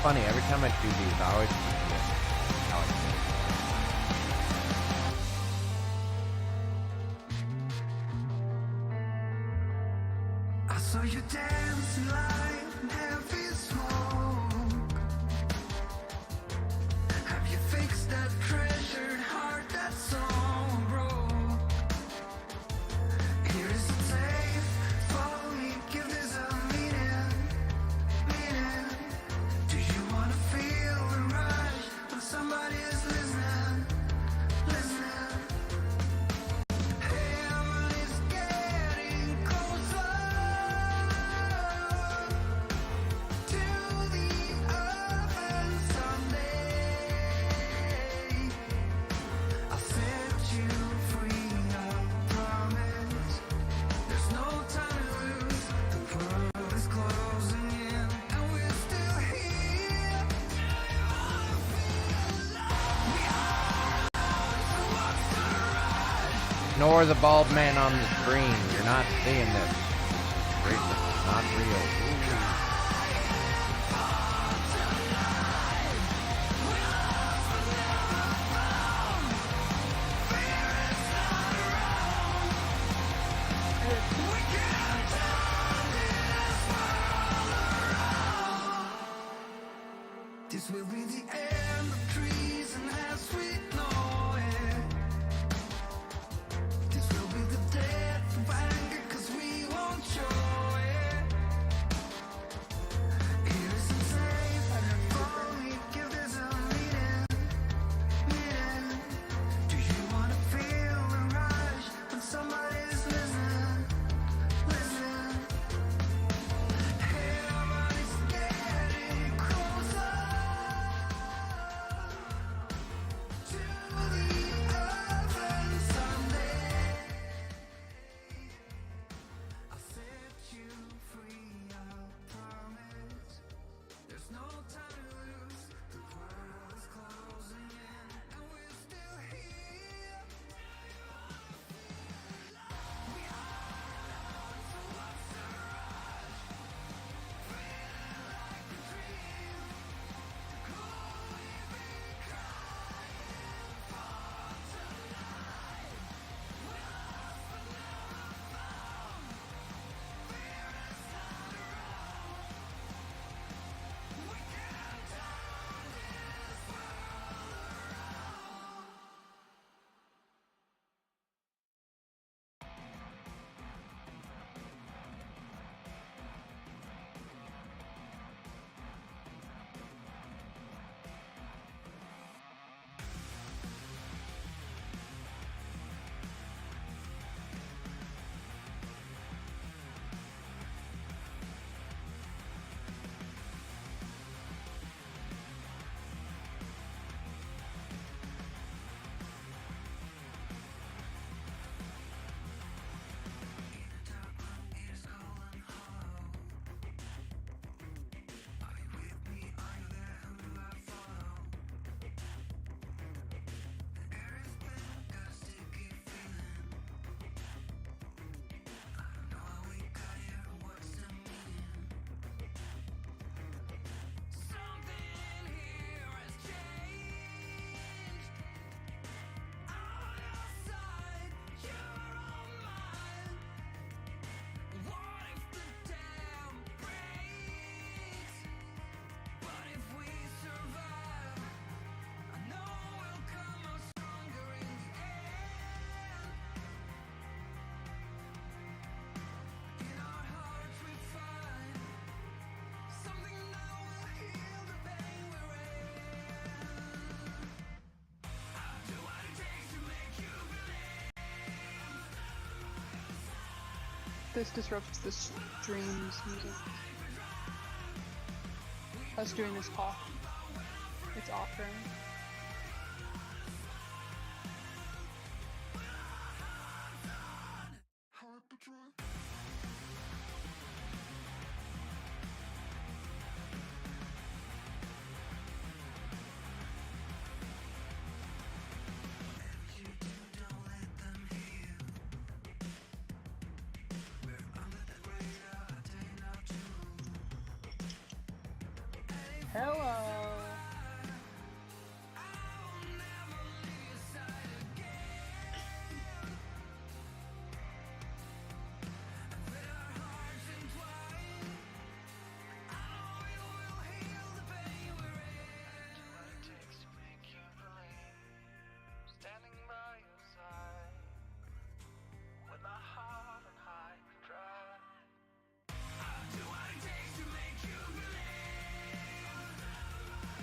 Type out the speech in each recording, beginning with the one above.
funny. Every time I do these, I always forget how I do it. I saw you dancing like heavy smoke. Have you fixed that treasured heart that's so broke? Here is a tape, follow me, give this a meaning. Do you wanna feel the rush when somebody is listening? Heaven is getting closer to the earth, and someday I'll set you free, I promise. There's no time to lose, the world is closing in, and we're still here. Ignore the bald man on the screen. You're not seeing this. It's not real. This will be the end of treason as we know it. This will be the death of anger, 'cause we won't show it. Here isn't safe, follow me, give this a meaning. Do you wanna feel the rush when somebody's listening? Heaven is getting closer to the earth, and someday I'll set you free, I promise. There's no time to lose, the world is closing in, and we're still here. We are alone, so what's the rush? Feeling like a dream. Could we be crying for tonight? We lost but never found. Fear is not around. We can't turn this world around. This disrupts the stream's music. Us doing this off. It's offering. Hello.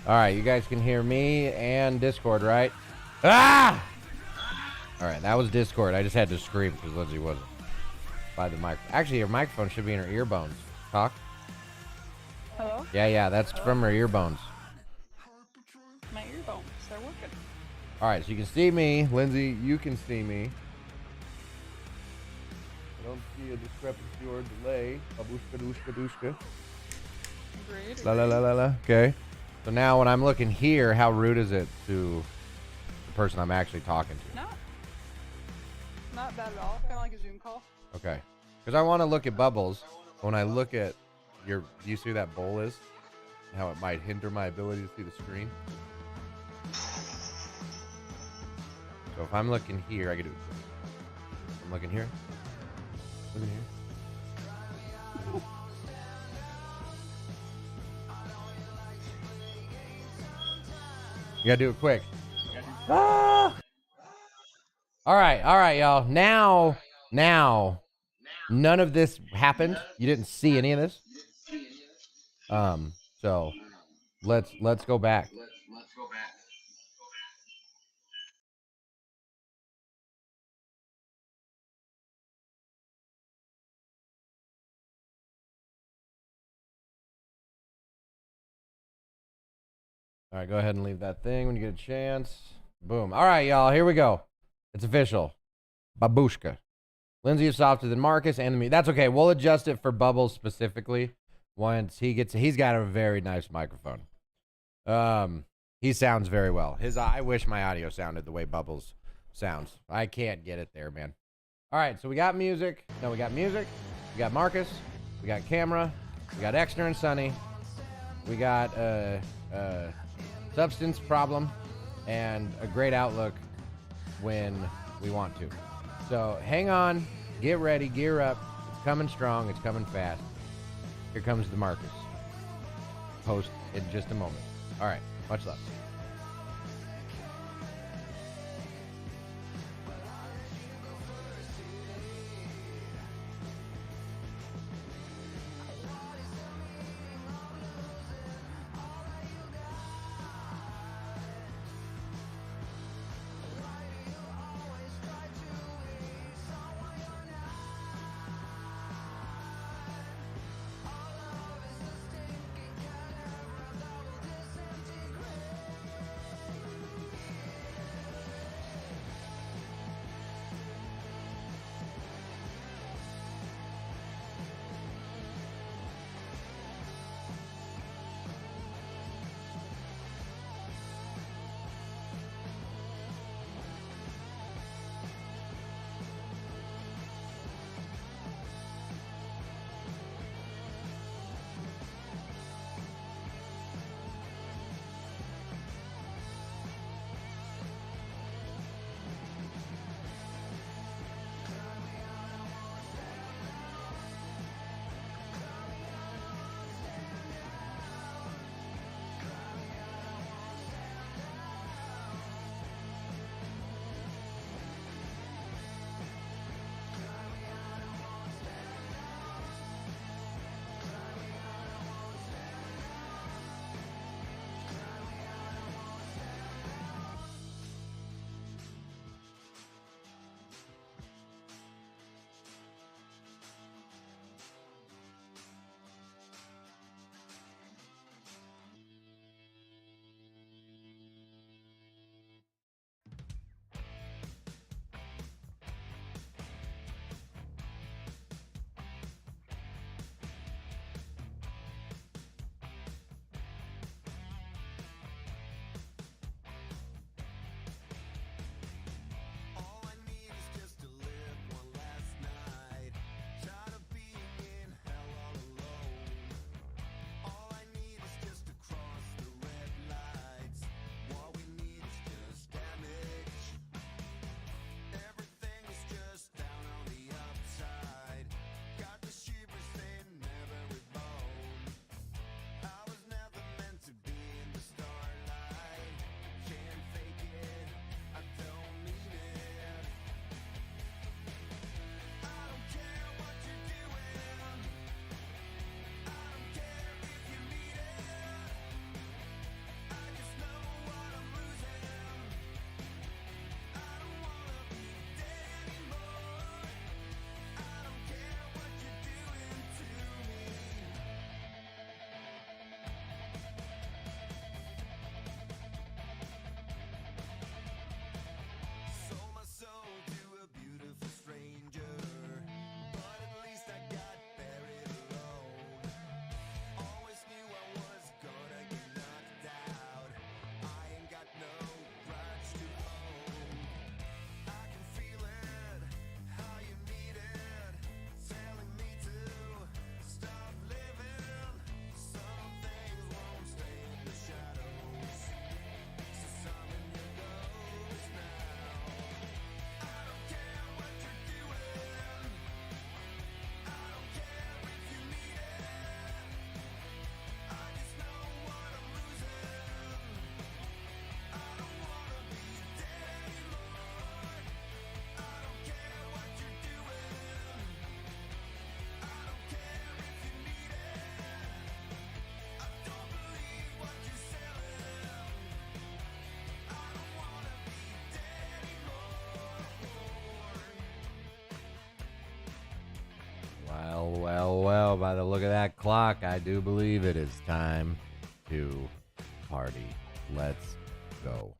All right, you guys can hear me and Discord, right? Ah! All right, that was Discord. I just had to scream because Lindsay wasn't by the mic. Actually, your microphone should be in her ear bones. Talk. Hello? Yeah, that's from her ear bones. My ear bones, they're working. All right, so you can see me. Lindsay, you can see me. I don't see a discrepancy or delay. Babushka, dushka, dushka. Agreed. La la la la la. Okay. So now when I'm looking here, how rude is it to the person I'm actually talking to? Not bad at all. Kind of like a Zoom call. Okay. Because I want to look at Bubbles. When I look at your, do you see who that bowl is? How it might hinder my ability to see the screen. So if I'm looking here, I can do it. I'm looking here. Looking here. You gotta do it quick. Ah! All right, y'all. Now, none of this happened. You didn't see any of this. So let's go back. All right, go ahead and leave that thing when you get a chance. Boom. All right, y'all. Here we go. It's official. Babushka. Lindsay is softer than Marcus and me. That's okay. We'll adjust it for Bubbles specifically once he's got a very nice microphone. He sounds very well. I wish my audio sounded the way Bubbles sounds. I can't get it there, man. All right, so we got music. No, we got music. We got Marcus. We got camera. We got Exner and Sunny. We got substance problem and a great outlook when we want to. So hang on, get ready, gear up. It's coming strong, it's coming fast. Here comes the Marcus post in just a moment. All right, much love. Well, well, well, by the look of that clock, I do believe it is time to party. Let's go.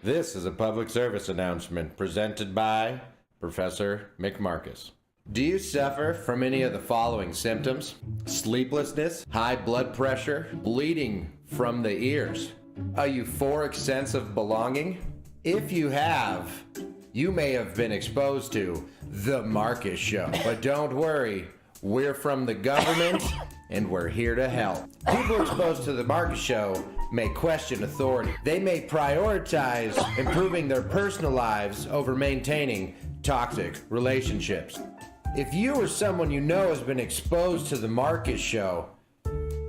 This is a public service announcement presented by Professor McMarcus. Do you suffer from any of the following symptoms? Sleeplessness, high blood pressure, bleeding from the ears, a euphoric sense of belonging? If you have, you may have been exposed to The Marcus Show. But don't worry, we're from the government and we're here to help. People exposed to The Marcus Show may question authority. They may prioritize improving their personal lives over maintaining toxic relationships. If you or someone you know has been exposed to The Marcus Show,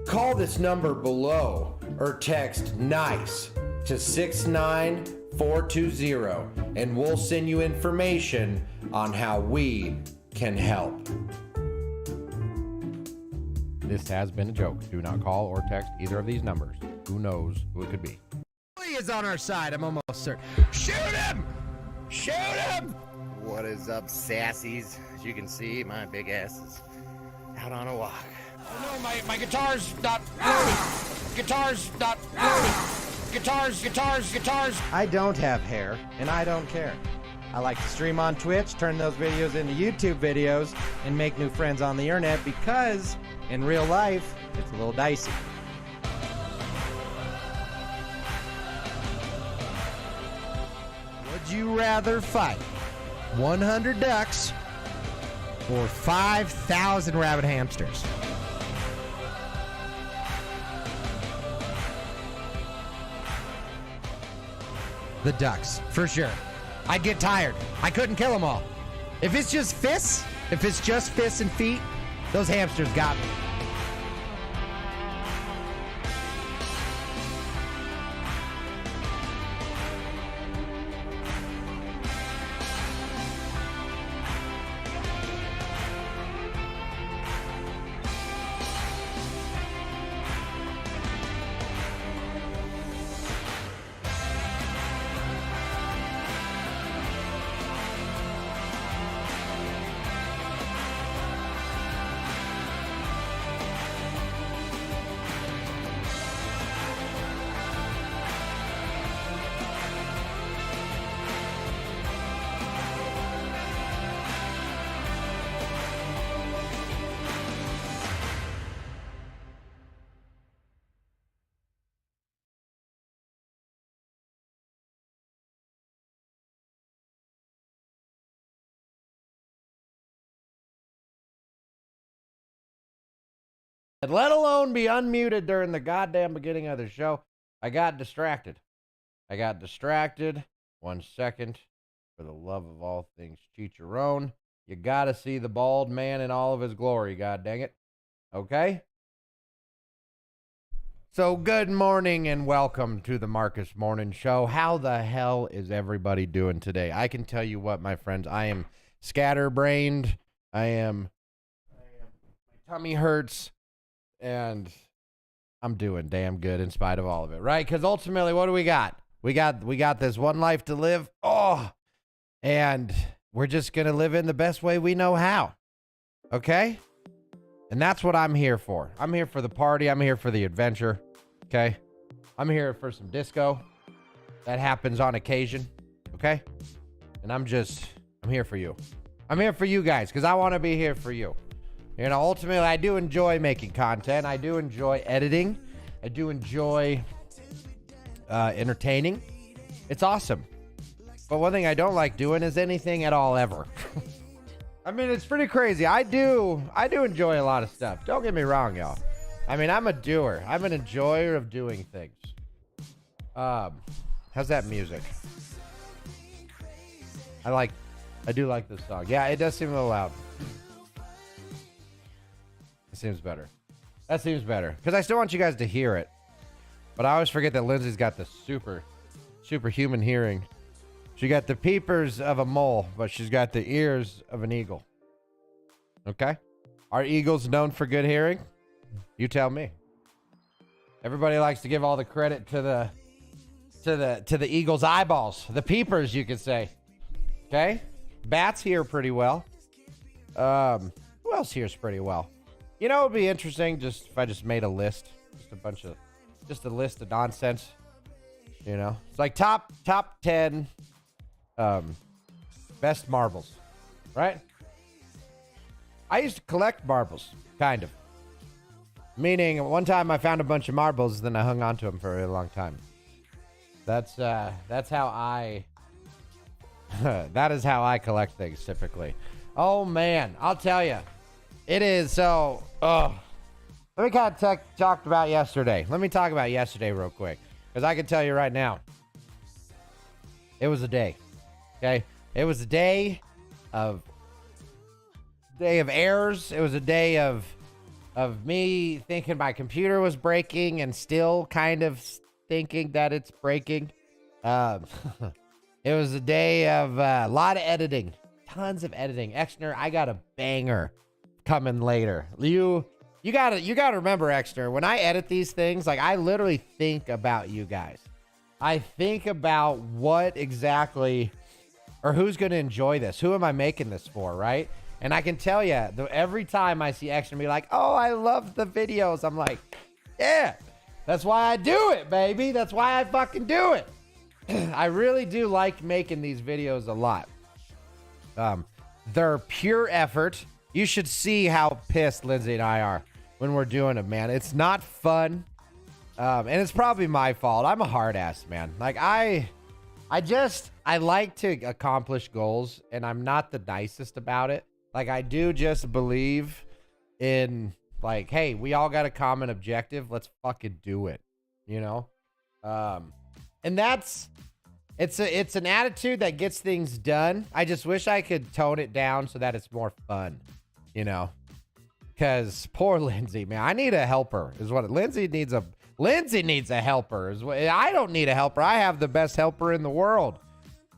call this number below or text NICE to 69420 and we'll send you information on how we can help. This has been a joke. Do not call or text either of these numbers. Who knows who it could be? He is on our side, I'm almost certain. Shoot him! Shoot him! What is up, sassies? As you can see, my big ass is out on a walk. Oh no, my guitar's not loaded. Guitar's not loaded. Guitars. I don't have hair, and I don't care. I like to stream on Twitch, turn those videos into YouTube videos, and make new friends on the internet because, in real life, it's a little dicey. Would you rather fight 100 ducks or 5,000 rabbit hamsters? The ducks, for sure. I'd get tired. I couldn't kill them all. If it's just fists and feet, those hamsters got me. Let alone be unmuted during the goddamn beginning of the show. I got distracted. 1 second. For the love of all things chicharron. You gotta see the bald man in all of his glory, god dang it. Okay? So good morning and welcome to the Marcus Morning Show. How the hell is everybody doing today? I can tell you what, my friends, I am scatterbrained. My tummy hurts. And I'm doing damn good in spite of all of it, right? Because ultimately, what do we got? We got this one life to live. Oh, and we're just going to live in the best way we know how. Okay? And that's what I'm here for. I'm here for the party. I'm here for the adventure. Okay? I'm here for some disco. That happens on occasion. Okay? And I'm here for you. I'm here for you guys because I want to be here for you. You know, ultimately, I do enjoy making content. I do enjoy editing. I do enjoy entertaining. It's awesome. But one thing I don't like doing is anything at all ever. I mean, it's pretty crazy. I do enjoy a lot of stuff. Don't get me wrong, y'all. I mean, I'm a doer. I'm an enjoyer of doing things. How's that music? I do like this song. Yeah, it does seem a little loud. Seems better. That seems better because I still want you guys to hear it, but I always forget that Lindsay's got the superhuman hearing. She got the peepers of a mole, but she's got the ears of an eagle. Okay, are eagles known for good hearing? You tell me. Everybody likes to give all the credit to the eagle's eyeballs, the peepers, you could say. Okay, bats hear pretty well. Who else hears pretty well? You know, it'd be interesting just if I just made a list, just a list of nonsense. You know, it's like top 10 best marbles, right? I used to collect marbles, kind of. Meaning, one time I found a bunch of marbles, then I hung on to them for a really long time. That's how I. That is how I collect things typically. Oh man, I'll tell you, it is so. Let me kind of talk about yesterday. Let me talk about yesterday real quick, because I can tell you right now, it was a day. Okay, it was a day of errors. It was a day of me thinking my computer was breaking and still kind of thinking that it's breaking. It was a day of a lot of editing, tons of editing. Exner, I got a banger coming later. You gotta remember, Exner, when I edit these things, like I literally think about you guys. I think about what exactly, or who's gonna enjoy this. Who am I making this for, right? And I can tell you, every time I see Exner be like, oh, I love the videos, I'm like, yeah, that's why I do it, baby. That's why I fucking do it. I really do like making these videos a lot. They're pure effort. You should see how pissed Lindsay and I are when we're doing them, man. It's not fun. And it's probably my fault. I'm a hard ass, man. Like I like to accomplish goals, and I'm not the nicest about it. Like I do just believe in like, hey, we all got a common objective. Let's fucking do it. You know? And it's an attitude that gets things done. I just wish I could tone it down so that it's more fun, you know? Because poor Lindsay, man, I need a helper is what Lindsay needs a helper. I don't need a helper. I have the best helper in the world.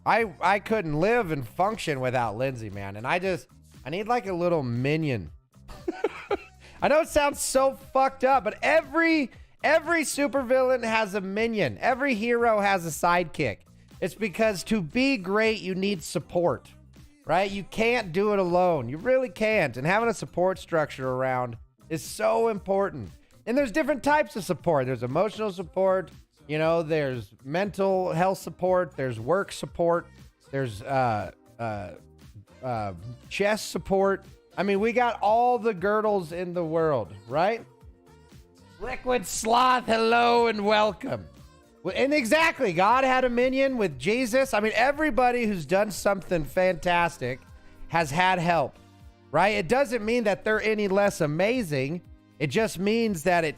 I couldn't live and function without Lindsay, man. And I need like a little minion. I know it sounds so fucked up, but every supervillain has a minion. Every hero has a sidekick. It's because to be great, you need support, right? You can't do it alone. You really can't. And having a support structure around is so important. And there's different types of support. There's emotional support. You know, there's mental health support. There's work support. There's chess support. I mean, we got all the girdles in the world, right? Liquid Sloth, hello and welcome. And exactly, God had a minion with Jesus. I mean, everybody who's done something fantastic has had help, right? It doesn't mean that they're any less amazing. It just means that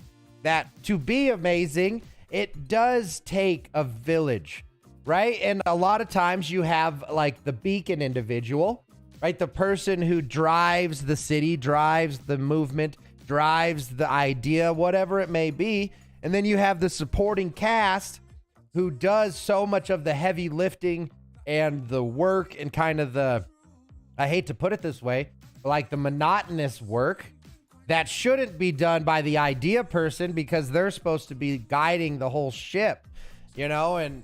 to be amazing, it does take a village, right? And a lot of times you have like the beacon individual, right? The person who drives the city, drives the movement, drives the idea, whatever it may be. And then you have the supporting cast who does so much of the heavy lifting and the work and kind of I hate to put it this way, like the monotonous work that shouldn't be done by the idea person because they're supposed to be guiding the whole ship, you know, and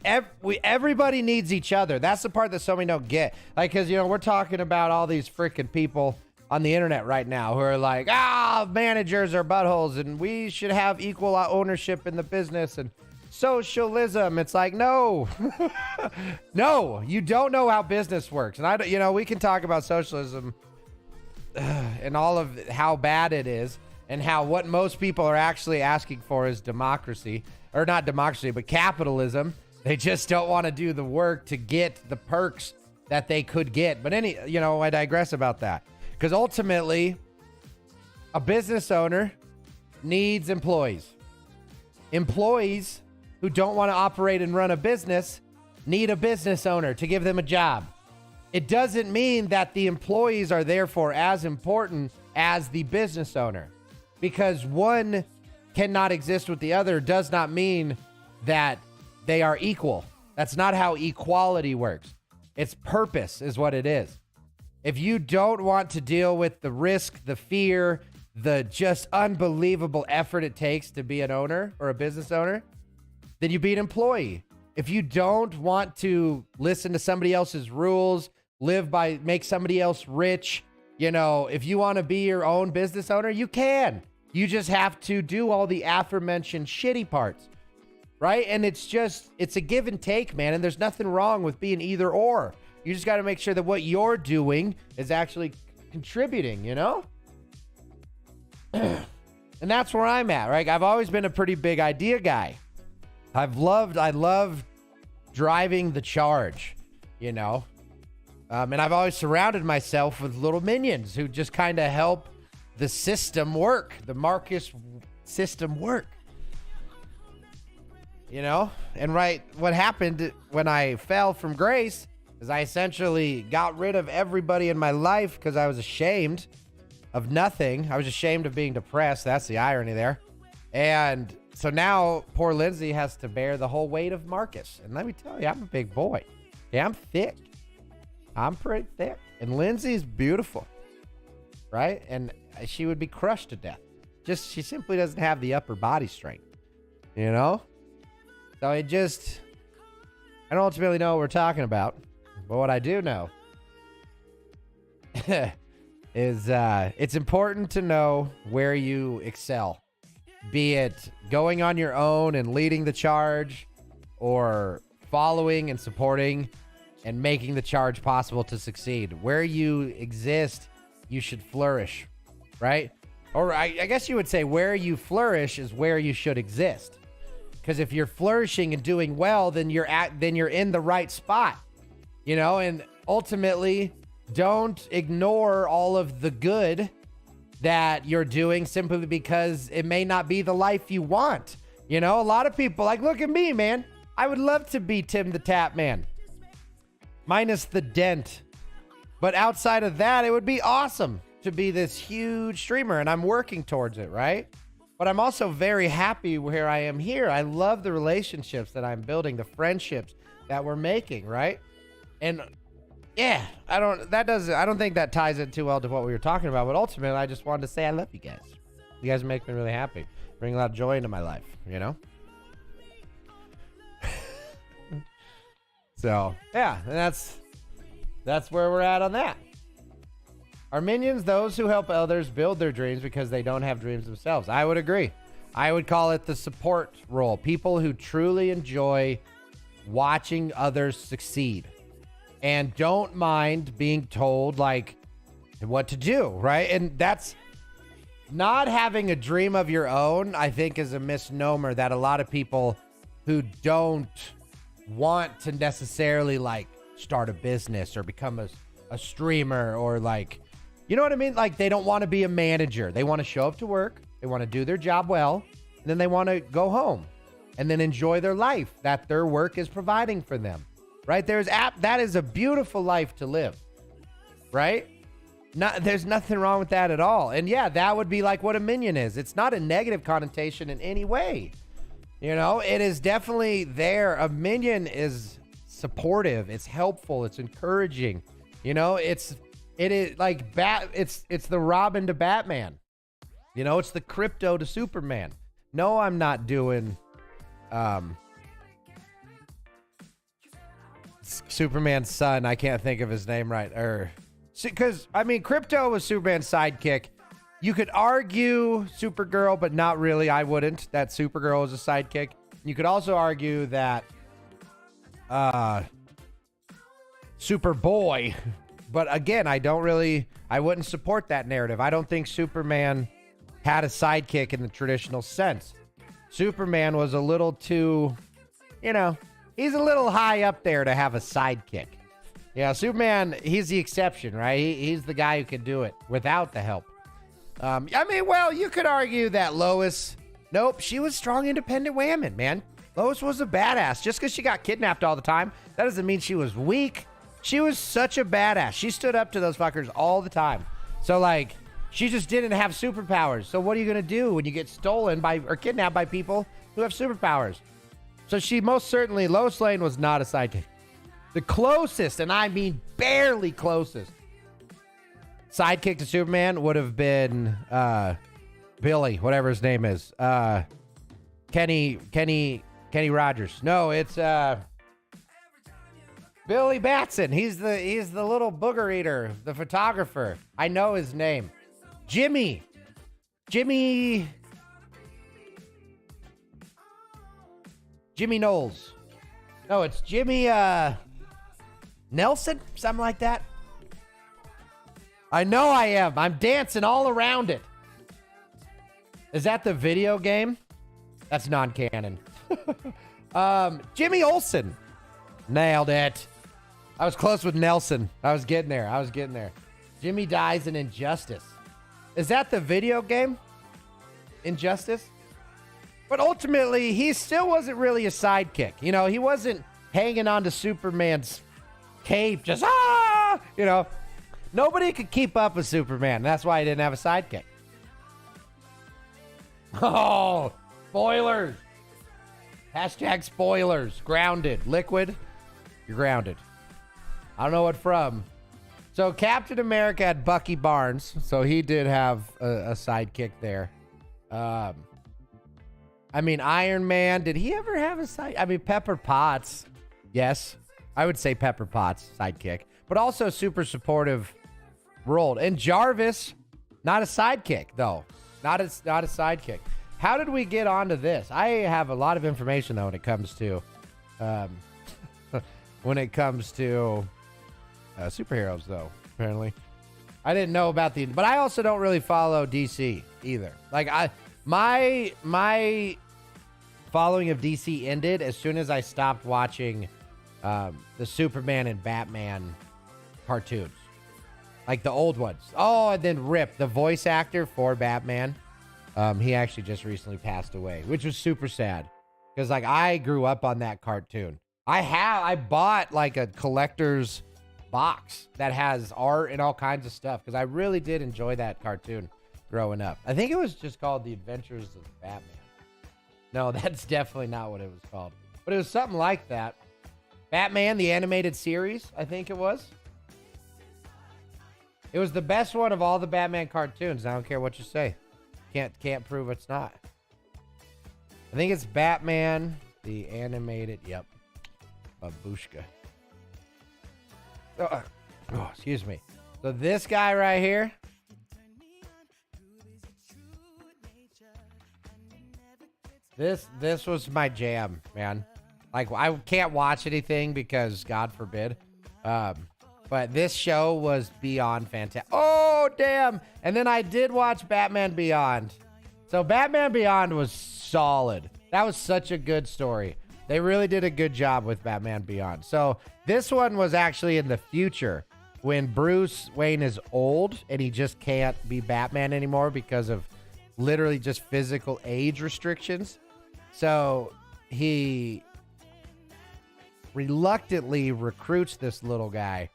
everybody needs each other. That's the part that so many don't get. Like, because, you know, we're talking about all these freaking people on the internet right now who are like, managers are buttholes and we should have equal ownership in the business and socialism. It's like, no, no, you don't know how business works. And we can talk about socialism and all of how bad it is and how what most people are actually asking for is democracy, or not democracy, but capitalism. They just don't want to do the work to get the perks that they could get. But I digress about that. Because ultimately, a business owner needs employees. Employees who don't want to operate and run a business need a business owner to give them a job. It doesn't mean that the employees are therefore as important as the business owner. Because one cannot exist with the other does not mean that they are equal. That's not how equality works. It's purpose is what it is. If you don't want to deal with the risk, the fear, the just unbelievable effort it takes to be an owner or a business owner, then you be an employee. If you don't want to listen to somebody else's rules, make somebody else rich. You know, if you want to be your own business owner, you can. You just have to do all the aforementioned shitty parts, right? And it's a give and take, man. And there's nothing wrong with being either or. You just got to make sure that what you're doing is actually contributing, you know? And that's where I'm at, right? I've always been a pretty big idea guy. I love driving the charge, you know? And I've always surrounded myself with little minions who just kind of help the system work, the Marcus system work. You know? And what happened when I fell from grace is I essentially got rid of everybody in my life because I was ashamed of nothing. I was ashamed of being depressed. That's the irony there. And so now poor Lindsay has to bear the whole weight of Marcus. And let me tell you, I'm a big boy. Yeah, I'm thick. I'm pretty thick. And Lindsay's beautiful, right? And she would be crushed to death. She simply doesn't have the upper body strength, you know? So I don't ultimately know what we're talking about. But what I do know is it's important to know where you excel. Be it going on your own and leading the charge, or following and supporting and making the charge possible to succeed. Where you exist, you should flourish, right? Or I guess you would say where you flourish is where you should exist. Because if you're flourishing and doing well, then you're in the right spot, you know? And ultimately, don't ignore all of the good that you're doing simply because it may not be the life you want. You know, a lot of people, like, look at me, man. I would love to be Tim the Tap Man, minus the dent. But outside of that, it would be awesome to be this huge streamer, and I'm working towards it, right? But I'm also very happy where I am here. I love the relationships that I'm building, the friendships that we're making, right? And yeah, I don't think that ties in too well to what we were talking about, but ultimately I just wanted to say I love you guys. You guys make me really happy. Bring a lot of joy into my life, you know? So, yeah, and that's where we're at on that. Are minions those who help others build their dreams because they don't have dreams themselves? I would agree. I would call it the support role. People who truly enjoy watching others succeed and don't mind being told, like, what to do, right? And that's not having a dream of your own, I think, is a misnomer that a lot of people who don't want to necessarily, like, start a business or become a streamer or, like, you know what I mean? Like, they don't want to be a manager. They want to show up to work. They want to do their job well. And then they want to go home and then enjoy their life that their work is providing for them, right? That is a beautiful life to live, right? There's nothing wrong with that at all. And yeah, that would be like what a minion is. It's not a negative connotation in any way. You know, it is definitely there. A minion is supportive. It's helpful. It's encouraging. You know, it is like it's the Robin to Batman. You know, it's the Crypto to Superman. No, I'm not doing Superman's son. I can't think of his name right. Because I mean, Crypto was Superman's sidekick. You could argue Supergirl, but not really. I wouldn't. That Supergirl was a sidekick. You could also argue that Superboy. But again, I wouldn't support that narrative. I don't think Superman had a sidekick in the traditional sense. Superman was a little too, you know, he's a little high up there to have a sidekick. Yeah, Superman, he's the exception, right? He's the guy who can do it without the help. I mean, well, you could argue that Lois, nope, she was strong, independent woman, man. Lois was a badass. Just because she got kidnapped all the time, that doesn't mean she was weak. She was such a badass. She stood up to those fuckers all the time. So, like, she just didn't have superpowers. So what are you going to do when you get stolen by or kidnapped by people who have superpowers? So she most certainly, Lois Lane was not a sidekick. The closest, and I mean barely closest, sidekick to Superman would have been Billy, whatever his name is. Kenny Rogers. No, it's Billy Batson. He's the little booger eater, the photographer. I know his name. Jimmy Knowles. No, it's Jimmy Nelson, something like that. I know I am. I'm dancing all around it. Is that the video game? That's non-canon. Jimmy Olsen. Nailed it. I was close with Nelson. I was getting there. Jimmy dies in Injustice. Is that the video game? Injustice? But ultimately, he still wasn't really a sidekick. You know, he wasn't hanging on to Superman's cape, just, you know. Nobody could keep up with Superman. That's why he didn't have a sidekick. Oh, spoilers. Hashtag spoilers. Grounded. Liquid, you're grounded. I don't know what from. So Captain America had Bucky Barnes. So he did have a sidekick there. I mean, Iron Man, did he ever have a side? I mean, Pepper Potts. Yes. I would say Pepper Potts, sidekick. But also super supportive role. And Jarvis, not a sidekick, though. Not a sidekick. How did we get onto this? I have a lot of information, though, when it comes to superheroes, though, apparently. I didn't know about but I also don't really follow DC either. Like, my following of DC ended as soon as I stopped watching the Superman and Batman cartoons. Like the old ones. Oh, and then Rip, the voice actor for Batman. He actually just recently passed away, which was super sad. Because, like, I grew up on that cartoon. I bought, like, a collector's box that has art and all kinds of stuff. Because I really did enjoy that cartoon growing up. I think it was just called The Adventures of Batman. No, that's definitely not what it was called. But it was something like that. Batman, the animated series, I think it was. It was the best one of all the Batman cartoons. I don't care what you say. Can't prove it's not. I think it's Batman, the animated. Yep. Babushka. Oh, excuse me. So this guy right here. This was my jam, man. Like, I can't watch anything because God forbid. But this show was beyond fantastic. Oh, damn. And then I did watch Batman Beyond. So Batman Beyond was solid. That was such a good story. They really did a good job with Batman Beyond. So this one was actually in the future when Bruce Wayne is old and he just can't be Batman anymore because of literally just physical age restrictions. So he reluctantly recruits this little guy.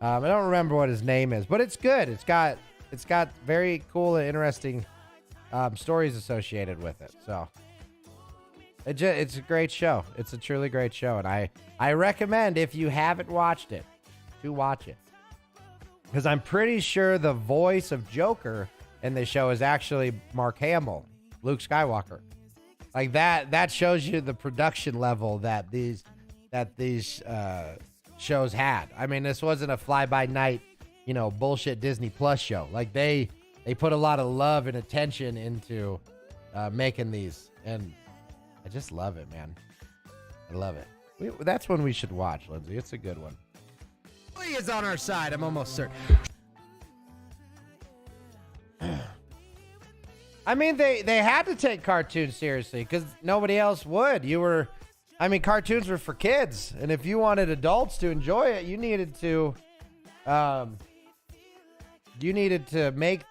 I don't remember what his name is, but it's good. It's got very cool and interesting stories associated with it. So it's a great show. It's a truly great show, and I recommend, if you haven't watched it, to watch it, because I'm pretty sure the voice of Joker in the show is actually Mark Hamill, Luke Skywalker. Like that shows you the production level that these shows had. I mean, this wasn't a fly-by-night, bullshit Disney Plus show. Like, they put a lot of love and attention into making these, and I just love it, man. I love it. That's one we should watch, Lindsay. It's a good one. He is on our side, I'm almost certain. I mean, they had to take cartoons seriously because nobody else would. Cartoons were for kids, and if you wanted adults to enjoy it, you needed to make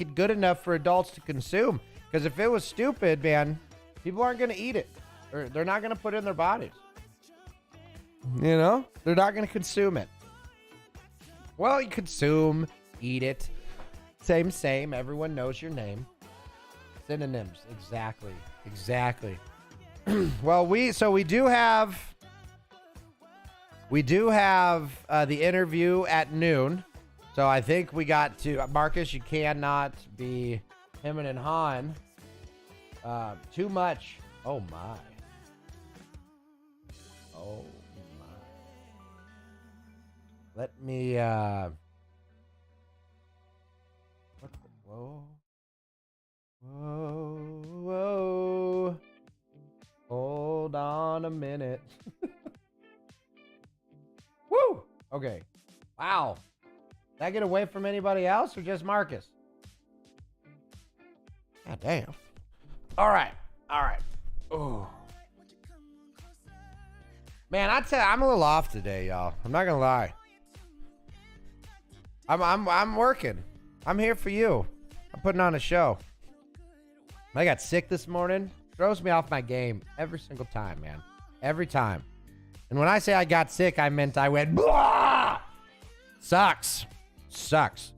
it good enough for adults to consume. Because if it was stupid, man, people aren't going to eat it, or they're not going to put it in their bodies. They're not going to consume it. Well, you consume, eat it, same. Everyone knows your name. Synonyms, exactly. Well, we do have the interview at noon. So I think we got to Marcus. You cannot be him and Han too much. Oh my. Let me, what the, whoa. Whoa, whoa. Hold on a minute. Woo! Okay. Wow. Did I get away from anybody else or just Marcus? God damn. All right. All right. Oh. Man, I tell you, I'm a little off today, y'all. I'm not gonna lie. I'm working. I'm here for you. I'm putting on a show. I got sick this morning. Throws me off my game every single time, man. Every time. And when I say I got sick, I meant I went, blah! Sucks. Sucks.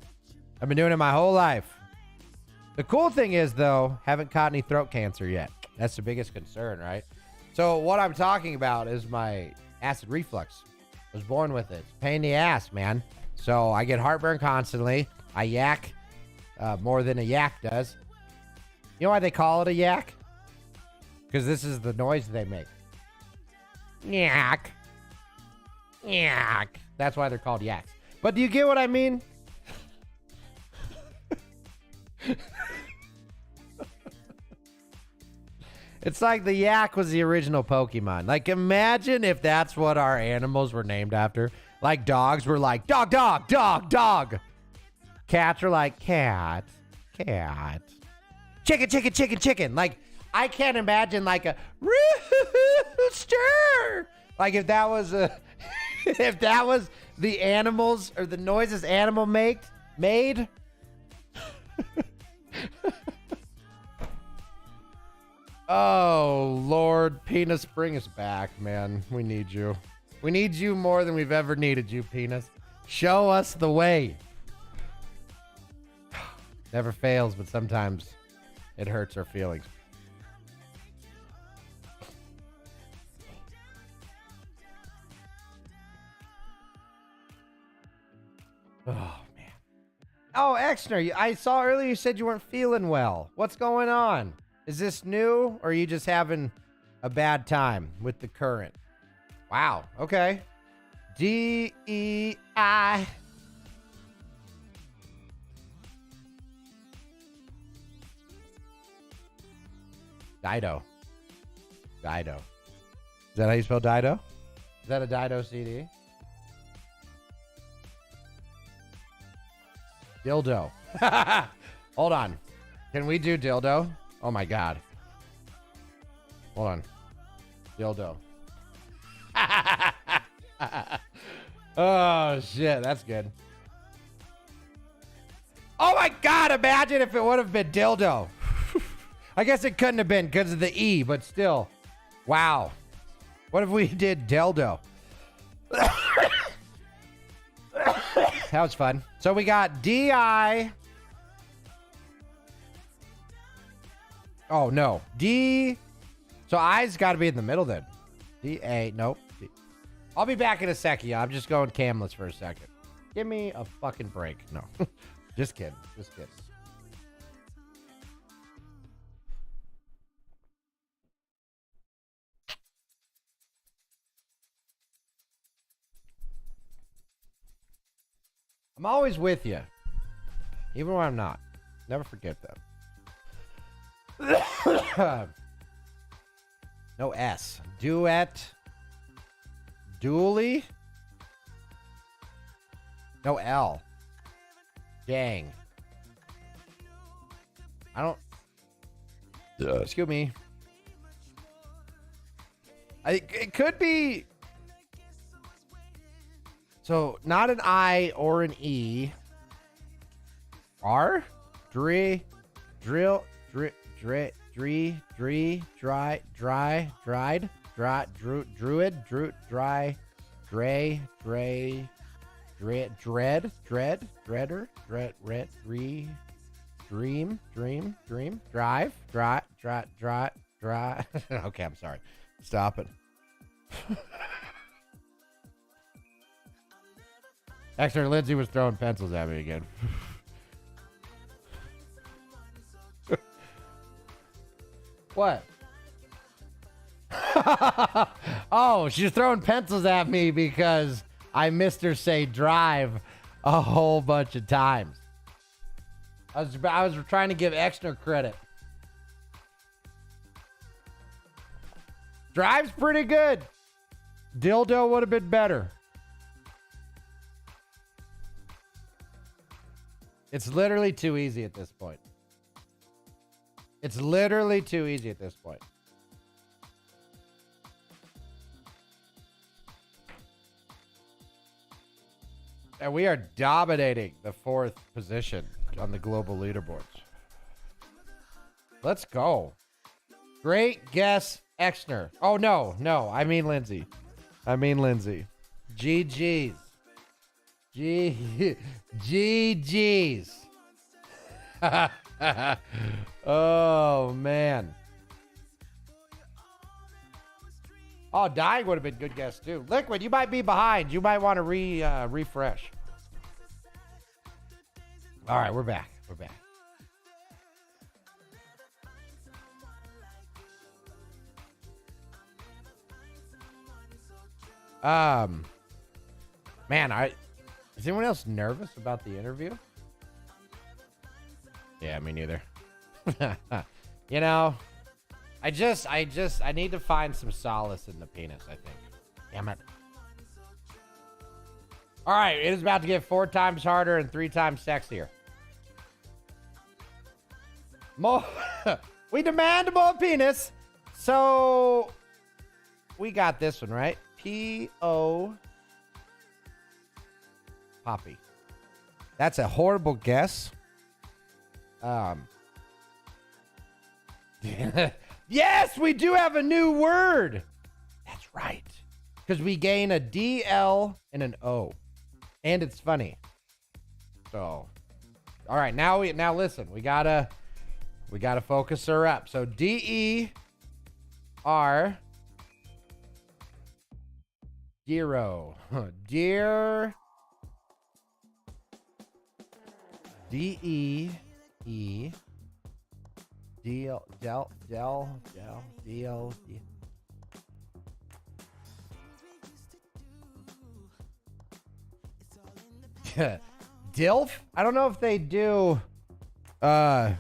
I've been doing it my whole life. The cool thing is, though, haven't caught any throat cancer yet. That's the biggest concern, right? So what I'm talking about is my acid reflux. I was born with it. It's a pain in the ass, man. So I get heartburn constantly. I yak more than a yak does. You know why they call it a yak? Because this is the noise they make. Yak. Yak. That's why they're called yaks. But do you get what I mean? It's like the yak was the original Pokemon. Like, imagine if that's what our animals were named after. Like, dogs were like, dog, dog, dog, dog. Cats are like, cat, cat. Chicken, chicken, chicken, chicken. Like, I can't imagine like a rooster. Like, if that was a, if that was the animals or the noises animal made. Oh, Lord. Penis, bring us back, man. We need you. We need you more than we've ever needed you, Penis. Show us the way. Never fails, but sometimes it hurts our feelings. Oh, man. Oh, Exner, I saw earlier you said you weren't feeling well. What's going on? Is this new, or are you just having a bad time with the current? Wow. Okay. DEI. Dido. Dido. Is that how you spell Dido? Is that a Dido CD? Dildo. Hold on. Can we do dildo? Oh my God. Hold on. Dildo. Oh shit, that's good. Oh my God, imagine if it would have been dildo. I guess it couldn't have been because of the E, but still. Wow. What if we did dildo? That was fun. So we got DI. Oh, no. D. So I's got to be in the middle then. D-A. Nope. D. I'll be back in a second. I'm just going camless for a second. Give me a fucking break. No. Just kidding. Just kidding. I'm always with you. Even when I'm not. Never forget that. No S. Duet. Dually. No L. Dang. I don't. Excuse me. It could be. So not an I or an E. R. Drill. Dried. Druid. Dry. Dre. Dread. Dreader. Dream. Drive. Okay, I'm sorry. Stop it. Extra Lindsay was throwing pencils at me again. What? Oh, she's throwing pencils at me because I missed her say drive a whole bunch of times. I was trying to give Exner credit. Drive's pretty good. Dildo would have been better. It's literally too easy at this point. It's literally too easy at this point. And we are dominating the 4th position on the global leaderboards. Let's go. Great guess, Exner. Oh, no. I mean Lindsay. GG's. GG's. Oh, man. Oh, dying would have been good guess, too. Liquid, you might be behind. You might want to refresh. All right, we're back. Man, is anyone else nervous about the interview? Yeah, me neither. You know, I need to find some solace in the penis, I think. Damn it. All right, it is about to get 4 times harder and 3 times sexier. More. We demand more penis. So we got this one, right? P.O. Poppy. That's a horrible guess. Yes, we do have a new word. That's right. Because we gain a D-L and an O. And it's funny. So, all right, now listen. We gotta focus her up. So D-E-R. Dearo. Dear. D-E-E. Del. Dilf? I don't know if they do dads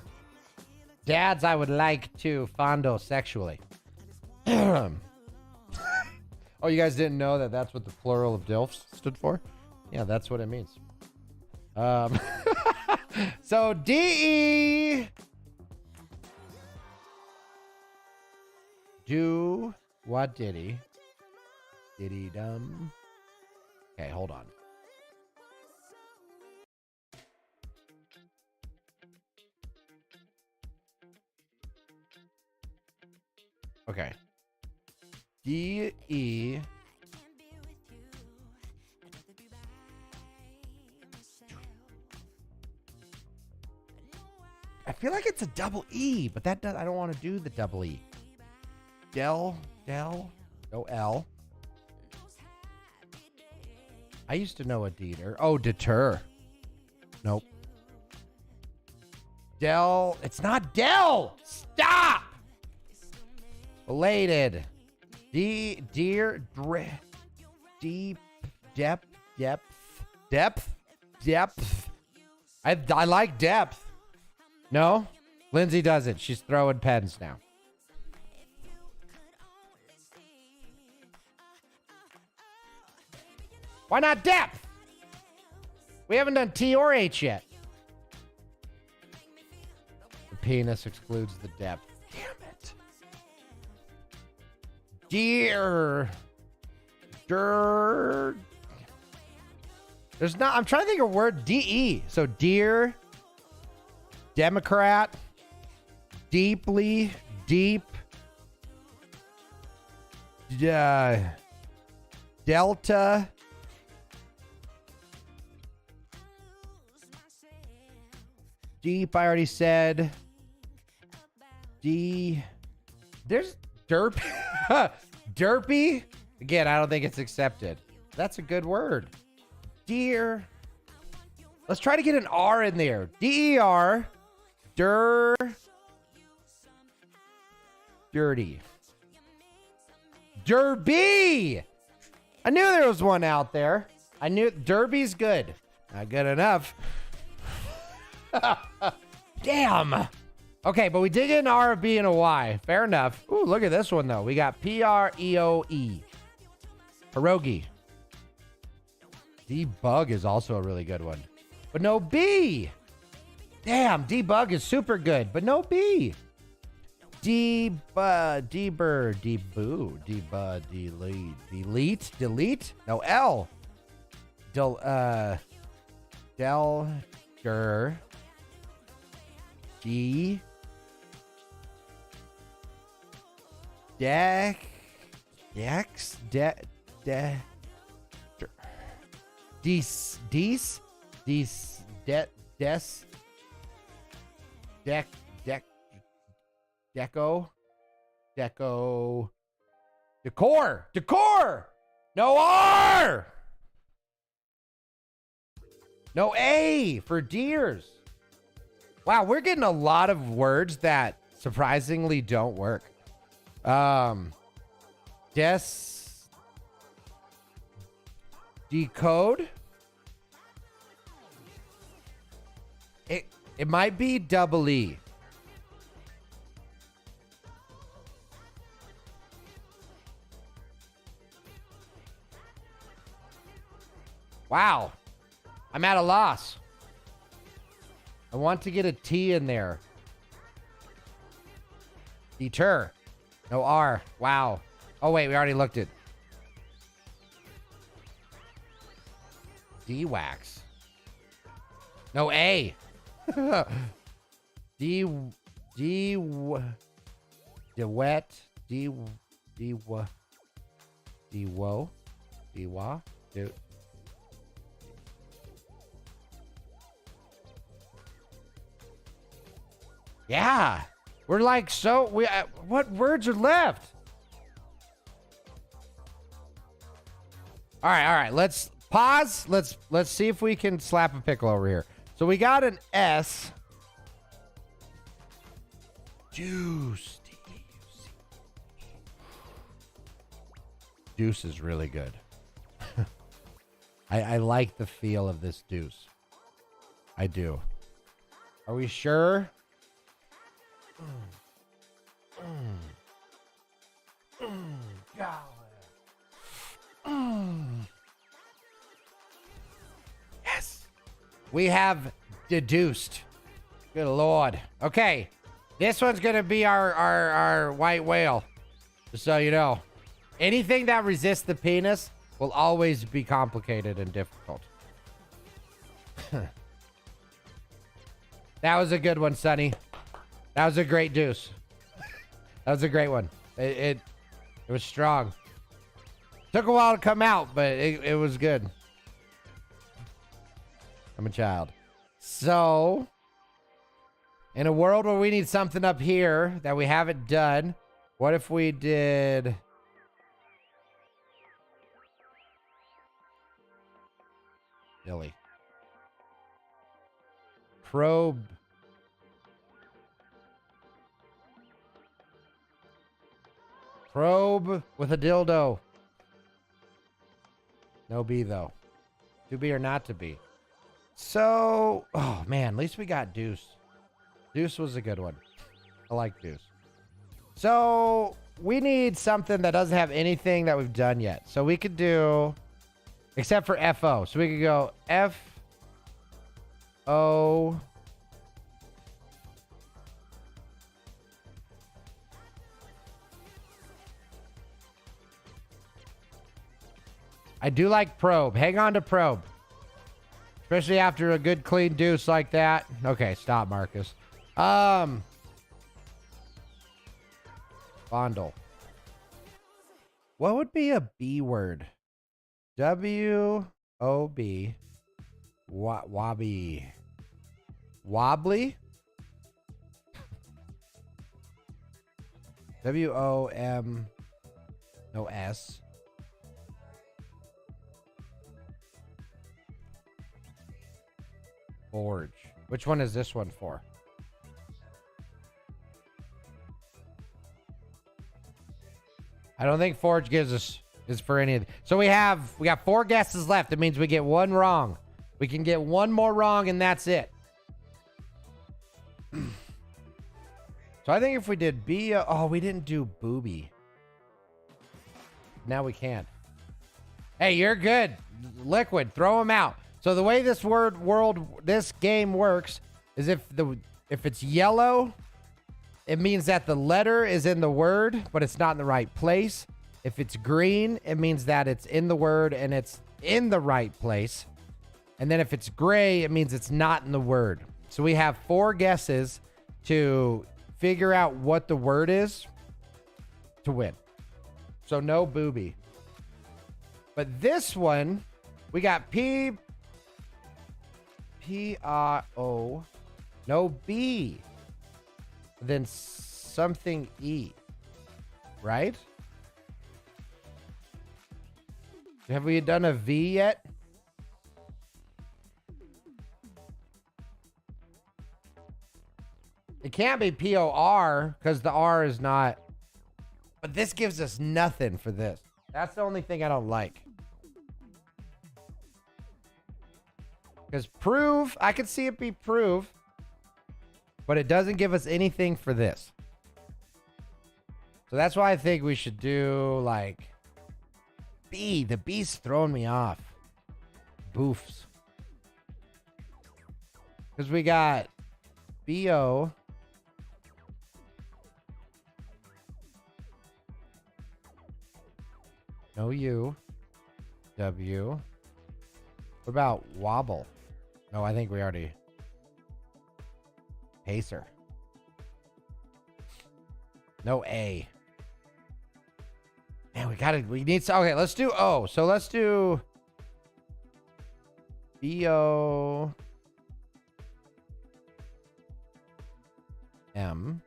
I would like to fondle sexually. Oh, you guys didn't know that that's what the plural of DILFs stood for? Yeah, that's what it means. So D-E. Do what did he? Did he dumb? Okay, hold on. Okay. D-E. I feel like it's a double E, but that does, I don't want to do the double E. No L. I used to know a deter. Oh, deter. Nope. Del. It's not Del. Stop. Belated. Dear. Deep. Depth. I like depth. No? Lindsay doesn't. She's throwing pens now. Why not depth? We haven't done T or H yet. The penis excludes the depth. Damn it. Dear. There's not, I'm trying to think of a word. D-E. So dear. Democrat. Deeply. Deep. Delta. Deep, I already said. D. There's derp. Derpy. Again, I don't think it's accepted. That's a good word. Dear. Let's try to get an R in there. D-E-R. Dirty. Derby. I knew there was one out there. I knew Derby's good. Not good enough. Damn. Okay, but we did get an R, a B, and a Y. Fair enough. Ooh, look at this one, though. We got Preoe. Pierogi. Debug is also a really good one. But no B. Damn, debug is super good, but no B. Delete. No L. Delger. D. Dex. Decor. No R. No A for deers. Wow, we're getting a lot of words that surprisingly don't work. Decode. It might be double E. Wow. I'm at a loss. I want to get a T in there. Deter. No R. Wow. Oh, wait. We already looked at D-wax. No A. DeWet. Dude. Yeah. We're like, so we what words are left? All right. Let's pause. Let's see if we can slap a pickle over here. So we got an S. Juice. Deuce is really good. I like the feel of this deuce. I do. Are we sure? Yes. We have deduced. Good Lord. Okay. This one's going to be our white whale. Just so you know. Anything that resists the penis will always be complicated and difficult. That was a good one, Sonny. That was a great deuce. That was a great one. It was strong. Took a while to come out, but it was good. I'm a child. So, in a world where we need something up here that we haven't done, what if we did... Dilly. Probe. Probe with a dildo. No B, though. To be or not to be. So, oh, man, at least we got Deuce. Deuce was a good one. I like Deuce. So, we need something that doesn't have anything that we've done yet. So, we could do, except for FO. So, we could go FO. I do like probe. Hang on to probe. Especially after a good clean deuce like that. Okay, stop, Marcus. Fondle. What would be a B word? W-O-B. Wobby. Wobbly? W-O-M. No S. Forge. Which one is this one for? I don't think Forge gives us is for any of the, so we got 4 guesses left. It means we get 1 wrong. We can get 1 more wrong and that's it. So I think if we did B, oh, we didn't do booby. Now we can't. Hey, you're good. Liquid, throw them out. So the way this this game works is if it's yellow, it means that the letter is in the word, but it's not in the right place. If it's green, it means that it's in the word and it's in the right place. And then if it's gray, it means it's not in the word. So we have 4 guesses to figure out what the word is to win. So no booby. But this one, we got P-R-O, no B, then something E, right? Have we done a V yet? It can't be P-O-R because the R is not. But this gives us nothing for this. That's the only thing I don't like. Because prove, I could see it be prove, but it doesn't give us anything for this. So that's why I think we should do like B. The B's throwing me off. Boofs. Because we got B-O. No U. W. What about wobble? No, I think we already. Pacer. No A. Man, we need some. Okay, let's do O. So let's do B-O. M.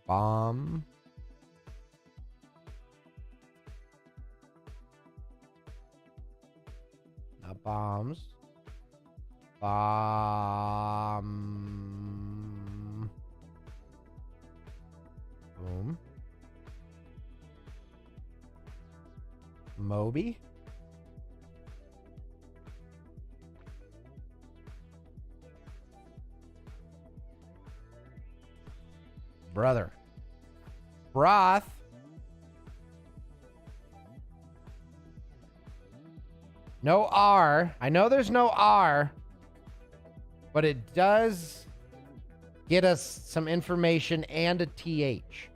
Bomb. Not bombs. Bomb. Boom. Moby. Brother. Broth. No R. I know there's no R, but it does get us some information and a TH.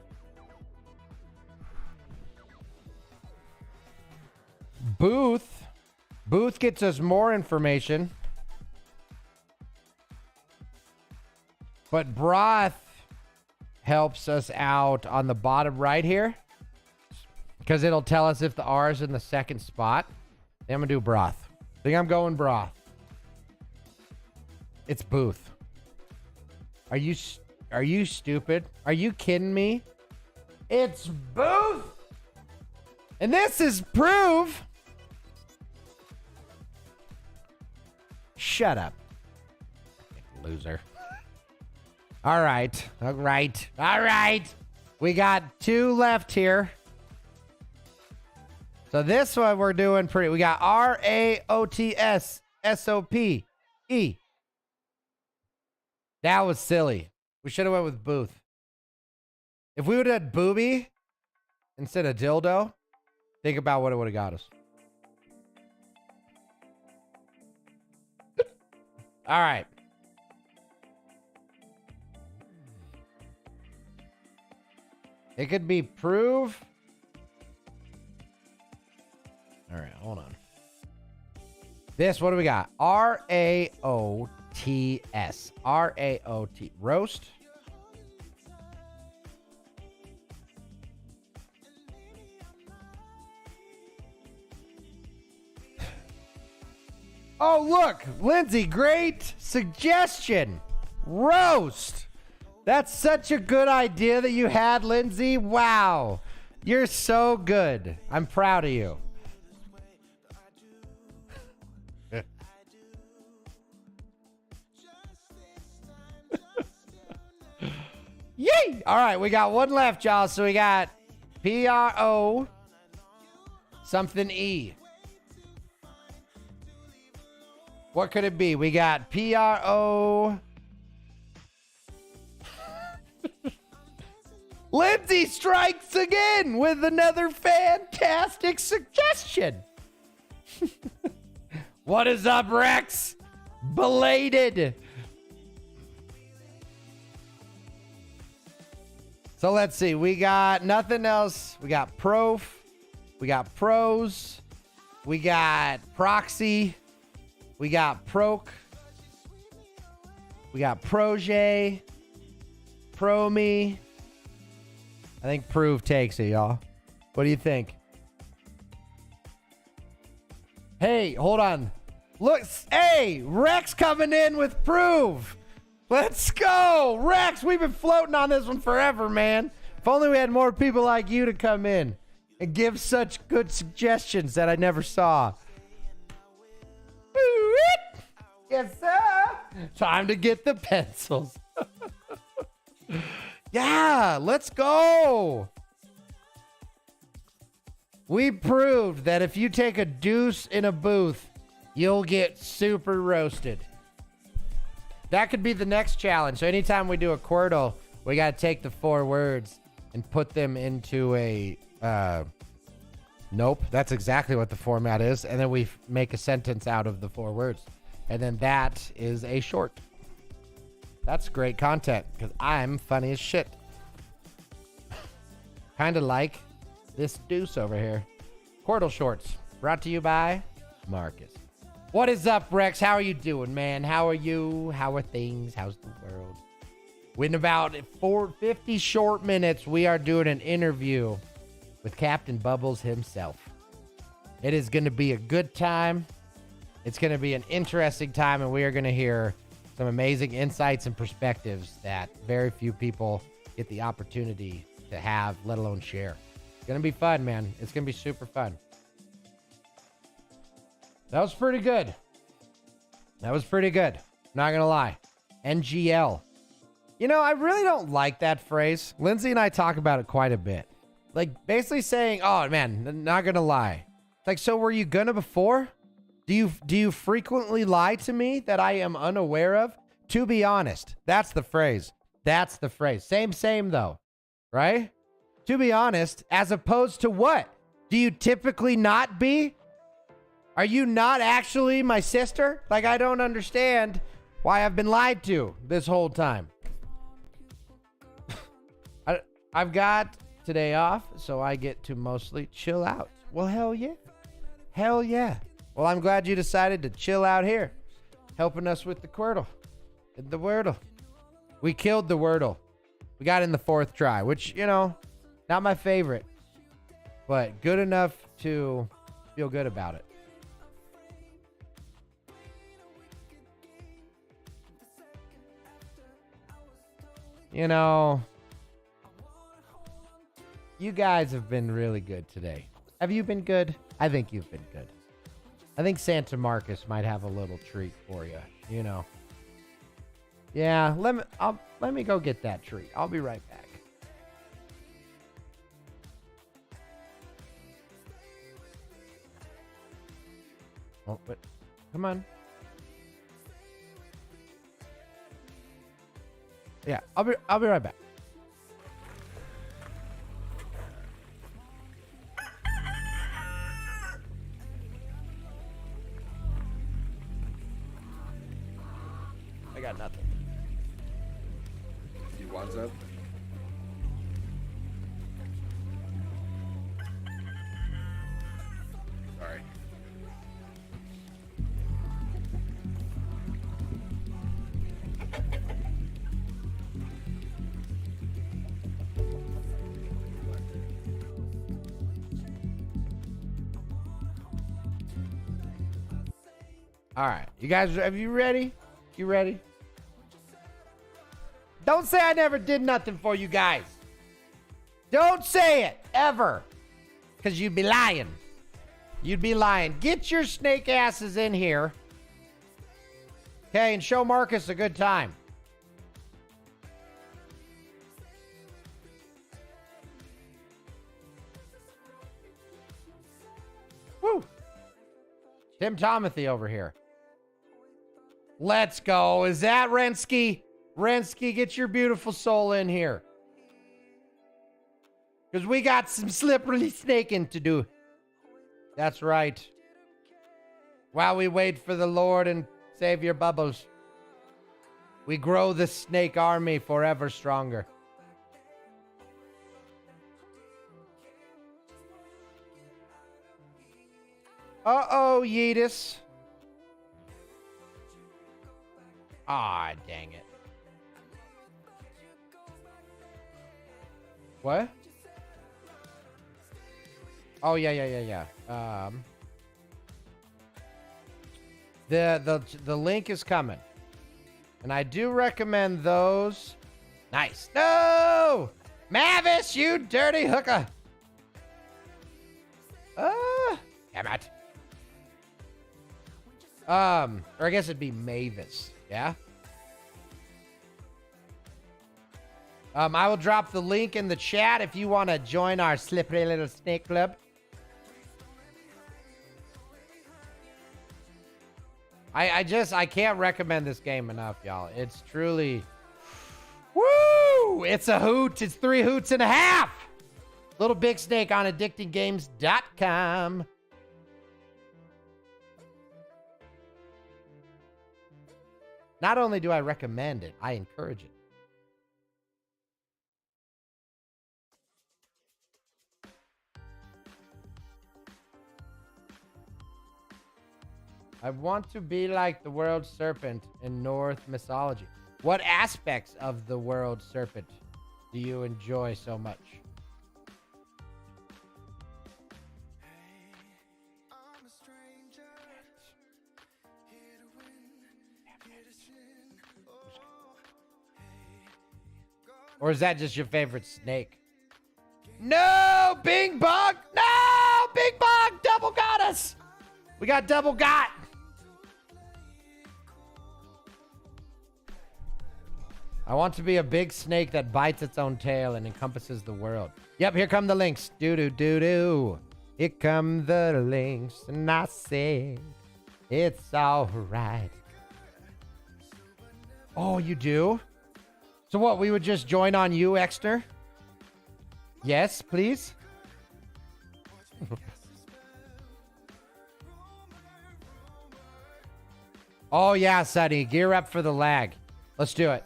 Booth. Booth gets us more information. But broth helps us out on the bottom right here, because it'll tell us if the R is in the second spot. I'm gonna do broth. I think I'm going broth. It's booth. Are you stupid? Are you kidding me? It's booth. And this is prove. Shut up. Loser. All right. All right. All right. We got 2 left here. So this one we're doing pretty. We got R-A-O-T-S-S-O-P-E. That was silly. We should have went with booth. If we would have had booby instead of dildo, think about what it would have got us. All right. It could be prove. All right, hold on. This, what do we got? R-A-O-T-S. R-A-O-T. Roast. Oh, look. Lindsay, great suggestion. Roast. That's such a good idea that you had, Lindsay. Wow. You're so good. I'm proud of you. Yay! All right, we got one left, y'all. So we got P-R-O, Something E. What could it be? We got PRO. Lindsay strikes again with another fantastic suggestion. What is up, Rex? Belated. So let's see. We got nothing else. We got prof. We got pros. We got proxy. We got proc. We got proje. Promi. I think prove takes it, y'all. What do you think? Hey, hold on. Look, hey, Rex coming in with prove. Let's go. Rex, we've been floating on this one forever, man. If only we had more people like you to come in and give such good suggestions that I never saw. Yes, sir. Time to get the pencils. Yeah, let's go. We proved that if you take a deuce in a booth, you'll get super roasted. That could be the next challenge. So anytime we do a Quirtle, we got to take the 4 words and put them into a... Nope, that's exactly what the format is. And then we make a sentence out of the 4 words. And then that is a short. That's great content because I'm funny as shit. Kind of like this deuce over here. Quirtle Shorts, brought to you by Marcus. What is up, Rex? How are you doing, man? How are you? How are things? How's the world? In about 50 short minutes, we are doing an interview with Captain Bubbles himself. It is going to be a good time. It's going to be an interesting time, and we are going to hear some amazing insights and perspectives that very few people get the opportunity to have, let alone share. It's going to be fun, man. It's going to be super fun. That was pretty good. That was pretty good. Not going to lie. NGL. You know, I really don't like that phrase. Lindsay and I talk about it quite a bit. Like, basically saying, oh, man, not going to lie. Like, so were you going to before? Do you frequently lie to me that I am unaware of? To be honest, that's the phrase. That's the phrase. Same though, right? To be honest, as opposed to what? Do you typically not be? Are you not actually my sister? Like, I don't understand why I've been lied to this whole time. I've got today off, so I get to mostly chill out. Well, hell yeah. Hell yeah. Well, I'm glad you decided to chill out here, helping us with the Quirtle. The Wordle. We killed the Wordle. We got in the 4th try, which, you know, not my favorite, but good enough to feel good about it. You know, you guys have been really good today. Have you been good? I think you've been good. I think Santa Marcus might have a little treat for you, you know. Yeah, let me go get that treat. I'll be right back. Oh, but come on. Yeah, I'll be right back. I got nothing. You want some? Sorry. All right, you guys, are you ready? You ready? Don't say I never did nothing for you guys. Don't say it, ever. Because you'd be lying. You'd be lying. Get your snake asses in here. Okay, and show Marcus a good time. Tim Tomothy over here. Let's go. Is that Rensky? Rensky, get your beautiful soul in here. Because we got some slippery snaking to do. That's right. While we wait for the Lord and Savior Bubbles, we grow the snake army forever stronger. Uh-oh, Yeetus. Ah, dang it. What? Oh, yeah. The link is coming. And I do recommend those. Nice. No! Mavis, you dirty hooker. Damn it. Or I guess it'd be Mavis. Yeah? I will drop the link in the chat if you want to join our slippery little snake club. I can't recommend this game enough, y'all. It's truly, woo! It's a hoot. It's 3 hoots and a half. Little Big Snake on addictinggames.com. Not only do I recommend it, I encourage it. I want to be like the world serpent in Norse mythology. What aspects of the world serpent do you enjoy so much? Or is that just your favorite snake? No, Bing Bong! No, Bing Bong! Double got us! We got double got! I want to be a big snake that bites its own tail and encompasses the world. Yep, here come the links. Do-do-do-do. Here come the links. And I say, it's all right. Oh, you do? So what, we would just join on you, Exter? Yes, please? Oh, yeah, Sonny. Gear up for the lag. Let's do it.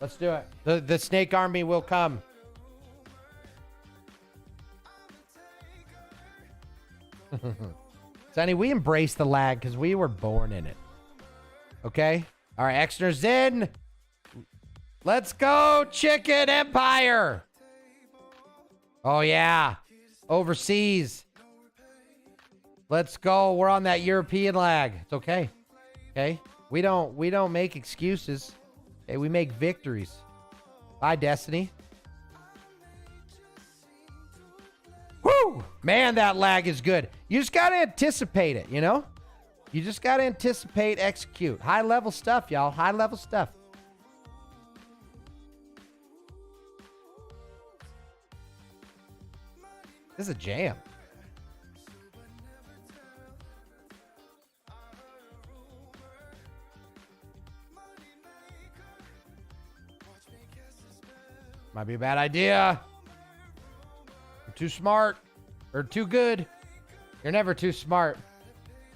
Let's do it. The snake army will come. Sonny, we embrace the lag because we were born in it. Okay? All right, Exner's in. Let's go, Chicken Empire. Oh, yeah. Overseas. Let's go. We're on that European lag. It's okay. Okay? We don't make excuses. Okay, we make victories. Bye, Destiny. Woo! Man, that lag is good. You just gotta anticipate it, you know? You just gotta anticipate, execute. High level stuff, y'all. High level stuff. This is a jam. Might be a bad idea. You're too smart. Or too good. You're never too smart.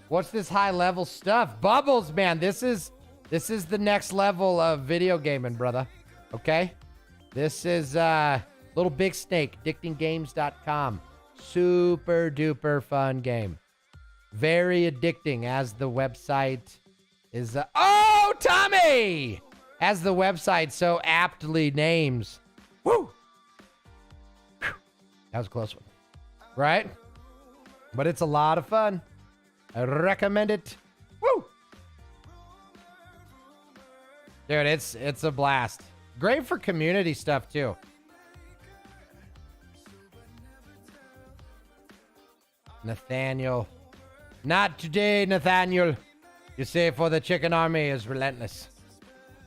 What's this high level stuff? Bubbles, man. This is the next level of video gaming, brother. Okay? This is Little Big Snake, addictinggames.com. Super duper fun game. Very addicting, as the website is oh, Tommy! As the website so aptly names. Woo! Whew. That was a close one. Right? But it's a lot of fun. I recommend it. Woo! Dude, it's a blast. Great for community stuff too. Nathaniel. Not today, Nathaniel. You say, for the chicken army is relentless.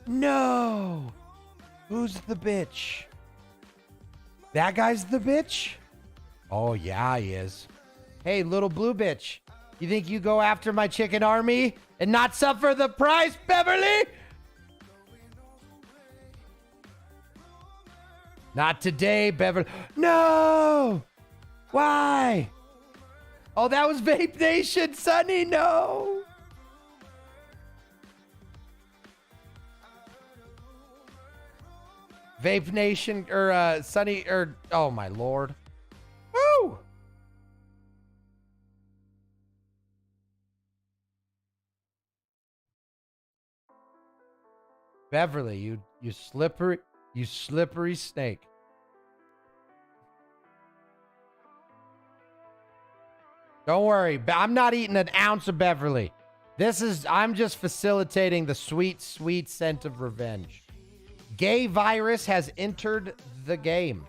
No! Who's the bitch? That guy's the bitch? Oh, yeah, he is. Hey, little blue bitch. You think you go after my chicken army and not suffer the price, Beverly? Not today, Beverly. No! Why? Oh, that was Vape Nation, Sonny. No. Vape Nation, or Sonny, or oh my lord. Woo! Beverly, you slippery snake. Don't worry, I'm not eating an ounce of Beverly. I'm just facilitating the sweet, sweet scent of revenge. Gay virus has entered the game.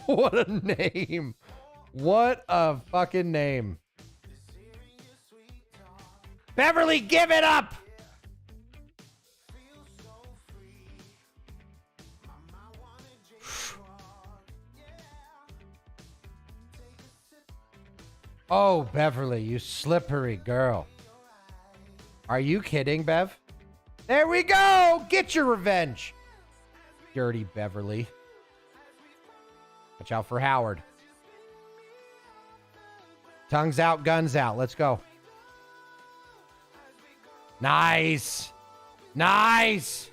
What a name. What a fucking name. Beverly, give it up. Oh, Beverly, you slippery girl. Are you kidding, Bev? There we go. Get your revenge. Dirty Beverly. Watch out for Howard. Tongues out, guns out. Let's go. Nice. Nice.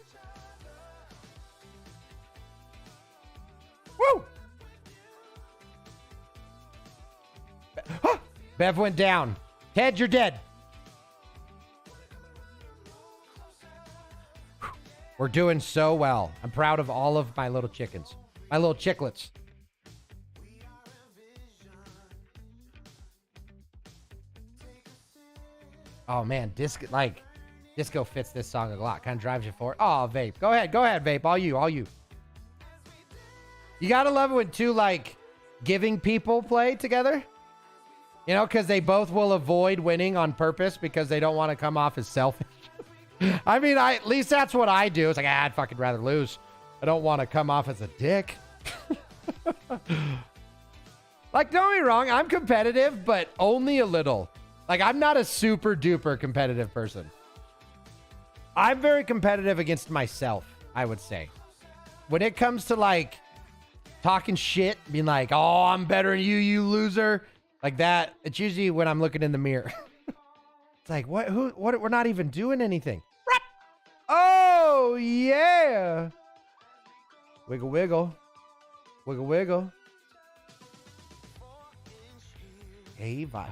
Woo. Bev went down. Ted, you're dead. We're doing so well. I'm proud of all of my little chickens. My little chicklets. Oh man, disco fits this song a lot. Kind of drives you forward. Oh, Vape. Go ahead, Vape. All you. You gotta love it when two giving people play together. You know, because they both will avoid winning on purpose because they don't want to come off as selfish. I mean, at least that's what I do. It's like, I'd fucking rather lose. I don't want to come off as a dick. Don't get me wrong, I'm competitive, but only a little. I'm not a super duper competitive person. I'm very competitive against myself, I would say. When it comes to talking shit, being like, oh, I'm better than you, you loser. Like that, it's usually when I'm looking in the mirror. It's like, what? We're not even doing anything. Oh, yeah. Wiggle, wiggle. Wiggle, wiggle.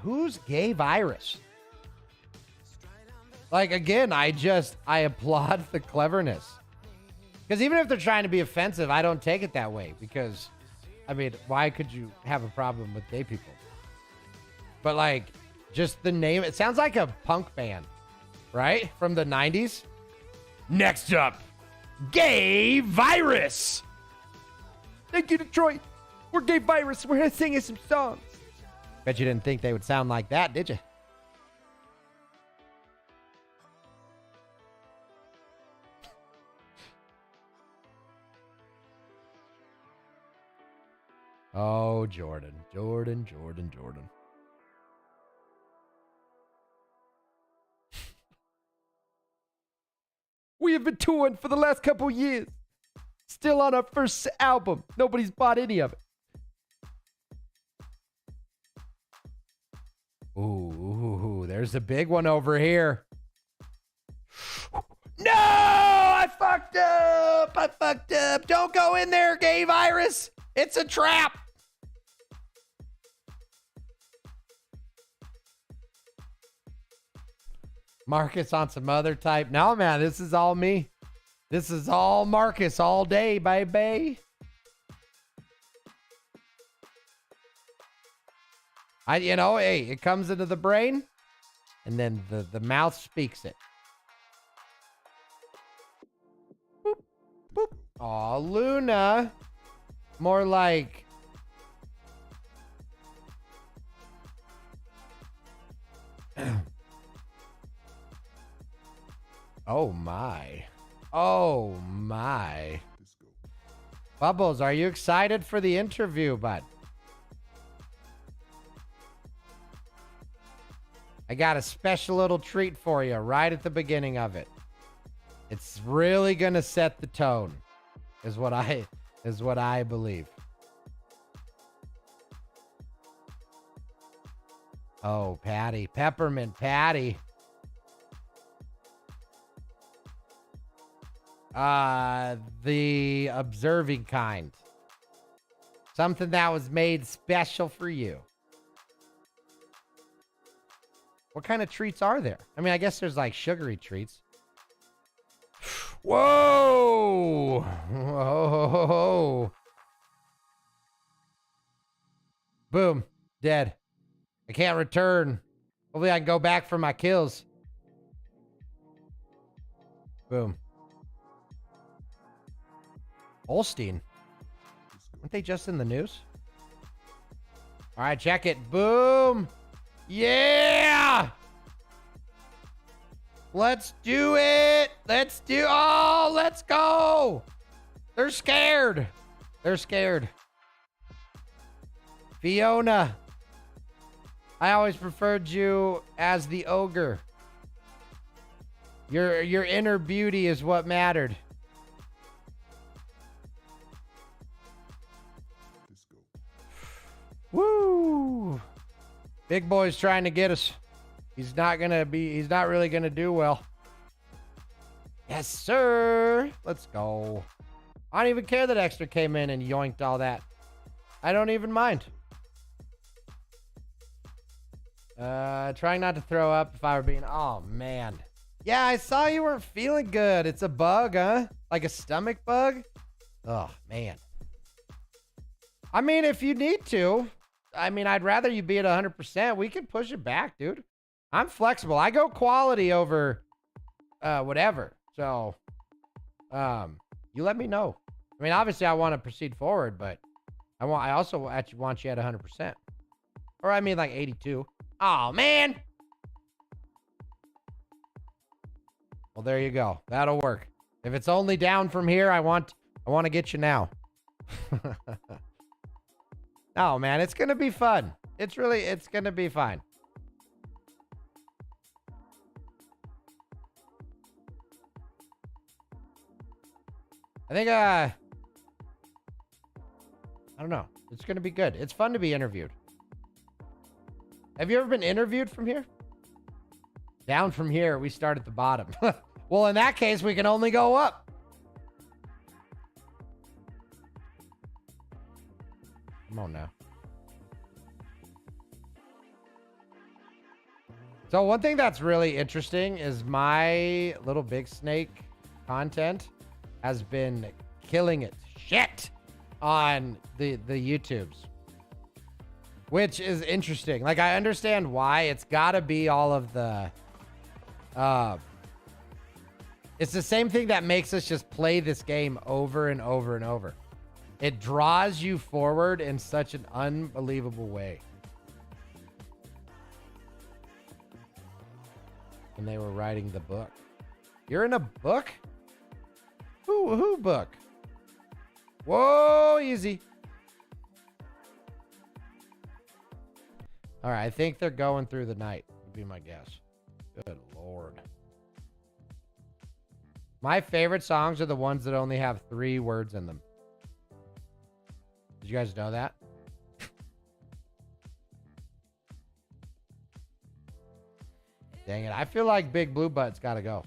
Who's Gay Virus? Again, I applaud the cleverness. Because even if they're trying to be offensive, I don't take it that way. Because, I mean, why could you have a problem with gay people? But just the name, it sounds like a punk band, right? From the 90s. Next up, Gay Virus. Thank you, Detroit. We're Gay Virus. We're singing some songs. Bet you didn't think they would sound like that, did you? Oh, Jordan. We have been touring for the last couple years. Still on our first album. Nobody's bought any of it. Ooh, there's a big one over here. No! I fucked up. Don't go in there, Gay Virus. It's a trap. Marcus on some other type. No, man, this is all me. This is all Marcus all day, baby. Hey, it comes into the brain, and then the mouth speaks it. Boop, boop. Aw, Luna. More like... Oh my. Bubbles, are you excited for the interview, bud? I got a special little treat for you right at the beginning of it. It's really gonna set the tone, is what I believe. Oh, Patty, peppermint Patty. The observing kind. Something that was made special for you. What kind of treats are there? I mean, I guess there's like sugary treats. Whoa! Whoa! Boom. Dead. I can't return. Hopefully I can go back for my kills. Boom. Holstein. Weren't they just in the news? All right, check it. Boom. Yeah. Let's do it. Let's go. They're scared. They're scared. Fiona. I always preferred you as the ogre. Your inner beauty is what mattered. Woo! Big boy's trying to get us. He's not really gonna do well. Yes, sir. Let's go. I don't even care that Extra came in and yoinked all that. I don't even mind. Trying not to throw up if I were being... Oh, man. Yeah, I saw you weren't feeling good. It's a bug, huh? Like a stomach bug? Oh, man. I mean, if you need to. I mean, I'd rather you be at 100%. We can push it back, dude. I'm flexible. I go quality over whatever. So, you let me know. I mean, obviously, I want to proceed forward, but I also actually want you at 100%. Or I mean, like 82. Oh, man. Well, there you go. That'll work. If it's only down from here, I want to get you now. Oh, man, it's going to be fun. It's going to be fine. I think, I don't know. It's going to be good. It's fun to be interviewed. Have you ever been interviewed from here? Down from here, we start at the bottom. Well, in that case, we can only go up. Come on now. So one thing that's really interesting is my little big snake content has been killing it shit on the YouTubes, which is interesting. Like, I understand why. It's got to be all of the it's the same thing that makes us just play this game over and over and over. It draws you forward in such an unbelievable way. And they were writing the book. You're in a book? Who book? Whoa, easy. All right, I think they're going through the night, would be my guess. Good Lord. My favorite songs are the ones that only have 3 words in them. Did you guys know that? Dang it. I feel like Big Blue Butt's got to go.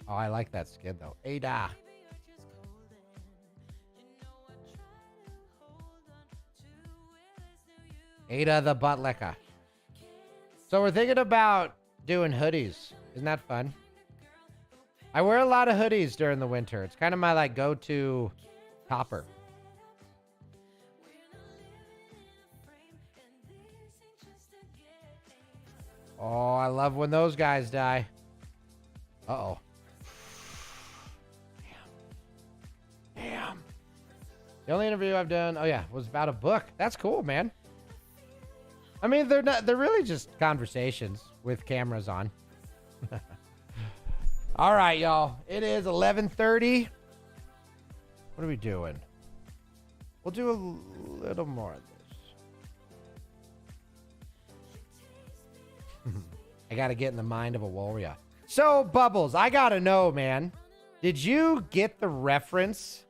Oh, I like that skid, though. Ada. Ada the butt licker. So we're thinking about doing hoodies. Isn't that fun? I wear a lot of hoodies during the winter. It's kind of my like go-to topper. Oh, I love when those guys die. Uh-oh. Damn. The only interview I've done, oh yeah, was about a book. That's cool, man. I mean, they're really just conversations with cameras on. All right, y'all. It is 11:30. What are we doing? We'll do a little more of this. I gotta get in the mind of a warrior. So, Bubbles, I gotta know, man. Did you get the reference?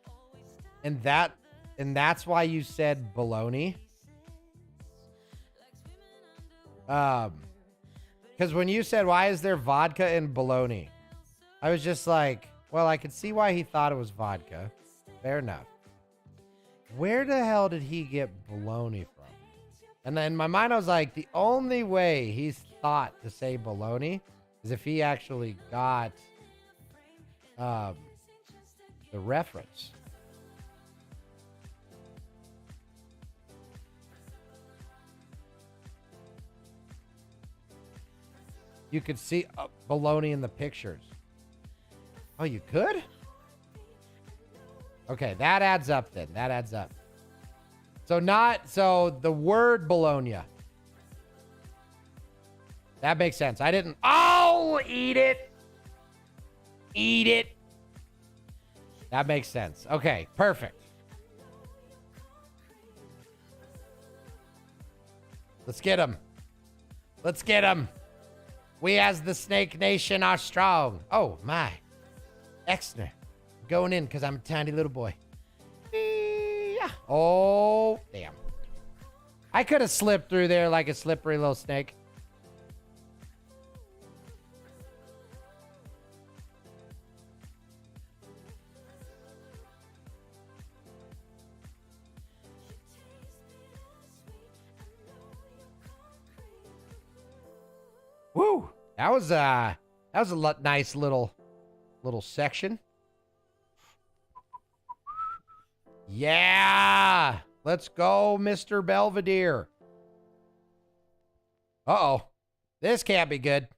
And that's why you said baloney? Because when you said, why is there vodka in bologna? I was just like, well, I could see why he thought it was vodka. Fair enough. Where the hell did he get bologna from? And then in my mind, I was like, the only way he's thought to say bologna is if he actually got the reference. You could see bologna in the pictures. Oh, you could? Okay, that adds up then. That adds up. So the word bologna. That makes sense. I didn't. Oh, eat it. Eat it. That makes sense. Okay, perfect. Let's get him. Let's get him. We as the Snake Nation are strong. Oh, my. Exner. Going in because I'm a tiny little boy. Yeah. Oh, damn. I could have slipped through there like a slippery little snake. Woo! That was a nice little section. Yeah! Let's go, Mr. Belvedere. Uh-oh. This can't be good.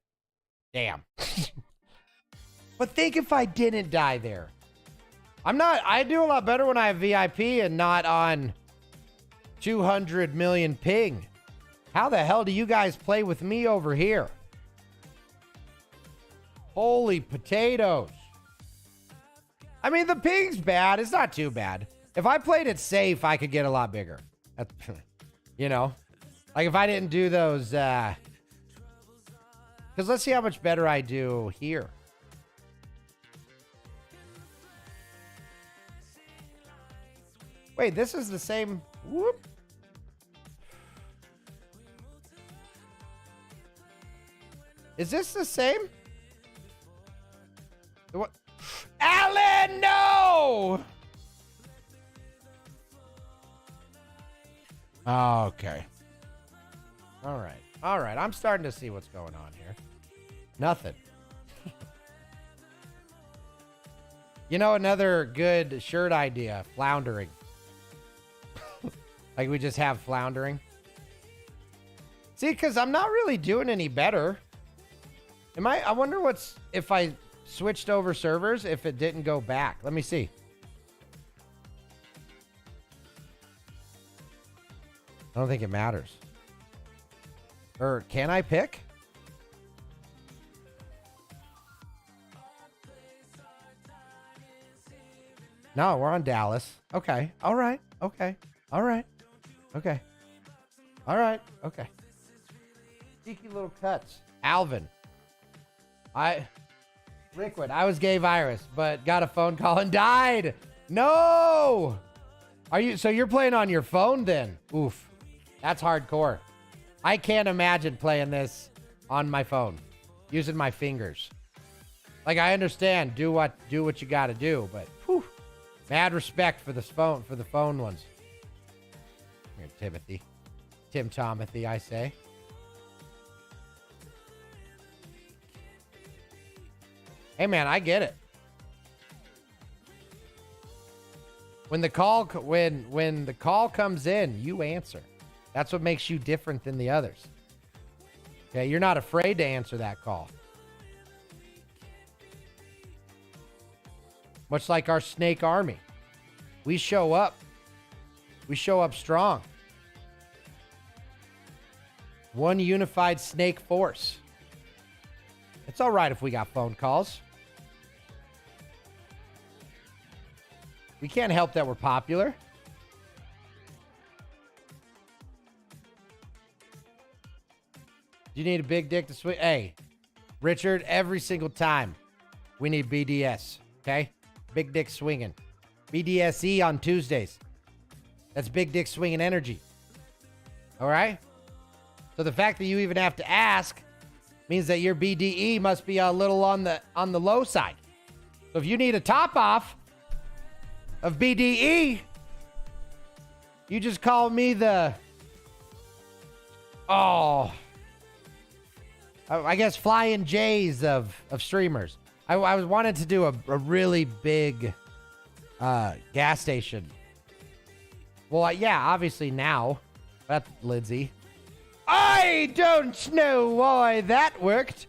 Damn. But think if I didn't die there. I do a lot better when I have VIP and not on 200 million ping. How the hell do you guys play with me over here? Holy potatoes. I mean, the ping's bad. It's not too bad. If I played it safe, I could get a lot bigger. That's, you know, like if I didn't do those, because let's see how much better I do here. Wait, this is the same. Whoop. Is this the same? What? Alan, no! Okay. All right. All right. I'm starting to see what's going on here. Nothing. You know, another good shirt idea, floundering. Like we just have floundering. See, because I'm not really doing any better. I wonder if I switched over servers, if it didn't go back. Let me see. I don't think it matters. Or can I pick? No, we're on Dallas. Okay. All right. Okay. All right. Okay. All right. Okay. Cheeky little cuts. Alvin. Liquid. I was gay virus, but got a phone call and died. No! So you're playing on your phone then? Oof. That's hardcore. I can't imagine playing this on my phone. Using my fingers. Like, I understand. Do what you gotta do, but whew, mad respect for the phone ones. Here, Timothy. Tim Tomothy, I say. Hey man, I get it. When the call comes in, you answer. That's what makes you different than the others. Okay, you're not afraid to answer that call. Much like our snake army. We show up. We show up strong. One unified snake force. It's all right if we got phone calls. We can't help that we're popular. You need a big dick to swing. Hey, Richard, every single time we need BDS, okay? Big dick swinging. BDSE on Tuesdays. That's big dick swinging energy. All right? So the fact that you even have to ask means that your BDE must be a little on the low side. So if you need a top off of BDE, you just call me the I guess Flying J's of streamers. I wanted to do a really big gas station. Well, yeah, obviously now. That's Lindsay. I don't know why that worked.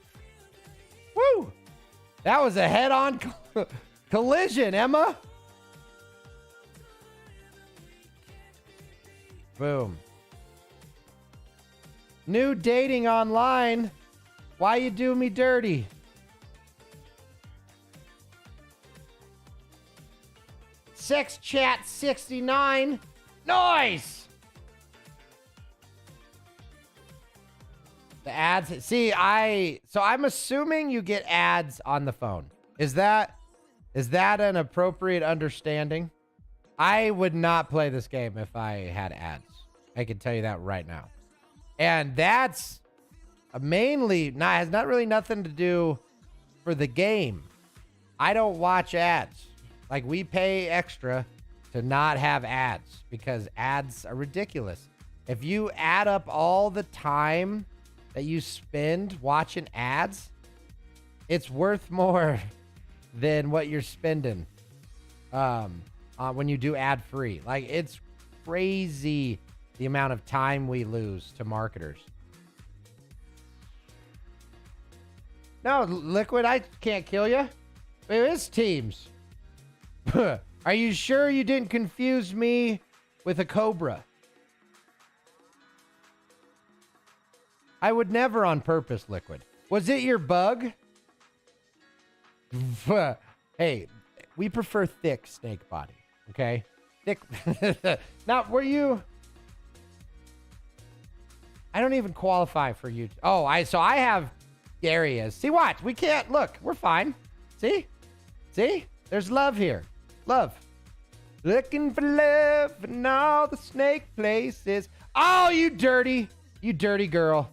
Woo! That was a head-on collision, Emma. Boom. New dating online. Why you do me dirty? Sex chat 69. Nice. The ads. See, I'm assuming you get ads on the phone. Is that an appropriate understanding? I would not play this game if I had ads. I can tell you that right now. And that's mainly has not really nothing to do for the game. I don't watch ads. Like, we pay extra to not have ads because ads are ridiculous. If you add up all the time that you spend watching ads, it's worth more than what you're spending when you do ad free. Like, it's crazy the amount of time we lose to marketers. No, Liquid, I can't kill you. It is Teams. Are you sure you didn't confuse me with a cobra? I would never on purpose, Liquid. Was it your bug? Hey, we prefer thick snake body, okay? Thick. Now, were you... I don't even qualify for you. Oh, so I have areas. See, watch. We can't... Look, we're fine. See? See? There's love here. Love. Looking for love in all the snake places. Oh, you dirty girl.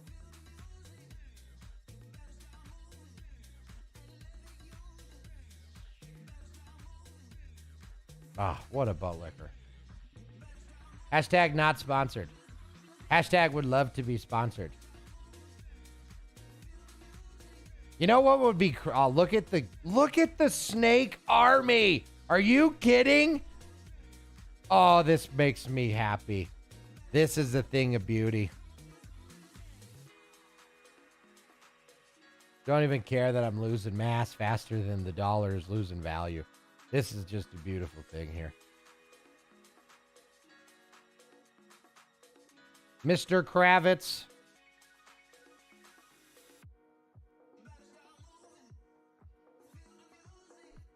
Ah, what a butt licker. Hashtag not sponsored. Hashtag would love to be sponsored. You know what would be... Oh, look at the snake army. Are you kidding? Oh, this makes me happy. This is a thing of beauty. Don't even care that I'm losing mass faster than the dollar is losing value. This is just a beautiful thing here. Mr. Kravitz.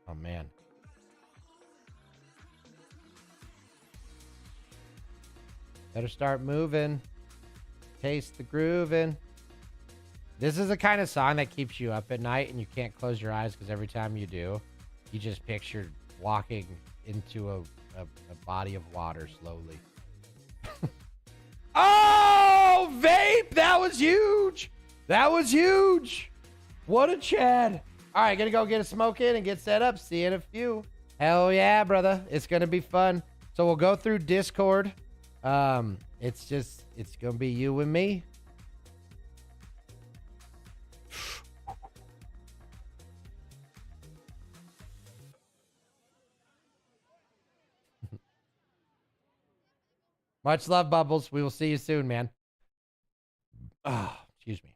Oh, man. Better start moving. Taste the grooving. This is the kind of song that keeps you up at night and you can't close your eyes because every time you do, you just picture walking into a body of water slowly. Oh, vape! That was huge! That was huge! What a Chad. All right, gonna go get a smoke in and get set up. See you in a few. Hell yeah, brother. It's gonna be fun. So we'll go through Discord. It's gonna be you and me. Much love, Bubbles. We will see you soon, man. Oh, excuse me.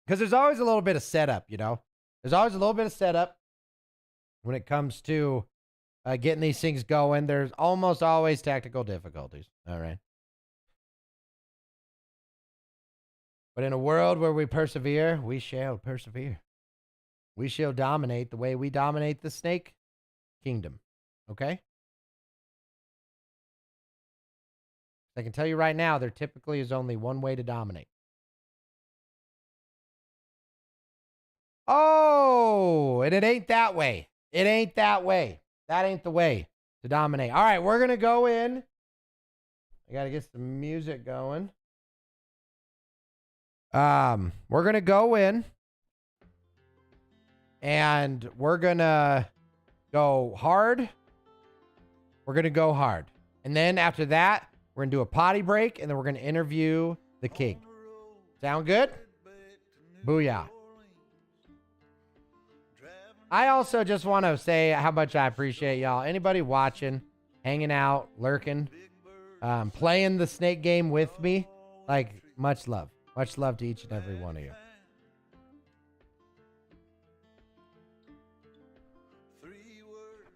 Because there's always a little bit of setup, you know? There's always a little bit of setup when it comes to getting these things going. There's almost always technical difficulties. All right. But in a world where we persevere, we shall persevere. We shall dominate the way we dominate the snake kingdom. Okay? I can tell you right now, there typically is only one way to dominate. Oh, and it ain't that way. It ain't that way. That ain't the way to dominate. All right, we're going to go in. I got to get some music going. We're going to go in and we're going to go hard. We're going to go hard. And then after that, we're going to do a potty break and then we're going to interview the king. Sound good? Booyah. I also just want to say how much I appreciate y'all. Anybody watching, hanging out, lurking, playing the snake game with me, like, much love. Much love to each and every one of you.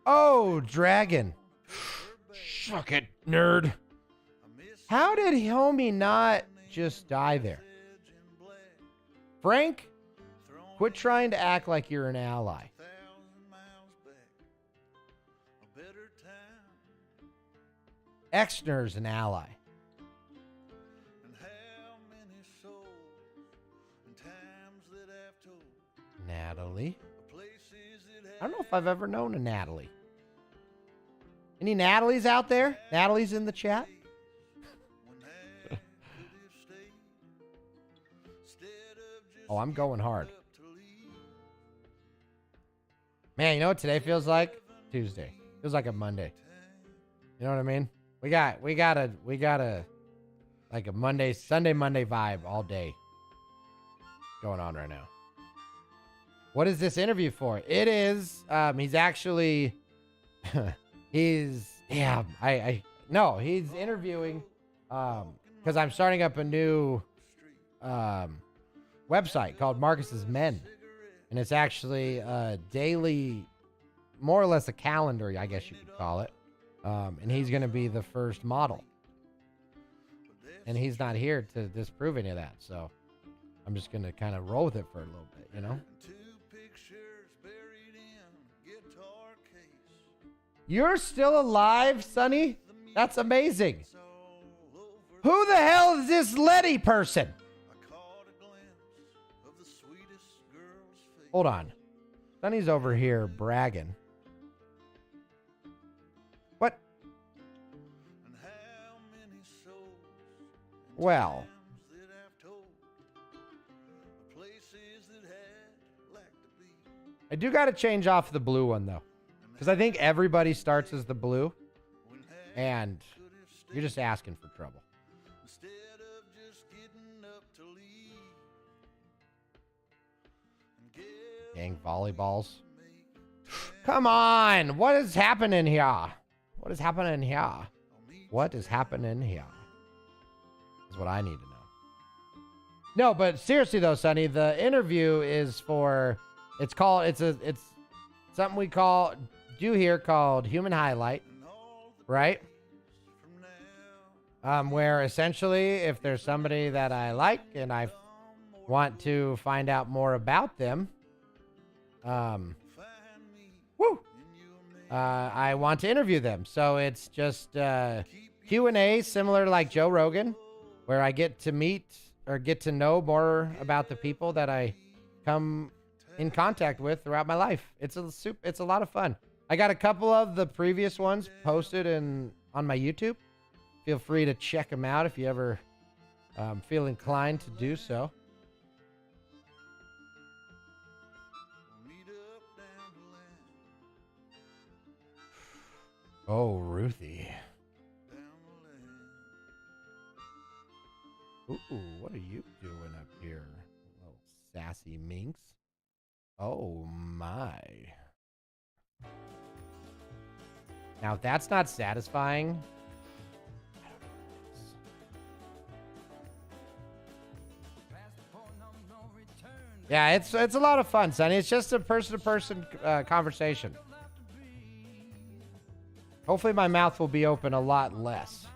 Oh, dragon. Suck it, nerd. How did homie not just die there? Frank, quit trying to act like you're an ally. Exner's an ally. Natalie. I don't know if I've ever known a Natalie. Any Natalies out there? Natalie's in the chat? Oh, I'm going hard. Man, you know what today feels like? Tuesday. Feels like a Monday. You know what I mean? We got a like a Monday, Sunday, Monday vibe all day going on right now. What is this interview for? It is, he's actually, he's interviewing, because I'm starting up a new, website called Marcus's Men. And it's actually a daily, more or less a calendar, I guess you could call it. And he's going to be the first model. And he's not here to disprove any of that. So I'm just going to kind of roll with it for a little bit, you know? You're still alive, Sonny? That's amazing. Who the hell is this Letty person? Hold on. Sonny's over here bragging. What? Well. I do got to change off the blue one, though. Because I think everybody starts as the blue. And you're just asking for trouble. Dang volleyballs. Come on. What is happening here? What is happening here? What is happening here? Is what I need to know. No, but seriously though, Sonny, the interview is for, it's something we do here called Human Highlight, right? Where essentially if there's somebody that I like and I want to find out more about them, I want to interview them. So it's just Q&A, similar to like Joe Rogan, where I get to meet or get to know more about the people that I come in contact with throughout my life. It's a lot of fun. I got a couple of the previous ones posted on my YouTube. Feel free to check them out if you ever feel inclined to do so. Oh, Ruthie. Ooh, what are you doing up here, little sassy minx? Oh, my. Now, if that's not satisfying, I don't know what is. Yeah, it's a lot of fun, Sonny. It's just a person-to-person conversation. Hopefully my mouth will be open a lot less.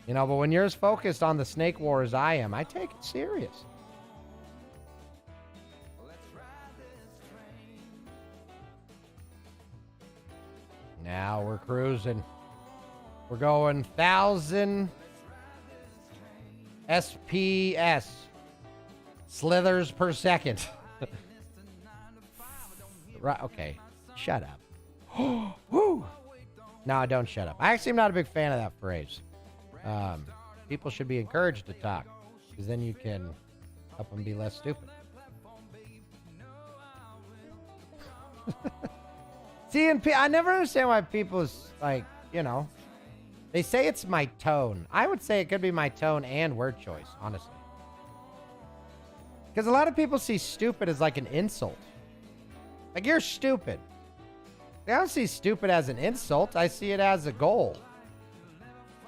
You know, but when you're as focused on the snake war as I am, I take it serious. Now we're cruising. We're going 1,000 SPS. slithers per second. Right, okay. Shut up. Woo! No, don't shut up. I actually am not a big fan of that phrase. People should be encouraged to talk, because then you can help them be less stupid. See, I never understand why people like, you know, they say it's my tone. I would say it could be my tone and word choice, honestly. Because a lot of people see stupid as like an insult. Like, you're stupid. I don't see stupid as an insult. I see it as a goal.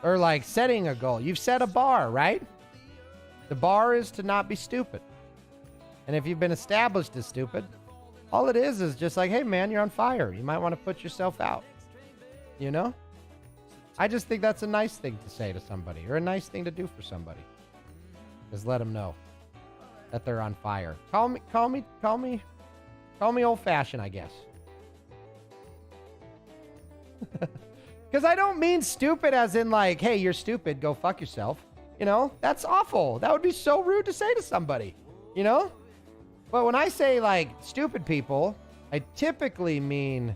Or like setting a goal. You've set a bar, right? The bar is to not be stupid. And if you've been established as stupid, all it is just like, hey man, you're on fire. You might want to put yourself out. You know? I just think that's a nice thing to say to somebody, or a nice thing to do for somebody. Just let them know that they're on fire. Call me old-fashioned, I guess. Because I don't mean stupid as in like, hey, you're stupid, go fuck yourself. You know, that's awful. That would be so rude to say to somebody, you know? But when I say like stupid people, I typically mean,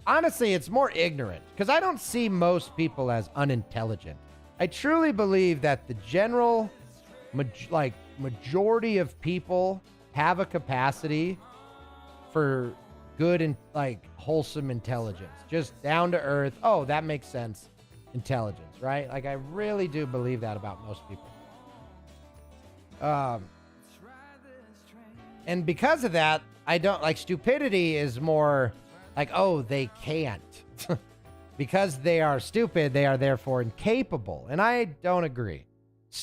honestly, it's more ignorant, because I don't see most people as unintelligent. I truly believe that the general, majority of people have a capacity for good and like wholesome intelligence, just down to earth. Oh, that makes sense. Intelligence, right? Like, I really do believe that about most people. And because of that, I don't like stupidity is more like, oh, they can't. Because they are stupid, they are therefore incapable. And I don't agree.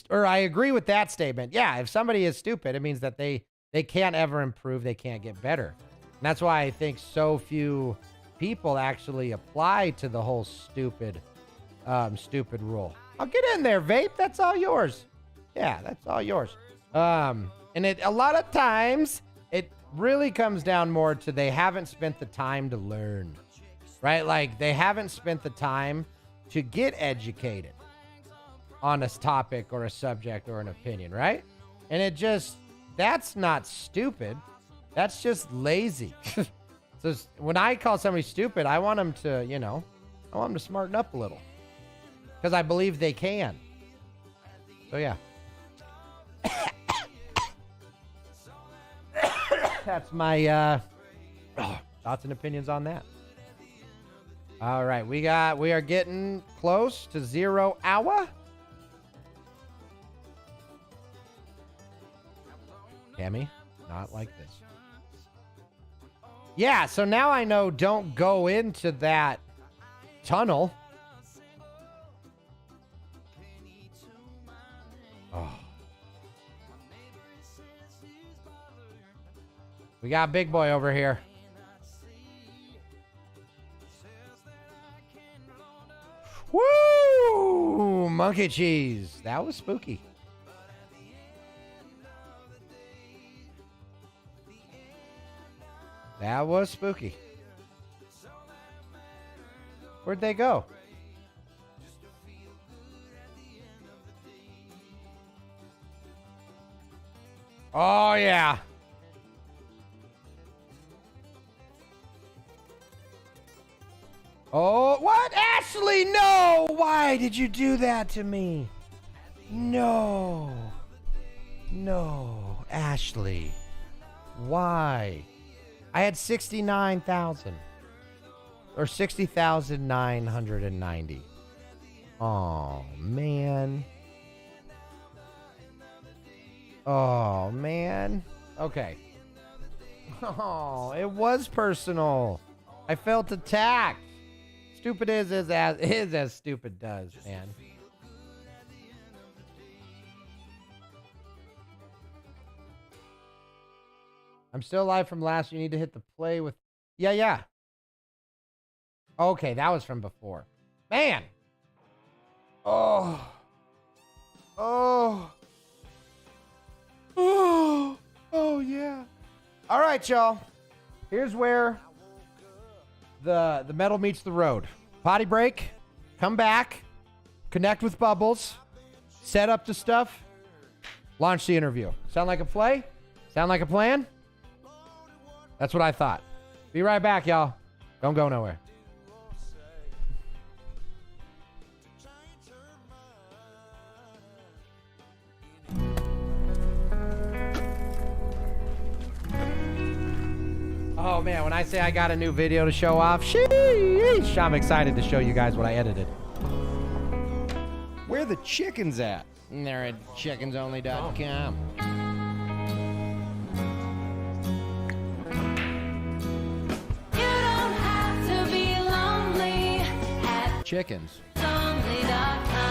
Or I agree with that statement. Yeah, if somebody is stupid, it means that they can't ever improve, they can't get better. And that's why I think so few people actually apply to the whole stupid rule. I'll get in there, vape. That's all yours. Yeah, that's all yours. And a lot of times it really comes down more to they haven't spent the time to learn, right? Like, they haven't spent the time to get educated on a topic or a subject or an opinion, right? And that's not stupid. That's just lazy. So when I call somebody stupid, I want them to, I want them to smarten up a little, because I believe they can. So yeah. That's my thoughts and opinions on that. All right, we are getting close to 0 hour. Tammy, not like this. Yeah, so now I know don't go into that tunnel. Oh. We got Big Boy over here. Woo! Monkey cheese. That was spooky. That was spooky. Where'd they go? Oh, yeah. Oh, what? Ashley, no! Why did you do that to me? No. No, Ashley. Why? I had 69,000. Or 60,990. Oh, man. Oh, man. Okay. Oh, it was personal. I felt attacked. Stupid is as stupid does, man. I'm still alive from last. You need to hit the play with... Yeah. Okay, that was from before. Man. Oh, yeah. All right, y'all. Here's where the metal meets the road. Potty break. Come back. Connect with Bubbles. Set up the stuff. Launch the interview. Sound like a play? Sound like a plan? That's what I thought. Be right back, y'all. Don't go nowhere. Oh man, when I say I got a new video to show off, sheesh, I'm excited to show you guys what I edited. Where the chickens at? They're at chickensonly.com. You don't have to be lonely at Chickens. lonely.com.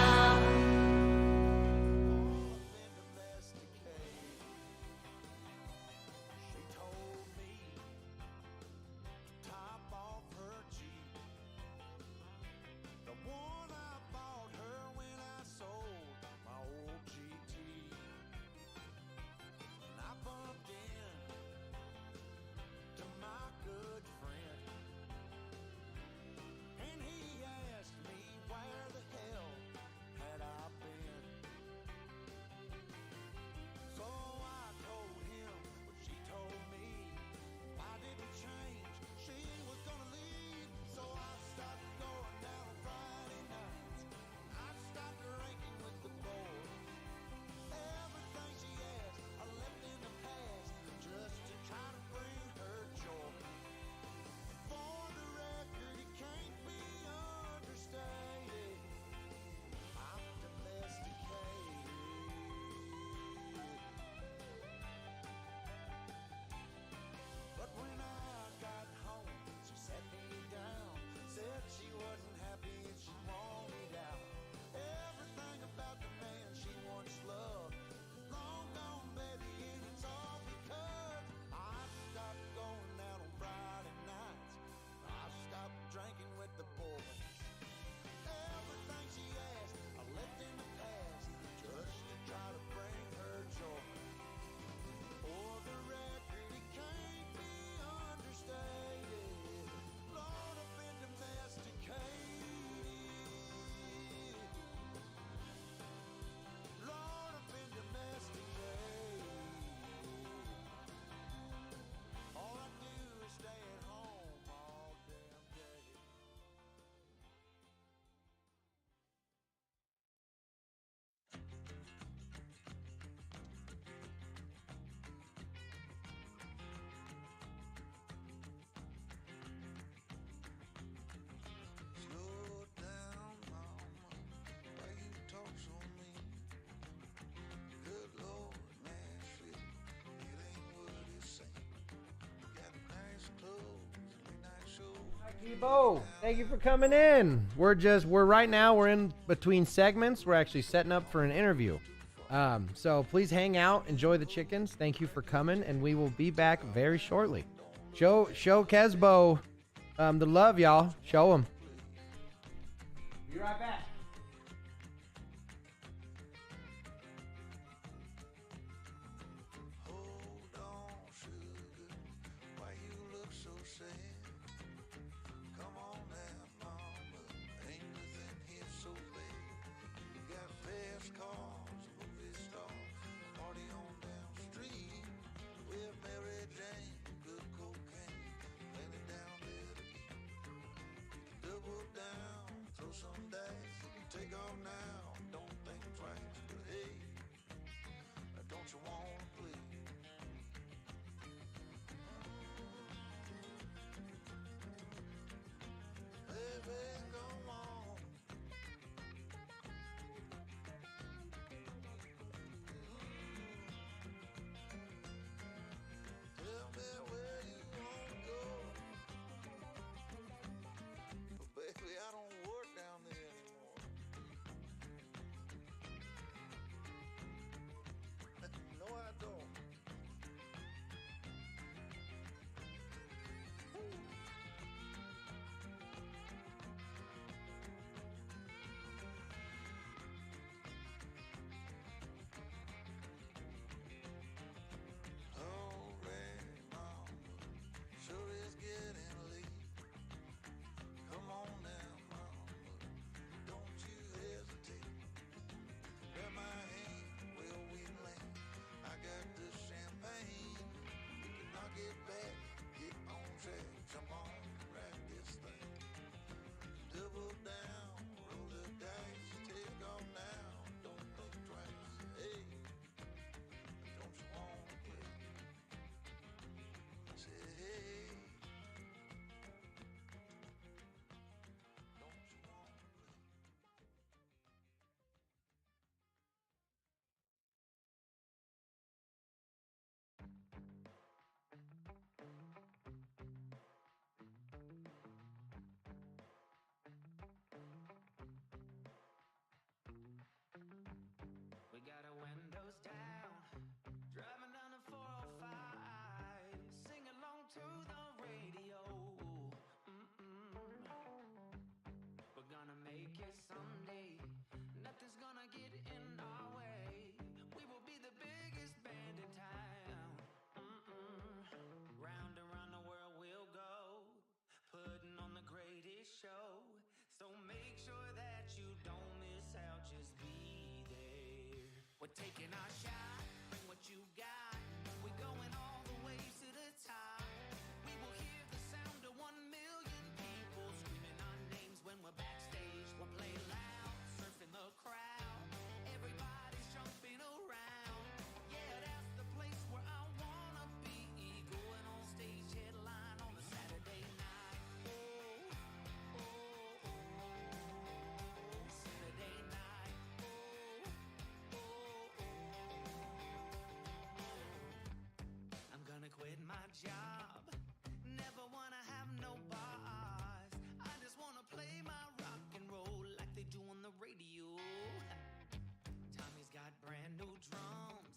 Slow down, mama. Why you talk so mean? Good Lord, Nashville, it ain't what it seems. Got nice clothes, nice shows. Bo, thank you for coming in. We're right now, we're in between segments. We're actually setting up for an interview. So please hang out, enjoy the chickens. Thank you for coming, and we will be back very shortly. Show Kesbo the love, y'all. Show him. Be right back. Hold on, sugar. Why you look so sad? Come on now, mama. Ain't nothing here so bad. You got fast cars, movie stars, party on down the street. With Mary Jane, good cocaine, plenty down there to eat. Double down, throw some dice, take off now. Don't think twice, but hey, don't you wanna play? Baby, come on. Tell me where you wanna go. But baby, I don't work down there anymore. We're taking our shot, bring what you got. We're going all the way to the top. We will hear the sound of 1 million people screaming our names when we're backstage. We'll play loud, surfing the crowd. Everybody's jumping around. Yeah, that's the place where I wanna be. Going on stage, headline on a Saturday night. Oh, oh, oh, Saturday night. Oh, oh, oh. I'm gonna quit my job. Never wanna have no bars. I just wanna play my rock and roll like they do on the radio. Tommy's got brand new drums,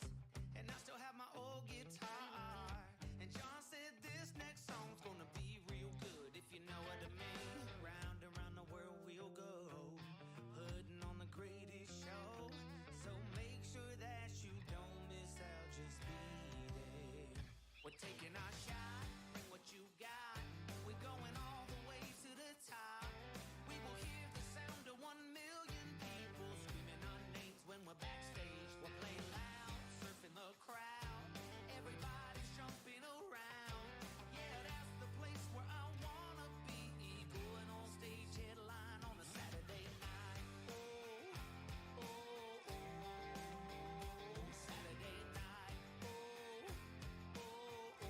and I still have my old guitar. And John said this next song's gonna be real good, if you know what I mean. Round and round the world we'll go, putting on the greatest show. So make sure that you don't miss out, just be there. We're taking our shot, bring what you got. We're going all the way to the top. We will hear the sound of 1 million people screaming our names when we're backstage. We'll play loud, surfing the crowd. Everybody's jumping around. Yeah, that's the place where I wanna be. Going on stage, headline on a Saturday night. Oh, oh, oh, Saturday night. Oh, oh, oh.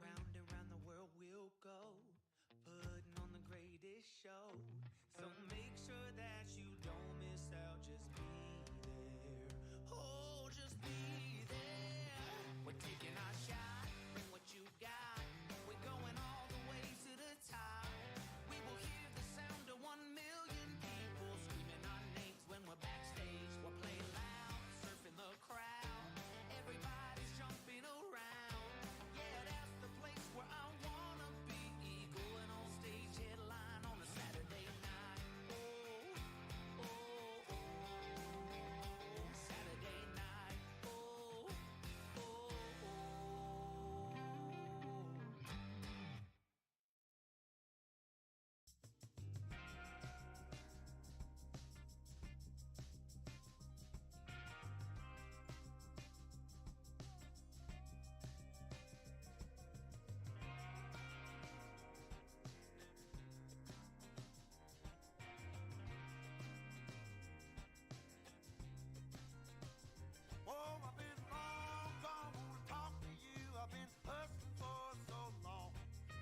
Round and round the world we'll go, putting on the greatest show. So make sure that you don't miss out, just be there. Oh, just be there. We're taking our shot, bring what you got. We're going all the way to the top. We will hear the sound of 1 million people screaming our names when we're backstage. We'll play loud, surfing the crowd. Everybody's jumping around. Yeah, that's the place where I wanna be. Going on stage, headline on a Saturday night. Oh, oh, oh, Saturday night. Oh, oh, oh. Oh, I've been long gone, wanna talk to you. I've been hustling for so long.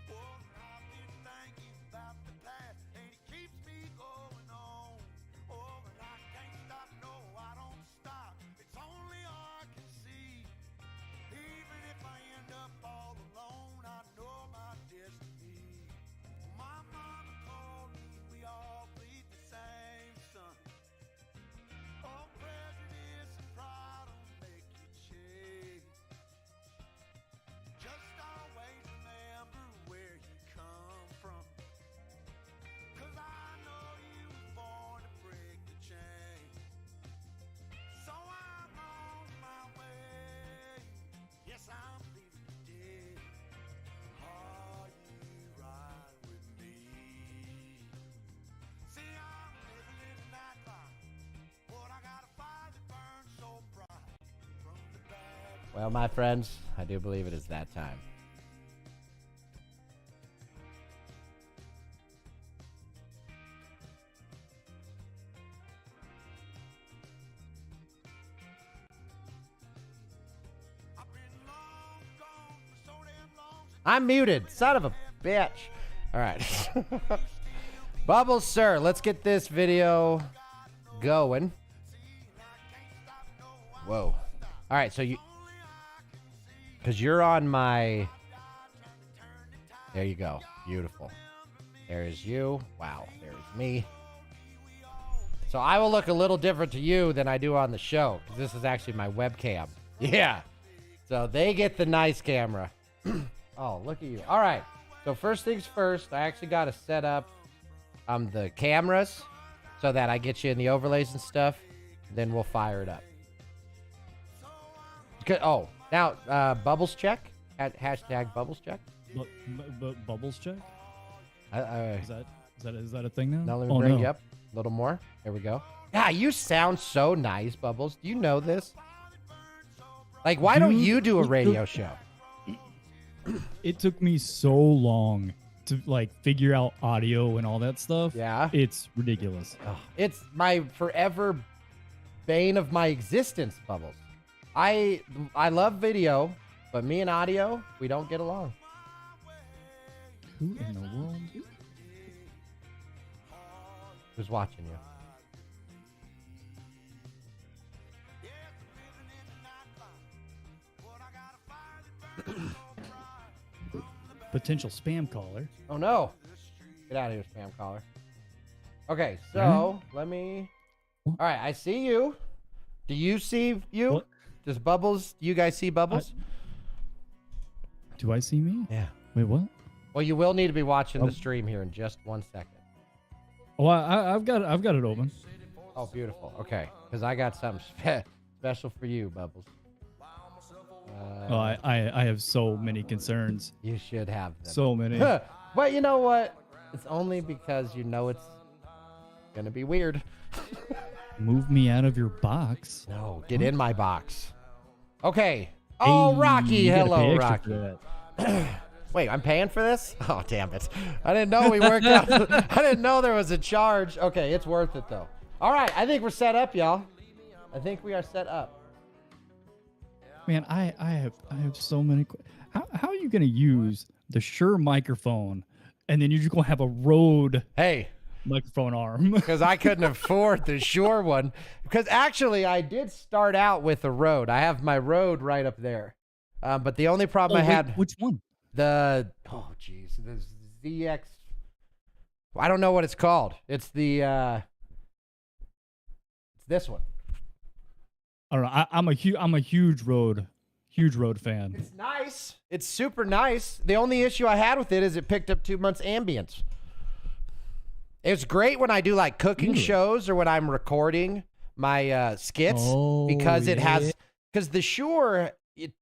Oh, I've been thinking about the past, and it keeps me going on. Oh, but I can't stop, no, I don't stop. It's only I can see. Even if I end up all alone, I know my destiny. My mama told me we all bleed the same sun. Oh, prejudice and pride don't make you change. Just always remember where you come from. 'Cause I know you were born to break the chain. So I'm on my way. Yes, I'm leaving today. Are you right with me? See, I'm living that life. But I got a fire that burns so bright from the bad. Well, my friends, I do believe it is that time. I've been long gone for so damn long. I'm muted, son of a bitch. All right. Bubbles, sir, let's get this video going. Whoa. All right, so you, because you're on my, there you go. Beautiful. There's you. Wow, there's me. So I will look a little different to you than I do on the show, because this is actually my webcam. Yeah. So they get the nice camera. Oh, look at you. All right. So first things first, I actually got to set up the cameras so that I get you in the overlays and stuff. Then we'll fire it up. Good. Oh, now bubbles check. Hashtag bubbles check. Bubbles check? I Is that a thing now? Now let me bring you up a little more. There we go. Yeah, you sound so nice, Bubbles. Do you know this? Like, why don't you do a radio show? It took me so long to like figure out audio and all that stuff. Yeah. It's ridiculous. Oh, it's my forever bane of my existence, Bubbles. I love video, but me and audio, we don't get along. Who in the world? Who's watching you? Potential spam caller. Oh no! Get out of here, spam caller. Okay, so let me. All right, I see you. Do you see you? What? Does Bubbles? Do you guys see Bubbles? Do I see me? Yeah. Wait, what? Well, you will need to be watching the stream here in just 1 second. Oh, I've got it open. Oh, beautiful. Okay, because I got something special for you, Bubbles. Oh, I have so many concerns. You should have them. So many. But you know what? It's only because you know it's gonna be weird. Move me out of your box. No, get in my box. Okay. Oh, Rocky. You gotta pay Hello, extra Rocky. for that. Wait, I'm paying for this? Oh, damn it. I didn't know we worked out. I didn't know there was a charge. Okay, it's worth it, though. All right, I think we're set up, y'all. I think we are set up. Man, I have so many. How are you gonna use the Shure microphone, and then you're just gonna have a Rode Hey, microphone arm? because I couldn't afford the Shure one. Because actually, I did start out with a Rode. I have my Rode right up there. But the only problem I had... Which one? The the ZX. I don't know what it's called. It's the it's this one. I don't know. I'm a huge Rode fan. It's nice. It's super nice. The only issue I had with it is it picked up 2 months ambience. It's great when I do like cooking shows or when I'm recording my skits because it has because the Shure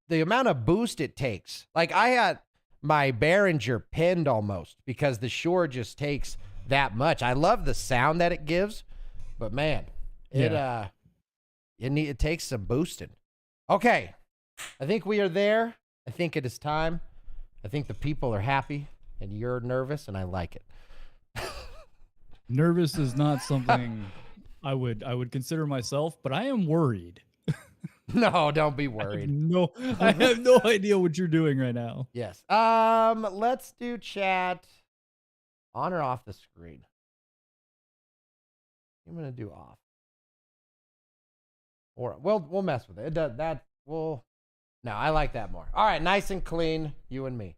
the amount of boost it takes. Like I had my Behringer pinned almost because the Shure just takes that much. I love the sound that it gives, but man, it takes some boosting. Okay, I think we are there. I think it is time. I think the people are happy, and you're nervous, and I like it. Nervous is not something I would consider myself, but I am worried. No, don't be worried. I have no idea what you're doing right now. Yes. Let's do chat on or off the screen. I'm gonna do off. Or we'll mess with it. It does that. No, I like that more. All right, nice and clean, you and me.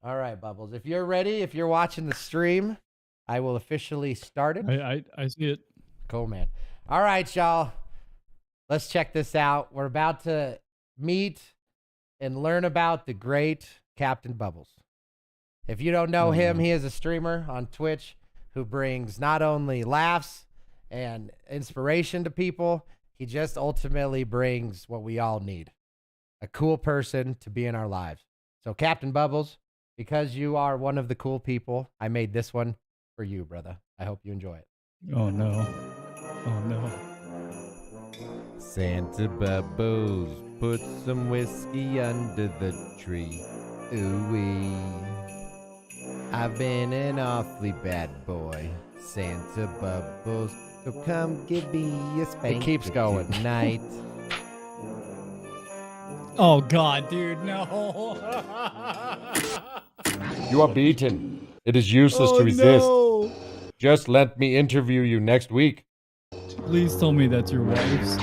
All right, Bubbles. If you're ready, if you're watching the stream, I will officially start it. I see it. Cool, man. All right, y'all. Let's check this out. We're about to meet and learn about the great Captain Bubbles. If you don't know him, he is a streamer on Twitch who brings not only laughs and inspiration to people, he just ultimately brings what we all need, a cool person to be in our lives. So Captain Bubbles, because you are one of the cool people, I made this one for you, brother. I hope you enjoy it. Oh no. Oh no. Santa Bubbles, put some whiskey under the tree. Ooh-wee. I've been an awfully bad boy, Santa Bubbles. So come give me a spank. It keeps going. Tonight. Oh God, dude, no. You are beaten. It is useless to resist. No. Just let me interview you next week. Please tell me that's your wife's.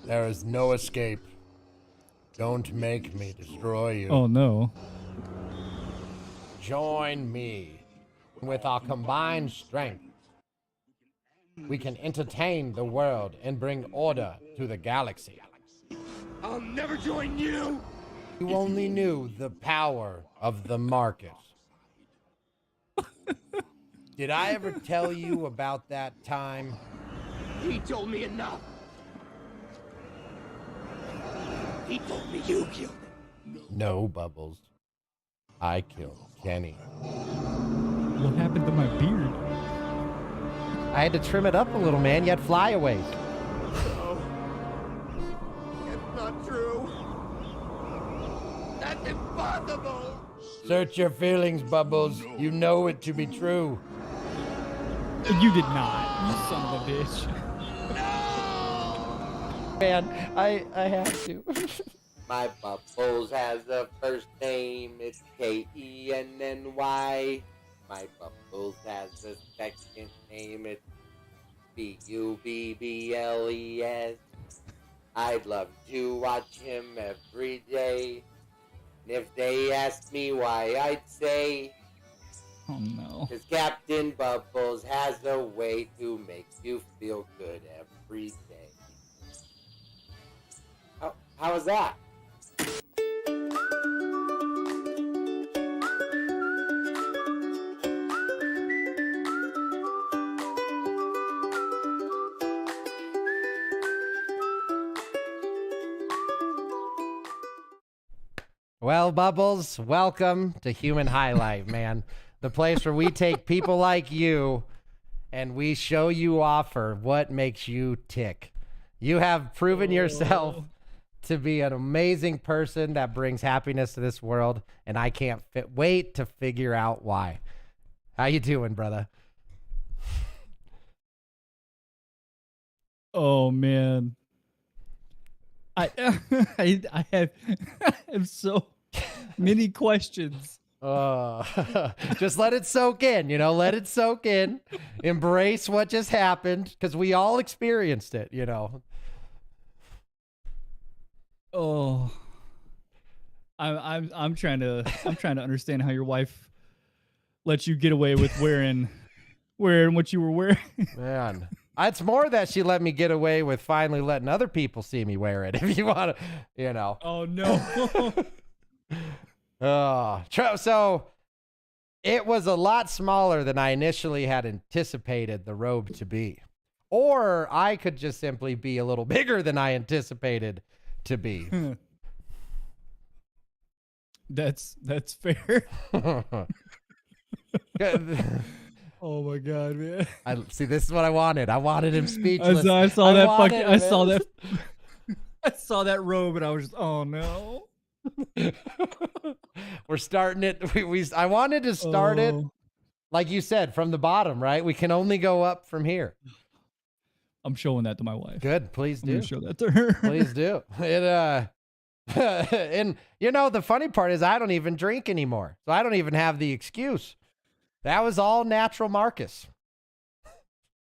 There is no escape. Don't make me destroy you. Oh no. Join me. With our combined strength, we can entertain the world and bring order to the galaxy. I'll never join you. You only knew the power of the Marcus. Did I ever tell you about that time? He told me enough. He told me you killed him. No, Bubbles. I killed Kenny. What happened to my beard? I had to trim it up a little, man. You had flyaways. No. It's not true. That's impossible. Search your feelings, Bubbles. You know it to be true. You did not. You son of a bitch. Man, I have to. My Bubbles has a first name, it's Kenny. My Bubbles has a second name, it's Bubbles. I'd love to watch him every day. And if they asked me why, I'd say, Oh no. because Captain Bubbles has a way to make you feel good every day. How was that? Well, Bubbles, welcome to Human Highlight, man. The place where we take people like you and we show you off for what makes you tick. You have proven yourself to be an amazing person that brings happiness to this world, and I can't wait to figure out why. How you doing, brother? Oh man. I I have so many questions. Just let it soak in, let it soak in. Embrace what just happened, because we all experienced it, Oh. I'm trying to understand how your wife let you get away with wearing what you were wearing. Man. It's more that she let me get away with finally letting other people see me wear it, if you want to, Oh no. So it was a lot smaller than I initially had anticipated the robe to be. Or I could just simply be a little bigger than I anticipated to be. That's fair. Oh my god, man! See, this is what I wanted. I wanted him speechless. I saw that robe, and I was just, oh no. We're starting it. I wanted to start it, like you said, from the bottom, right? We can only go up from here. I'm showing that to my wife. Good, please do. I'm gonna show that to her. Please do. And the funny part is I don't even drink anymore, so I don't even have the excuse. That was all natural Marcus.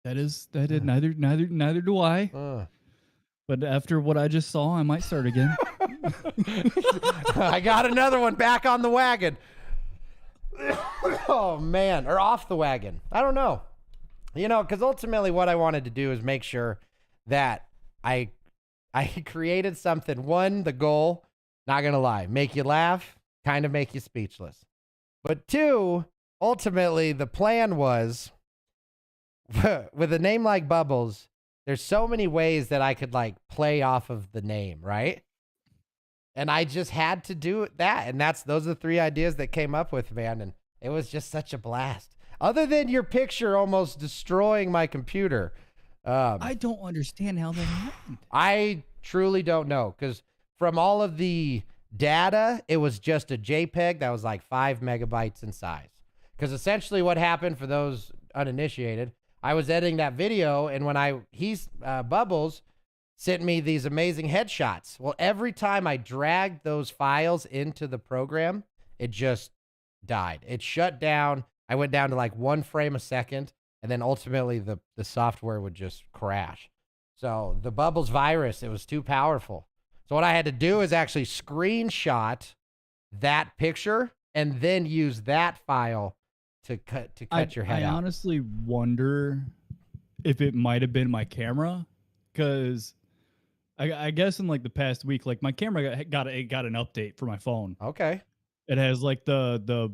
That is neither do I. But after what I just saw, I might start again. I got another one back on the wagon. Oh man, or off the wagon. I don't know. Because ultimately what I wanted to do is make sure that I created something. One, the goal, not gonna lie, make you laugh, kind of make you speechless. But two, ultimately, the plan was, with a name like Bubbles, there's so many ways that I could play off of the name, right? And I just had to do that. And those are the three ideas that came up with, man. And it was just such a blast. Other than your picture almost destroying my computer. I don't understand how that happened. I truly don't know. Because from all of the data, it was just a JPEG that was 5 megabytes in size. Because essentially what happened, for those uninitiated, I was editing that video, and when Bubbles sent me these amazing headshots. Well, every time I dragged those files into the program, it just died. It shut down. I went down to 1 frame a second, and then ultimately the software would just crash. So the Bubbles virus, it was too powerful. So what I had to do is actually screenshot that picture and then use that file to cut your head I out. honestly wonder if it might have been my camera, because I guess in like the past week, like my camera got an update for my phone. Okay. It has like the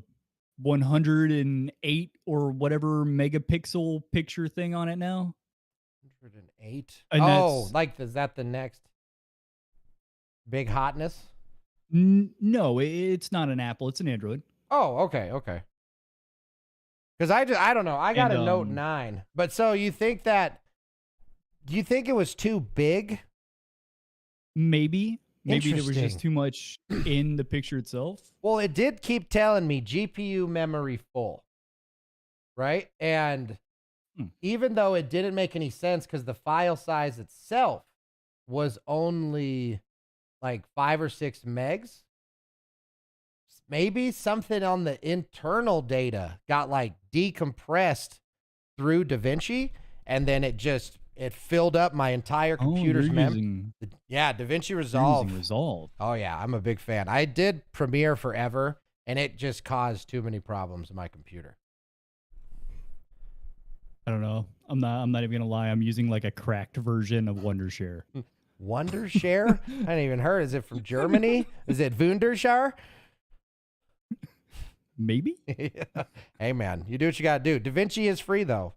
108 or whatever megapixel picture thing on it now. 108. And Oh, that's- like is that the next big hotness? No, it's not an Apple. It's an Android. Oh, okay, okay. Because I don't know. I got And, a Note 9. But so do you think it was too big? Maybe there was Interesting. just too much in the picture itself. Well, it did keep telling me GPU memory full. Right? And even though it didn't make any sense because the file size itself was only like 5 or 6 megs, maybe something on the internal data got like decompressed through DaVinci, and then it filled up my entire computer's memory. Yeah, DaVinci Resolve. Resolve. Oh yeah, I'm a big fan. I did Premiere forever, and it just caused too many problems in my computer. I don't know. I'm not even gonna lie. I'm using like a cracked version of Wondershare. Wondershare? I hadn't even heard. Is it from Germany? Is it Wundershare? Maybe. Hey man, you do what you gotta do. DaVinci is free though.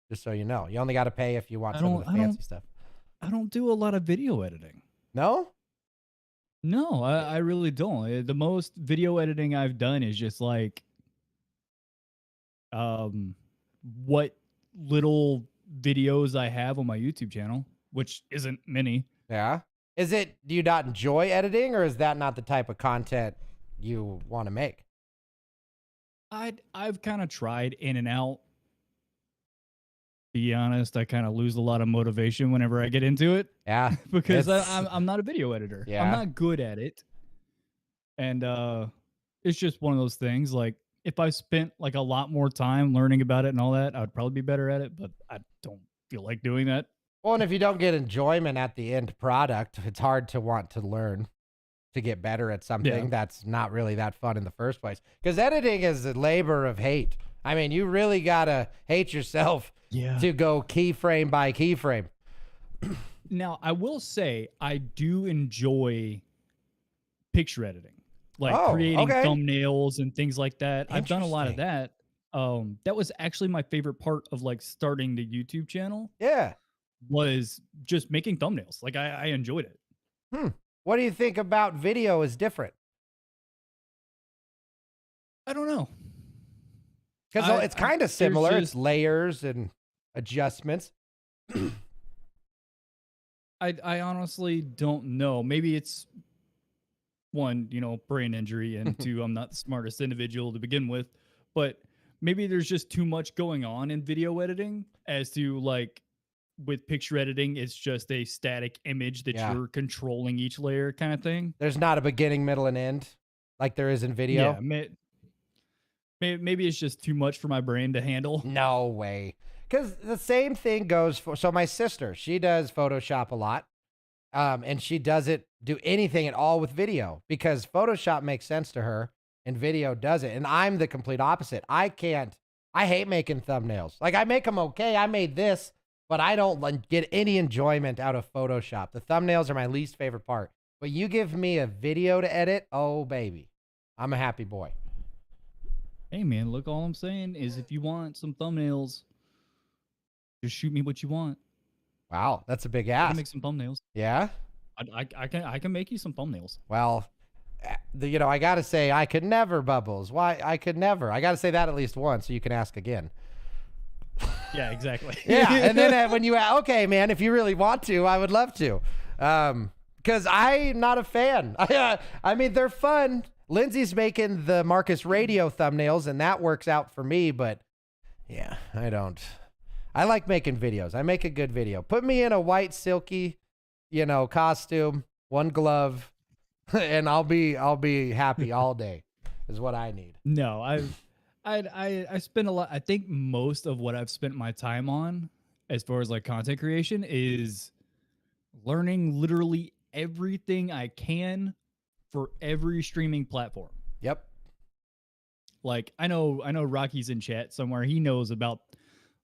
Just so you know, you only got to pay if you want some of the fancy stuff. I don't do a lot of video editing. No? No, I really don't. The most video editing I've done is just like, what little videos I have on my YouTube channel, which isn't many. Yeah. Do you not enjoy editing, or is that not the type of content you want to make? I've kind of tried in and out. Be honest, I kind of lose a lot of motivation whenever I get into it. Yeah. Because I'm not a video editor. Yeah. I'm not good at it. And it's just one of those things. Like, if I spent like a lot more time learning about it and all that, I would probably be better at it, but I don't feel like doing that. Well, and if you don't get enjoyment at the end product, it's hard to want to learn to get better at something that's not really that fun in the first place. Because editing is a labor of hate. I mean, you really got to hate yourself to go keyframe by keyframe. Now, I will say I do enjoy picture editing, like creating thumbnails and things like that. I've done a lot of that. That was actually my favorite part of like starting the YouTube channel. Yeah. Was just making thumbnails. Like I enjoyed it. What do you think about video is different? I don't know. Because it's kind of similar. It's just- layers and adjustments. I honestly don't know. Maybe it's one, brain injury, and two, I'm not the smartest individual to begin with. But maybe there's just too much going on in video editing as to like with picture editing, it's just a static image that you're controlling each layer kind of thing. There's not a beginning, middle, and end like there is in video. Yeah, maybe it's just too much for my brain to handle. No way. Because the same thing goes for, so my sister, she does Photoshop a lot. And she doesn't do anything at all with video because Photoshop makes sense to her and video doesn't. And I'm the complete opposite. I hate making thumbnails. Like I make them okay. I made this, but I don't get any enjoyment out of Photoshop. The thumbnails are my least favorite part. But you give me a video to edit, oh baby, I'm a happy boy. Hey man, look, all I'm saying is if you want some thumbnails, just shoot me what you want. Wow, that's a big I ask. can make some thumbnails. Yeah? I can make you some thumbnails. Well, I got to say, I could never, Bubbles. Why? I could never. I got to say that at least once so you can ask again. Yeah, exactly. Yeah, and then when you okay, man, if you really want to, I would love to. Because I'm not a fan. I mean, they're fun. Lindsay's making the Marcus Radio thumbnails, and that works out for me, but yeah, I don't. I like making videos. I make a good video. Put me in a white silky, costume, one glove, and I'll be happy all day. Is what I need. No, I spend a lot. I think most of what I've spent my time on, as far as like content creation, is learning literally everything I can for every streaming platform. Yep. Like I know Rocky's in chat somewhere. He knows about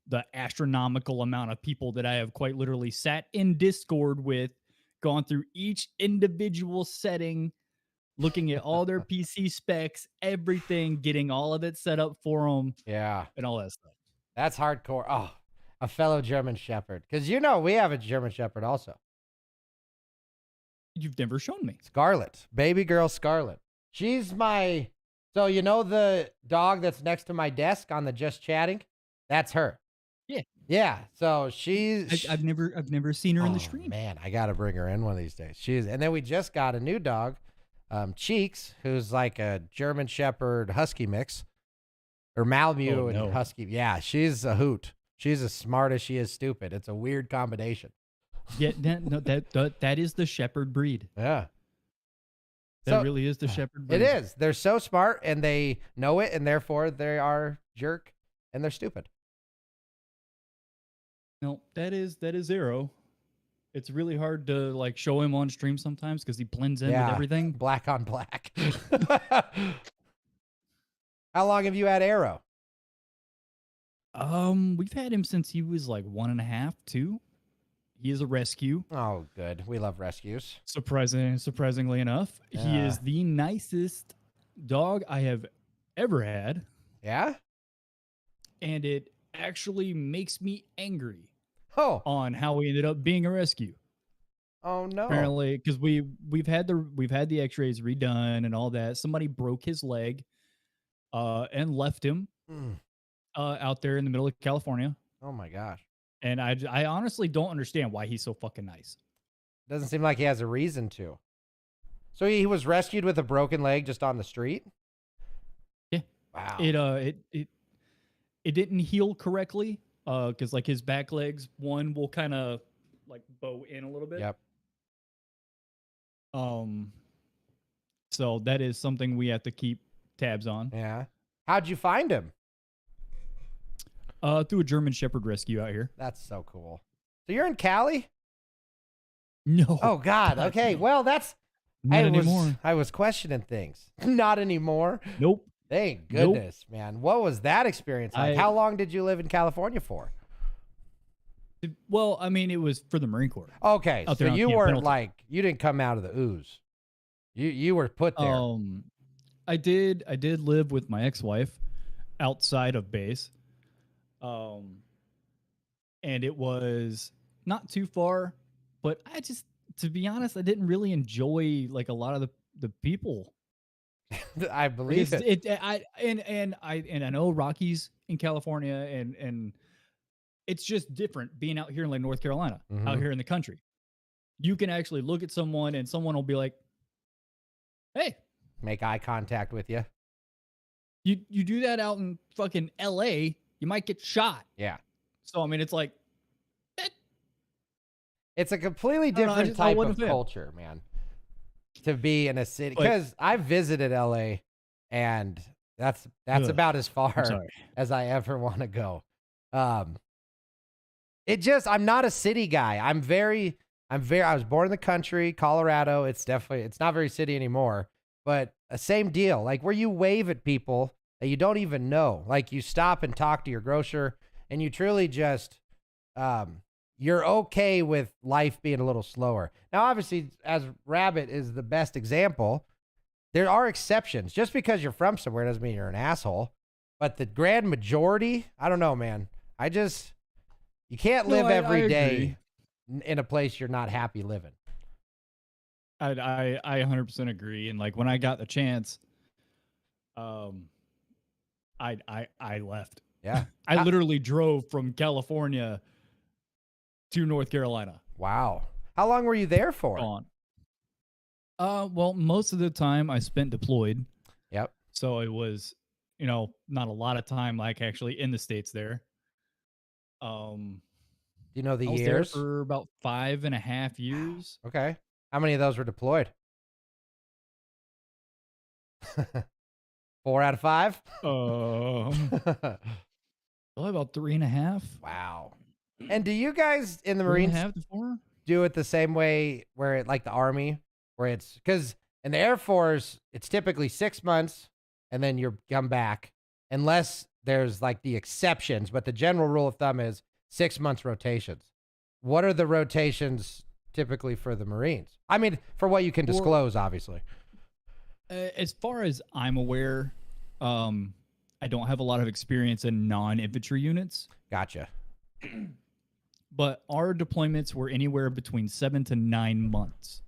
the astronomical amount of people that I have quite literally sat in Discord with, gone through each individual setting, looking at all their PC specs, everything, getting all of it set up for them, Yeah. and all that stuff. That's hardcore. Oh, a fellow German Shepherd. Because you know we have a German Shepherd also. You've never shown me. Scarlet. Baby girl Scarlet. She's my... So you know the dog that's next to my desk on the Just Chatting? That's her. Yeah. Yeah. So she's... I've never seen her in the Oh, stream. man, I got to bring her in one of these days. And then we just got a new dog, Cheeks, who's like a German Shepherd Husky mix. Or Malamute and Husky. Yeah, she's a hoot. She's as smart as she is stupid. It's a weird combination. Yeah, that is the shepherd breed. Yeah. That really is the shepherd breed. It is. They're so smart and they know it, and therefore they are jerk and they're stupid. No, that is Arrow. It's really hard to like show him on stream sometimes because he blends in with everything. Black on black. How long have you had Arrow? We've had him since he was like 1.5, 2. He is a rescue. Oh, good. We love rescues. Surprisingly enough, he is the nicest dog I have ever had. Yeah? And it actually makes me angry Oh. on how he ended up being a rescue. Oh no. Apparently, because we've had the x-rays redone and all that. Somebody broke his leg and left him out there in the middle of California. Oh my gosh. And I honestly don't understand why he's so fucking nice. Doesn't seem like he has a reason to. So he was rescued with a broken leg just on the street? Yeah. Wow. It didn't heal correctly because like his back legs, one will kind of like bow in a little bit. Yep. So that is something we have to keep tabs on. Yeah. How'd you find him? Through a German Shepherd rescue out here. That's so cool. So you're in Cali? No. Oh God. Okay. Well, that's not anymore. I was questioning things. Not anymore. Nope. Thank goodness, man. What was that experience like? How long did you live in California for? Well, I mean, it was for the Marine Corps. Okay, out so there on you Camp weren't Pendleton. like you didn't come out of the ooze. You were put there. I did live with my ex-wife outside of base. And it was not too far, but I just, to be honest, I didn't really enjoy like a lot of the people. I believe it. I know Rocky's in California and it's just different being out here in like North Carolina, out here in the country. You can actually look at someone and someone will be like, hey, Make eye contact with you. you do that out in fucking LA, you might get shot. Yeah. So I mean, it's like It's a completely don't know, I different just- I type wasn't of a fan. culture, man. To be in a city, But- because I've visited LA, and that's Ugh, about as far sorry. as I ever want to go. I'm not a city guy. I was born in the country, Colorado. It's not very city anymore, but same deal. Like where you wave at people that you don't even know. Like you stop and talk to your grocer, and you truly just, you're okay with life being a little slower. Now, obviously, as Rabbit is the best example, there are exceptions. Just because you're from somewhere doesn't mean you're an asshole. But the grand majority, I don't know, man. You can't live every day in a place you're not happy living. I 100% agree. And like when I got the chance, I left. Yeah. I literally drove from California to North Carolina. Wow. How long were you there for? Gone. Well, most of the time I spent deployed. Yep. So it was, not a lot of time like actually in the States there. Do you know the I was years? there for about 5.5 years. Okay. How many of those were deployed? 4 out of 5? Probably about 3.5. Wow. And do you guys in the Three and Marines, a half to 4? do it the same way where it like the Army, where it's because in the Air Force it's typically 6 months and then you come back, unless there's like the exceptions. But the general rule of thumb is 6 months rotations. What are the rotations typically for the Marines? I mean, for what you can disclose, obviously. As far as I'm aware, I don't have a lot of experience in non-infantry units. Gotcha. But our deployments were anywhere between 7 to 9 months.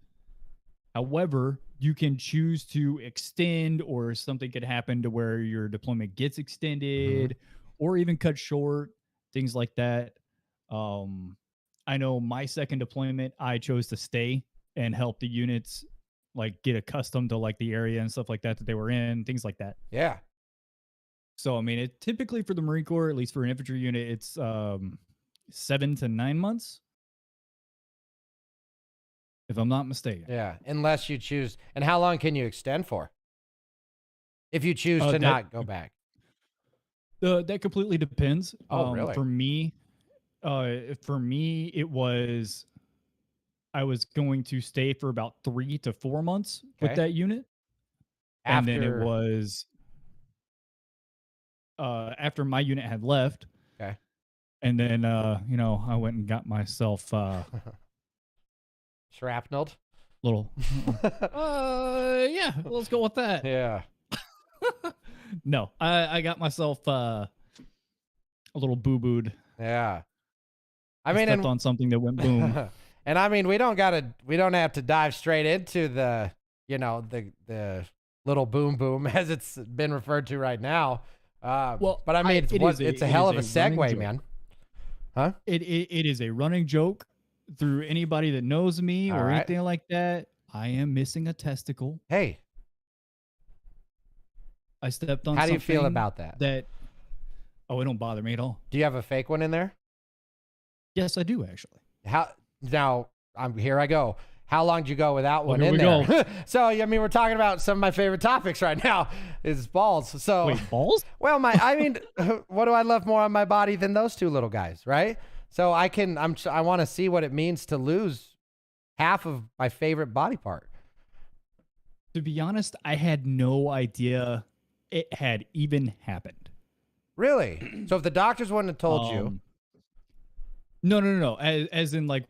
However, you can choose to extend, or something could happen to where your deployment gets extended or even cut short, things like that. I know my second deployment, I chose to stay and help the units like get accustomed to like the area and stuff like that they were in, things like that. Yeah. So, I mean, it typically for the Marine Corps, at least for an infantry unit, it's 7 to 9 months, if I'm not mistaken. Yeah, unless you choose. And how long can you extend for? If you choose to not go back. That completely depends. Oh, really? For me, it was I was going to stay for about 3 to 4 months with that unit, and then it was after my unit had left. Okay. And then I went and got myself shrapnelled. Little. Yeah, let's go with that. Yeah. No, I got myself a little boo-booed. Yeah. I mean, stepped on something that went boom. And I mean, we don't have to dive straight into the little boom boom as it's been referred to right now. But I mean, it's a hell of a segue, man. Huh? It is a running joke through anybody that knows me or anything like that. I am missing a testicle. Hey, I stepped on. How do you feel about that? It don't bother me at all. Do you have a fake one in there? Yes, I do actually. Now here I go. How long did you go without one in there? So, I mean, we're talking about some of my favorite topics right now is balls. So, wait, balls? Well, I mean, what do I love more on my body than those two little guys, right? So I want to see what it means to lose half of my favorite body part. To be honest, I had no idea it had even happened. Really? So if the doctors wouldn't have told you. No. As in like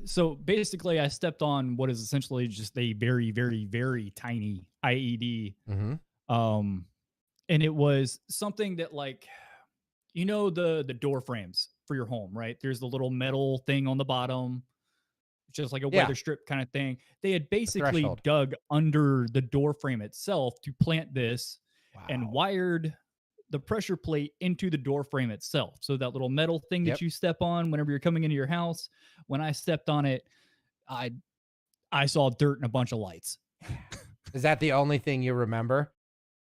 so basically I stepped on what is essentially just a very, very, very tiny IED. And it was something that like, the door frames for your home, right? There's the little metal thing on the bottom, just like a weather strip kind of thing. They had basically dug under the door frame itself to plant this and wired the pressure plate into the door frame itself. So that little metal thing that you step on whenever you're coming into your house, when I stepped on it, I saw dirt and a bunch of lights. Is that the only thing you remember?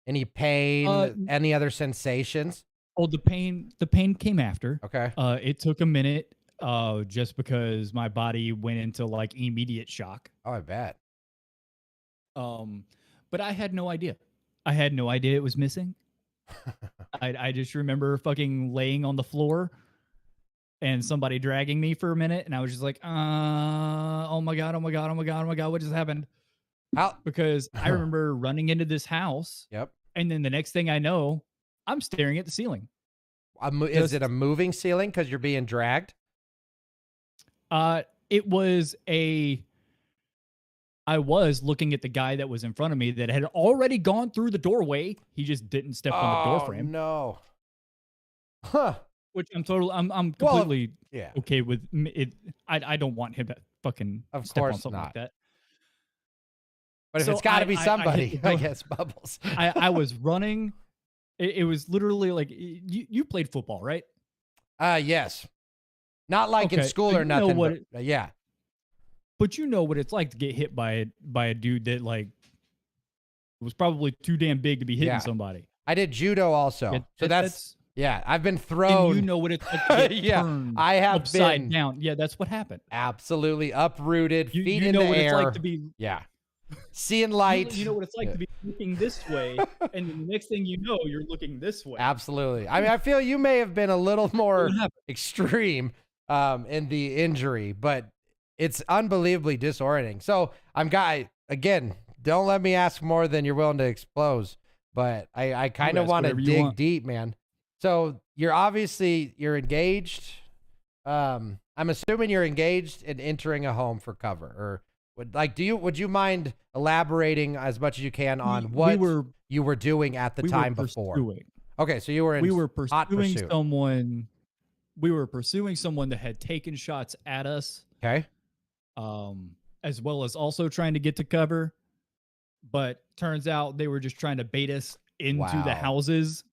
Any pain, any other sensations? Oh, the pain came after. Okay. It took a minute just because my body went into like immediate shock. Oh, I bet. But I had no idea. I had no idea it was missing. I just remember fucking laying on the floor and somebody dragging me for a minute, and I was just like, oh my god, what just happened? How? Because I remember running into this house. Yep. And then the next thing I know, I'm staring at the ceiling. Is it a moving ceiling because you're being dragged? It was I was looking at the guy that was in front of me that had already gone through the doorway. He just didn't step on the door frame. No. Huh. Which I'm completely okay with it. I don't want him to fucking step on something like that. But if it's got to be somebody, I guess Bubbles. I was running. It was literally like you played football, right? Yes. Not like in school or nothing. Yeah. But you know what it's like to get hit by a dude that like was probably too damn big to be hitting somebody. I did judo also. So that's I've been thrown. And you know what it's like to get turned I have upside been down. Yeah, that's what happened. Absolutely uprooted, feet you in know the what air. It's like to be seeing light. You know what it's like to be looking this way, and the next thing you know, you're looking this way. Absolutely. I mean, I feel you may have been a little more extreme in the injury, but it's unbelievably disorienting. So again, don't let me ask more than you're willing to expose, but I kind of ask want to whatever you dig want. deep, man. So you're engaged. I'm assuming you're engaged and entering a home for cover, or would you mind elaborating as much as you can on what you were doing at the time before? Pursuing. Okay, so you were in We were hot pursuing pursuit. someone. We were pursuing someone that had taken shots at us, Okay. as well as also trying to get to cover. But turns out they were just trying to bait us into the Wow. houses,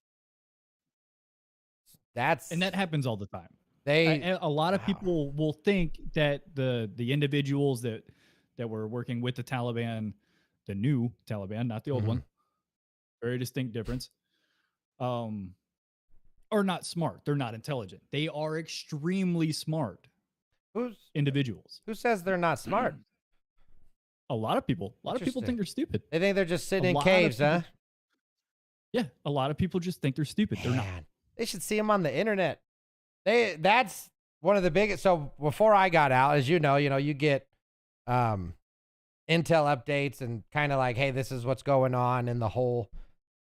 and that happens all the time. they A lot of people will think that the individuals that were working with the Taliban, the new Taliban, not the old Mhm. one, very distinct difference, are not smart. They're not intelligent. They are extremely smart individuals. Who says they're not smart? A lot of people think Interesting. they're stupid. They think they're just sitting in lot of caves, huh? people- Yeah, a lot of people just think they're stupid. They're not. Man, they should see them on the internet. That's one of the biggest. So before I got out, as you know, you get intel updates and kind of like, hey, this is what's going on in the whole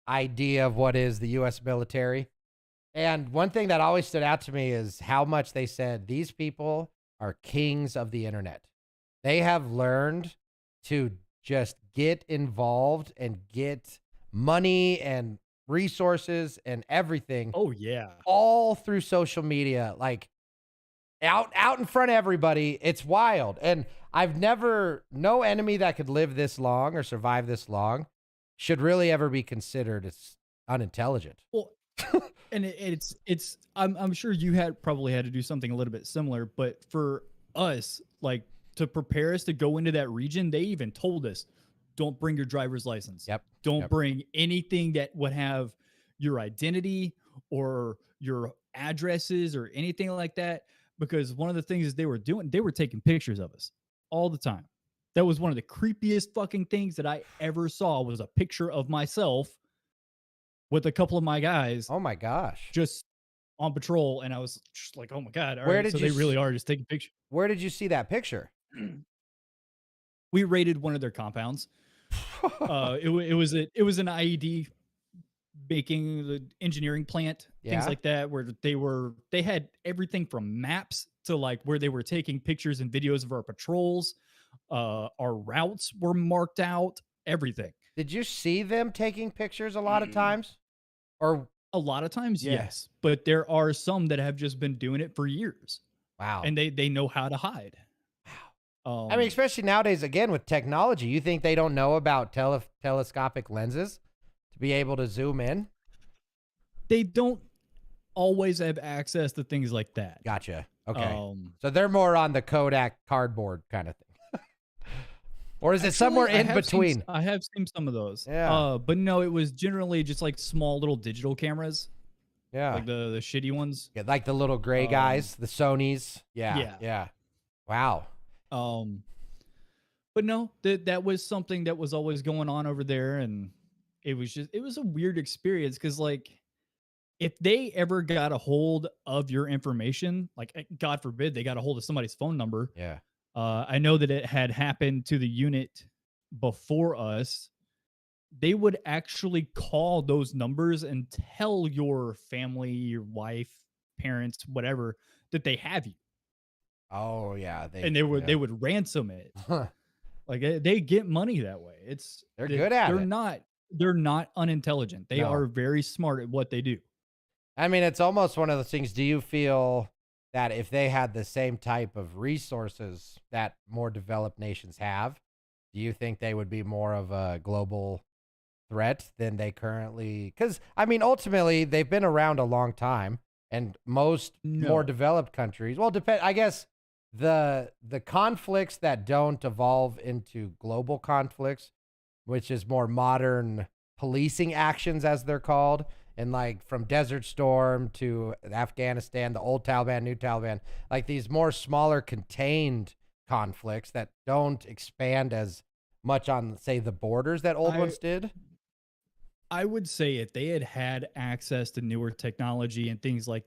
idea of what is the U.S. military. And one thing that always stood out to me is how much they said these people are kings of the internet. They have learned to just get involved and get money and resources and everything. Oh yeah. All through social media, like out in front of everybody. It's wild. And no enemy that could live this long or survive this long should really ever be considered as unintelligent. Well, and I'm sure you probably had to do something a little bit similar, but for us, like to prepare us to go into that region, they even told us, don't bring your driver's license. Yep. Don't bring anything that would have your identity or your addresses or anything like that. Because one of the things they were doing, they were taking pictures of us all the time. That was one of the creepiest fucking things that I ever saw, was a picture of myself with a couple of my guys. Oh my gosh. Just on patrol. And I was just like, oh my God. Where did so you they really are just taking pictures. Where did you see that picture? We raided one of their compounds. It was an IED making the engineering plant, things Yeah. like that, where they had everything from maps to like where they were taking pictures and videos of our patrols. Our routes were marked out, everything. Did you see them taking pictures a lot of times? Or a lot of times, Yeah. yes. But there are some that have just been doing it for years. wow. And they know how to hide. I mean, especially nowadays, again, with technology, you think they don't know about telescopic lenses to be able to zoom in? They don't always have access to things like that. Gotcha. Okay. So they're more on the Kodak cardboard kind of thing. Or is it somewhere in between? I have seen some of those. Yeah. But no, it was generally just like small little digital cameras. Yeah. Like the shitty ones. Yeah, like the little gray guys, the Sonys. Yeah. Yeah. Yeah. Wow. But no, that was something that was always going on over there, and it was a weird experience because like if they ever got a hold of your information, like God forbid they got a hold of somebody's phone number. Yeah. I know that it had happened to the unit before us. They would actually call those numbers and tell your family, your wife, parents, whatever, that they have you. Oh yeah. They would ransom it. Like they get money that way. They're good at they're it. They're not unintelligent. They No. are very smart at what they do. I mean, it's almost one of those things. Do you feel that if they had the same type of resources that more developed nations have, do you think they would be more of a global threat than they currently? Because I mean, ultimately, they've been around a long time, and most more No. developed countries. Well, I guess the conflicts that don't evolve into global conflicts, which is more modern policing actions, as they're called. And like from Desert Storm to Afghanistan, the old Taliban, new Taliban, like these more smaller contained conflicts that don't expand as much on, say, the borders that old ones did. I would say if they had access to newer technology and things like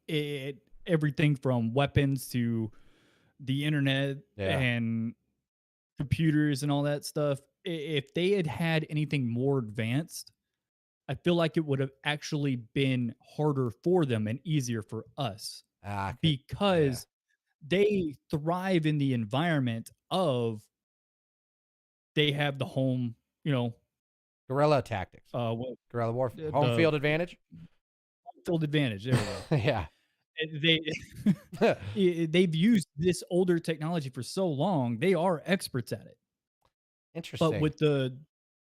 it, everything from weapons to the internet Yeah. and computers and all that stuff, if they had had anything more advanced, I feel like it would have actually been harder for them and easier for us Yeah. because they thrive in the environment of they have the home, you know, Guerrilla tactics. what Guerrilla warfare. the Home field advantage. field advantage. There we go. Yeah. They've used this older technology for so long, they are experts at it. Interesting. But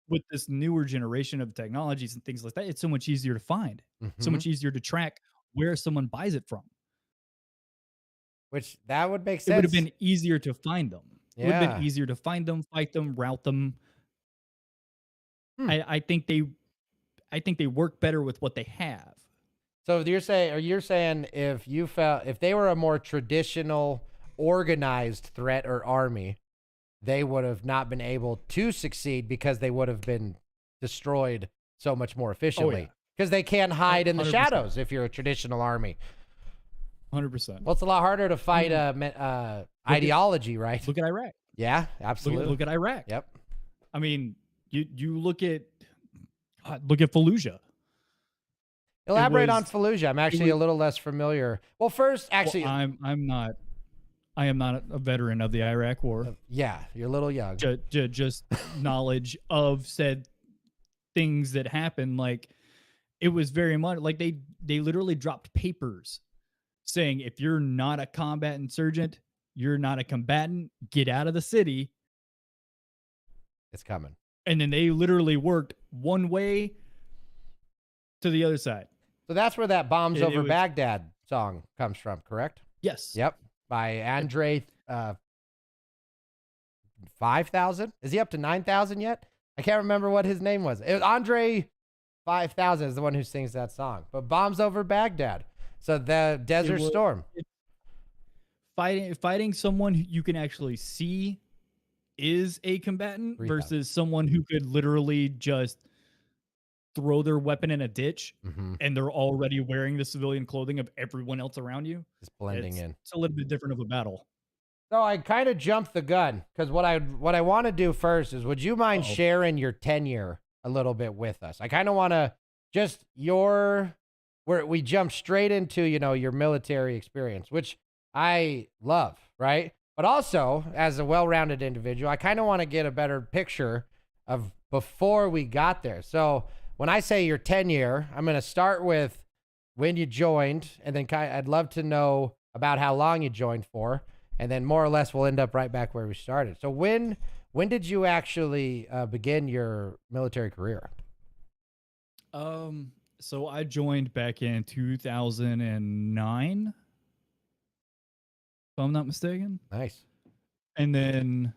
with this newer generation of technologies and things like that, it's so much easier to find, so Mhm. much easier to track where someone buys it from. Which that would make It would have sense. been easier to find them. It would have Yeah. been easier to find them, fight them, route them. Hmm. I think they work better with what they have. So you're saying if they were a more traditional, organized threat or army, they would have not been able to succeed because they would have been destroyed so much more efficiently. Because they can't hide in the 100%. shadows if you're a traditional army. 100%. Well, it's a lot harder to fight ideology, right? Look at Iraq. Yeah, absolutely. Look at Iraq. Yep. I mean, you look at Fallujah. Elaborate on was- Fallujah. I'm actually a little less familiar. Well, first, actually, Well, I am not a veteran of the Iraq War. yeah, you're a little young. Just knowledge of said things that happened. Like it was very much like they literally dropped papers saying if you're not a combat insurgent, you're not a combatant, get out of the city. It's coming. And then they literally worked one way to the other side. So that's where that Bombs It Over was- Baghdad song comes from, correct? Yes. Yep. By Andre 5000. Is he up to 9,000 yet? I can't remember what his name was. It was Andre 5000 is the one who sings that song. But Bombs Over Baghdad. So the Desert was- Storm. Fighting someone who you can actually see is a combatant 3,000. versus someone who could literally just throw their weapon in a ditch Mm-hmm. and they're already wearing the civilian clothing of everyone else around you. Just blending in. It's a little bit different of a battle. So I kind of jumped the gun because what I want to do first is, would you mind Uh-oh. sharing your tenure a little bit with us? I kind of want to just we jump straight into, your military experience, which I love, right? But also, as a well-rounded individual, I kind of want to get a better picture of before we got there. So when I say your tenure, I'm going to start with when you joined, and then I'd love to know about how long you joined for, and then more or less we'll end up right back where we started. So when did you actually begin your military career? So I joined back in 2009, if I'm not mistaken. Nice. And then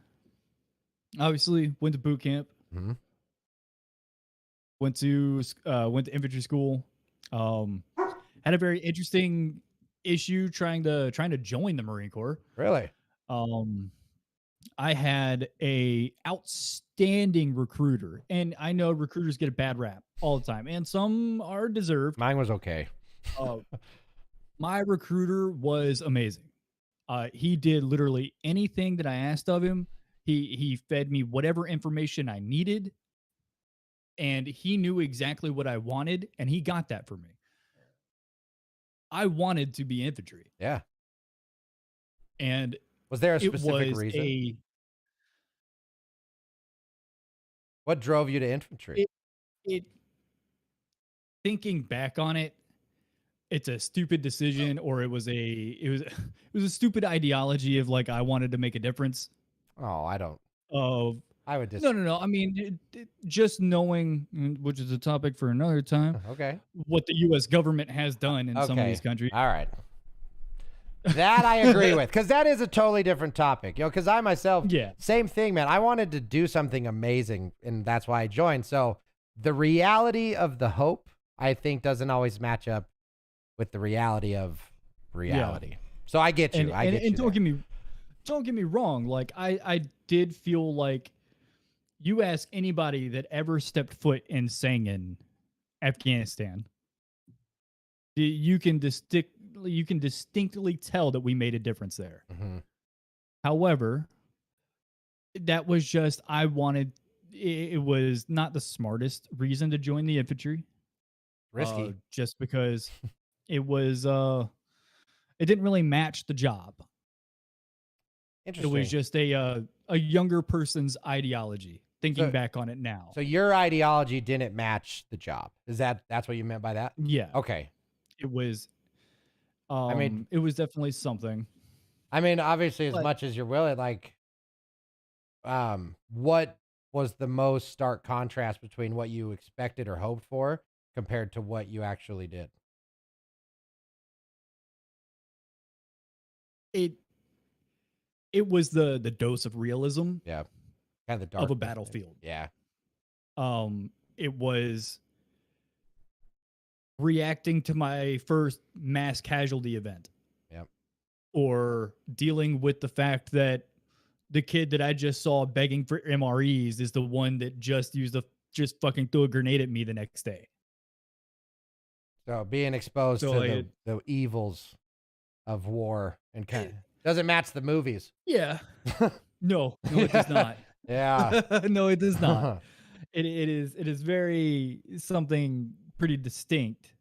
obviously went to boot camp. Mhm. Went to infantry school. Had a very interesting issue trying to join the Marine Corps. Really? I had a outstanding recruiter, and I know recruiters get a bad rap all the time, and some are deserved. Mine was okay. My recruiter was amazing. He did literally anything that I asked of him. He fed me whatever information I needed, and he knew exactly what I wanted, and he got that for me. I wanted to be infantry, Yeah. and Was there a it specific was reason? What drove you to infantry? it thinking back on it, it's a stupid decision, or it was a stupid ideology of like I wanted to make a difference. Oh, I don't. Of I would just. no. I mean, just knowing, which is a topic for another time, Okay. what the U.S. government has done in some of Okay. these countries. All right. That I agree with, because that is a totally different topic. Because I myself, Yeah. same thing, man. I wanted to do something amazing, and that's why I joined. So the reality of the hope, I think, doesn't always match up with the reality of reality. So I get you. And don't get me wrong. Like I did feel like you ask anybody that ever stepped foot in Sangin, Afghanistan, you can distinctly tell that we made a difference there. Mhm. However, that was just I wanted. It was not the smartest reason to join the infantry. Risky. Just because it was it didn't really match the job. It Interesting. was just a younger person's ideology. Thinking So- back on it now, So your ideology didn't match the job. That's what you meant by that? yeah, Okay. it was. mean- it was definitely something. I mean, obviously, as But- much as you're willing, like, what was the most stark contrast between what you expected or hoped for compared to what you actually did? It was the dose of realism Yeah. Kind of the dark of a battlefield. Yeah. It was reacting to my first mass casualty event. Yep. Or dealing with the fact that the kid that I just saw begging for MREs is the one that just just fucking threw a grenade at me the next day. So being exposed So, to the evils of war and kind of doesn't match the movies. Yeah. No, it does not. Yeah. No, it does not. It is very something pretty distinct.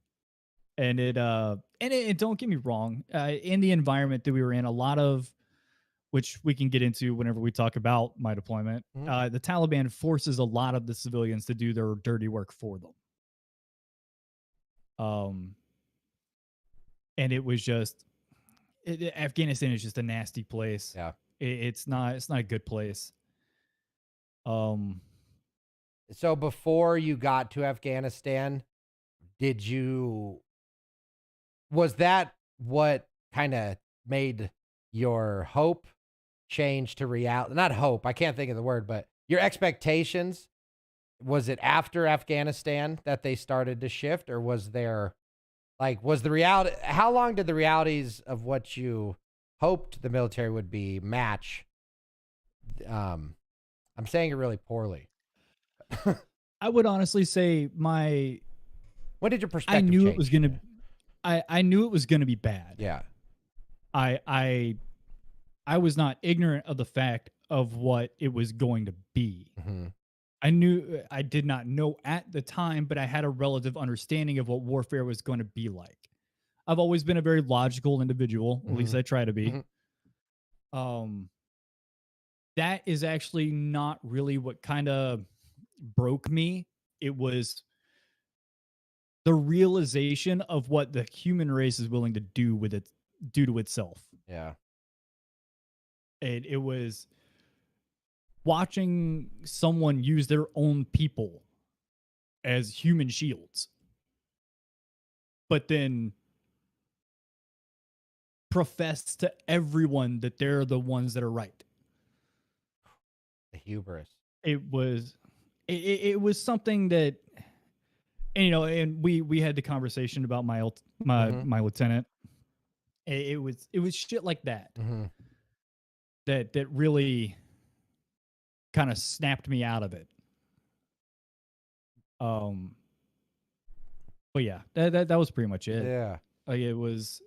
And it don't get me wrong, in the environment that we were in, a lot of which we can get into whenever we talk about my deployment. The Taliban forces a lot of the civilians to do their dirty work for them. And it was just Afghanistan is just a nasty place. Yeah. It's not a good place. So before you got to Afghanistan, was that what kind of made your hope change to reality? Not hope, I can't think of the word, but your expectations, was it after Afghanistan that they started to shift, or was the reality, how long did the realities of what you hoped the military would be match? I'm saying it really poorly. I would honestly say When did your perspective I knew change? it was gonna I knew it was gonna be bad. Yeah. I was not ignorant of the fact of what it was going to be. I did not know at the time, but I had a relative understanding of what warfare was going to be like. I've always been a very logical individual, at least I try to be. That is actually not really what kind of broke me. It was the realization of what the human race is willing to do with it, due to itself. Yeah. It was watching someone use their own people as human shields, but then profess to everyone that they're the ones that are right. The hubris. It was something that, and we had the conversation about my lieutenant. It was shit like that that really kind of snapped me out of it. But yeah, that was pretty much it. Yeah. Like, it was,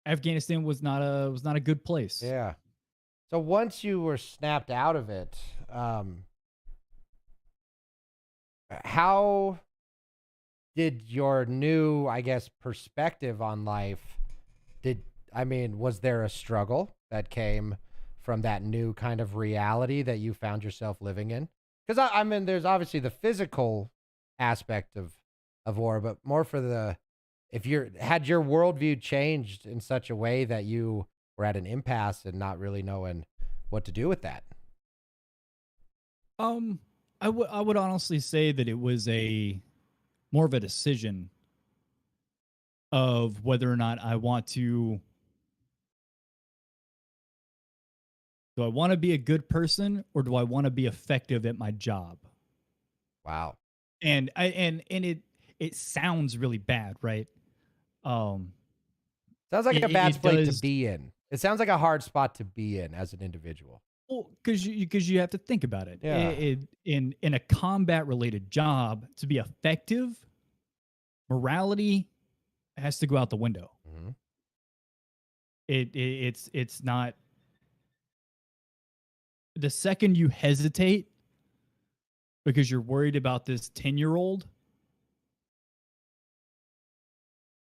Afghanistan was not a good place. Yeah. So once you were snapped out of it, how did your new, I guess, perspective on life, was there a struggle that came from that new kind of reality that you found yourself living in? Because there's obviously the physical aspect of war, but more for had your worldview changed in such a way that you were at an impasse and not really knowing what to do with that? I would honestly say that it was more of a decision of whether or not I want to. Do I want to be a good person, or do I want to be effective at my job? Wow. And it sounds really bad, right? Sounds like a bad it place does- to be in. It sounds like a hard spot to be in as an individual. Well, because you have to think about it. Yeah. In a combat related job, to be effective, morality has to go out the window. It's not. the second you hesitate because you're worried about this 10-year-old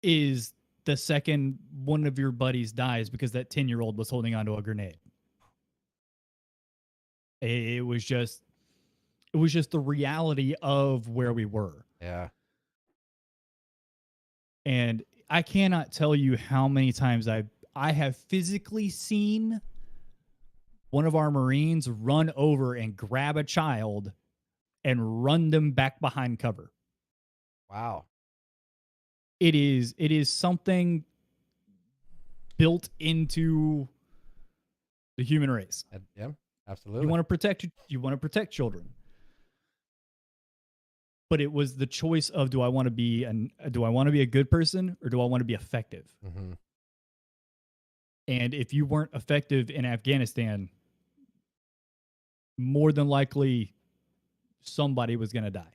is the second one of your buddies dies because that 10-year-old was holding onto a grenade. It was just the reality of where we were. Yeah. And I cannot tell you how many times I have physically seen one of our Marines run over and grab a child and run them back behind cover. Wow. It is something built into the human race. Yeah, absolutely. You want to protect children. But it was the choice of do I want to be a good person or do I want to be effective? Mm-hmm. And if you weren't effective in Afghanistan, more than likely somebody was going to die.